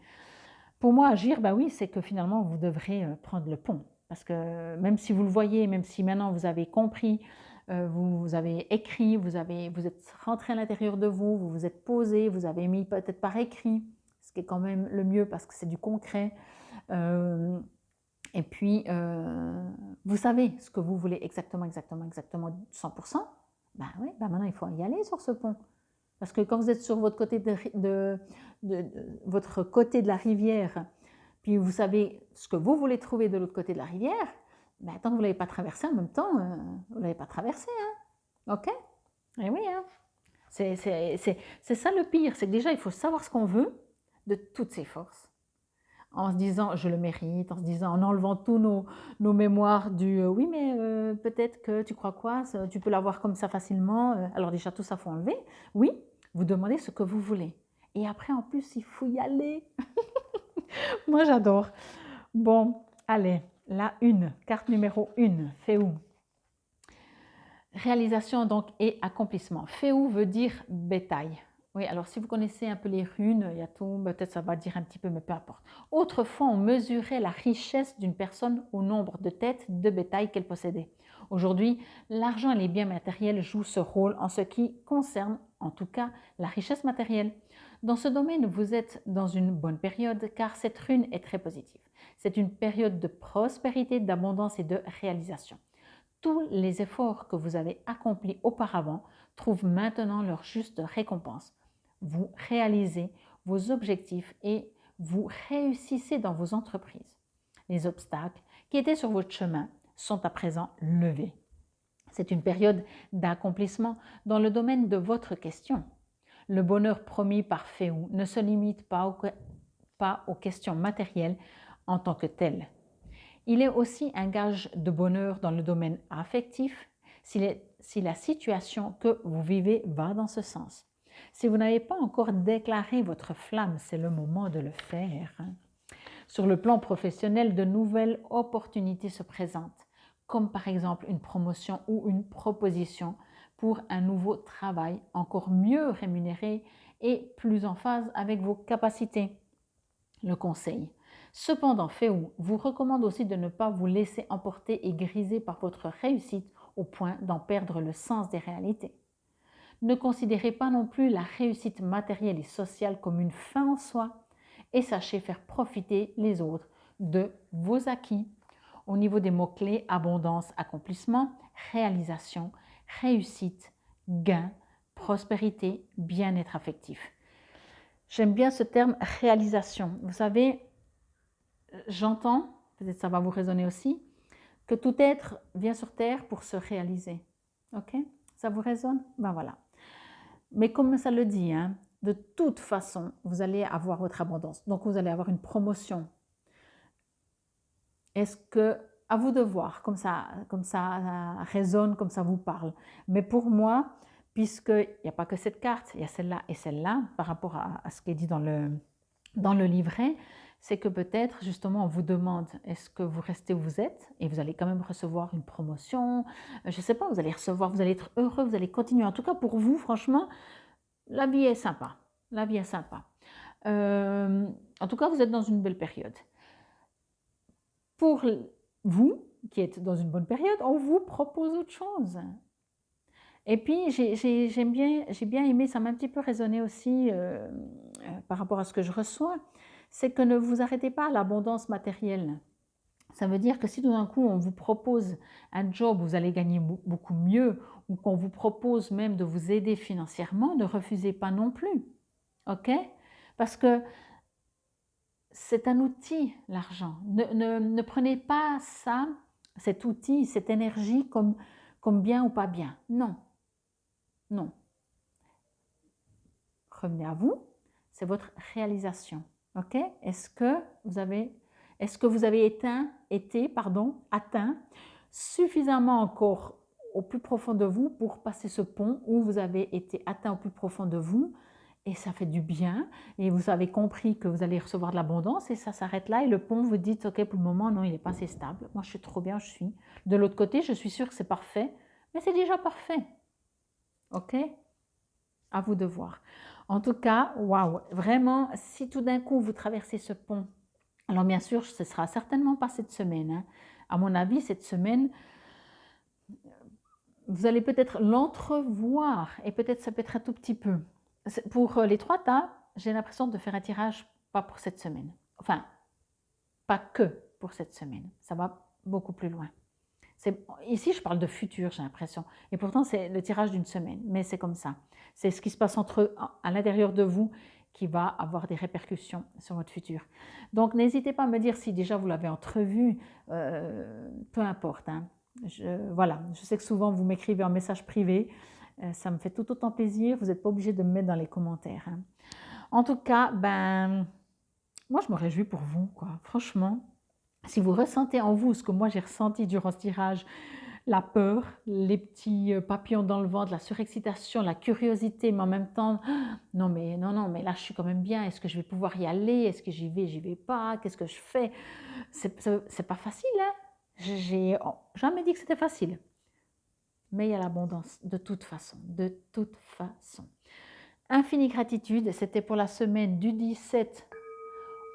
Pour moi, agir, ben oui, c'est que finalement, vous devrez prendre le pont. Parce que même si vous le voyez, même si maintenant vous avez compris, vous avez écrit, vous êtes rentré à l'intérieur de vous, vous vous êtes posé, vous avez mis peut-être par écrit, ce qui est quand même le mieux parce que c'est du concret. Et puis, vous savez ce que vous voulez exactement 100%. Ben oui, ben maintenant il faut y aller sur ce pont. Parce que quand vous êtes sur votre côté votre côté de la rivière, puis vous savez ce que vous voulez trouver de l'autre côté de la rivière, ben, tant que vous ne l'avez pas traversé en même temps, vous ne l'avez pas traversé. Hein? OK? Et oui, hein? C'est ça le pire, c'est que déjà il faut savoir ce qu'on veut de toutes ses forces. En se disant je le mérite, en se disant, en enlevant tous nos mémoires du oui mais peut-être que tu crois quoi, tu peux l'avoir comme ça facilement, alors déjà tout ça faut enlever, oui, vous demandez ce que vous voulez. Et après en plus il faut y aller. Moi j'adore. Bon, allez, la carte numéro 1, fait où? Réalisation donc et accomplissement. Fait où veut dire bétail. Oui, alors si vous connaissez un peu les runes, il y a tout, peut-être ça va dire un petit peu, mais peu importe. Autrefois, on mesurait la richesse d'une personne au nombre de têtes de bétail qu'elle possédait. Aujourd'hui, l'argent et les biens matériels jouent ce rôle en ce qui concerne, en tout cas, la richesse matérielle. Dans ce domaine, vous êtes dans une bonne période car cette rune est très positive. C'est une période de prospérité, d'abondance et de réalisation. Tous les efforts que vous avez accomplis auparavant trouvent maintenant leur juste récompense. Vous réalisez vos objectifs et vous réussissez dans vos entreprises. Les obstacles qui étaient sur votre chemin sont à présent levés. C'est une période d'accomplissement dans le domaine de votre question. Le bonheur promis par Féou ne se limite pas aux questions matérielles en tant que telles. Il est aussi un gage de bonheur dans le domaine affectif si la situation que vous vivez va dans ce sens. Si vous n'avez pas encore déclaré votre flamme, c'est le moment de le faire. Sur le plan professionnel, de nouvelles opportunités se présentent. comme par exemple une promotion ou une proposition pour un nouveau travail encore mieux rémunéré et plus en phase avec vos capacités. Le conseil. Cependant, Féou vous recommande aussi de ne pas vous laisser emporter et griser par votre réussite au point d'en perdre le sens des réalités. Ne considérez pas non plus la réussite matérielle et sociale comme une fin en soi et sachez faire profiter les autres de vos acquis. Au niveau des mots-clés, abondance, accomplissement, réalisation, réussite, gain, prospérité, bien-être affectif. J'aime bien ce terme réalisation. Vous savez, j'entends, peut-être ça va vous résonner aussi, que tout être vient sur Terre pour se réaliser. Ok? Ça vous résonne? Ben voilà. Mais comme ça le dit, hein, de toute façon, vous allez avoir votre abondance. Donc, vous allez avoir une promotion. Est-ce que, à vous de voir, comme ça résonne, comme ça vous parle. Mais pour moi, puisqu'il n'y a pas que cette carte, il y a celle-là et celle-là, par rapport à ce qui est dit dans le livret, c'est que peut-être justement on vous demande est-ce que vous restez où vous êtes et vous allez quand même recevoir une promotion, je ne sais pas, vous allez recevoir, vous allez être heureux, vous allez continuer. En tout cas pour vous, franchement, la vie est sympa. La vie est sympa. En tout cas, vous êtes dans une belle période. Pour vous, qui êtes dans une bonne période, on vous propose autre chose. Et puis, j'ai bien aimé, ça m'a un petit peu résonné aussi par rapport à ce que je reçois, c'est que ne vous arrêtez pas à l'abondance matérielle. Ça veut dire que si tout d'un coup on vous propose un job où vous allez gagner beaucoup mieux ou qu'on vous propose même de vous aider financièrement, ne refusez pas non plus. Ok? Parce que c'est un outil, l'argent. Ne prenez pas ça, cet outil, cette énergie comme bien ou pas bien. Non. Non. Revenez à vous, c'est votre réalisation. Ok? Est-ce que vous avez atteint suffisamment encore au plus profond de vous pour passer ce pont où vous avez été atteint au plus profond de vous et ça fait du bien et vous avez compris que vous allez recevoir de l'abondance et ça s'arrête là et le pont vous dit ok pour le moment non il n'est pas assez stable, moi je suis trop bien, je suis. De l'autre côté je suis sûre que c'est parfait, mais c'est déjà parfait. Ok? À vous de voir. En tout cas, waouh, vraiment, si tout d'un coup vous traversez ce pont, alors bien sûr, ce sera certainement pas cette semaine. Hein. À mon avis, cette semaine, vous allez peut-être l'entrevoir et peut-être ça peut être un tout petit peu. Pour les 3 tas, j'ai l'impression de faire un tirage pas pour cette semaine. Enfin, pas que pour cette semaine. Ça va beaucoup plus loin. Ici, je parle de futur, j'ai l'impression. Et pourtant, c'est le tirage d'une semaine. Mais c'est comme ça. C'est ce qui se passe à l'intérieur de vous qui va avoir des répercussions sur votre futur. Donc, n'hésitez pas à me dire si déjà vous l'avez entrevu. Peu importe. Hein. Voilà. Je sais que souvent, vous m'écrivez en message privé. Ça me fait tout autant plaisir. Vous n'êtes pas obligé de me mettre dans les commentaires. Hein. En tout cas, moi, je me réjouis pour vous. Quoi. Franchement. Si vous ressentez en vous ce que moi j'ai ressenti durant ce tirage, la peur, les petits papillons dans le ventre, la surexcitation, la curiosité, mais en même temps, non mais là je suis quand même bien, est-ce que je vais pouvoir y aller, est-ce que j'y vais pas, qu'est-ce que je fais? C'est pas facile, hein? J'ai jamais dit que c'était facile, mais il y a l'abondance de toute façon, de toute façon. Infinie gratitude, c'était pour la semaine du 17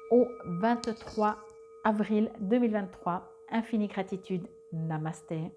au 23 avril 2023. Infinie gratitude. Namasté.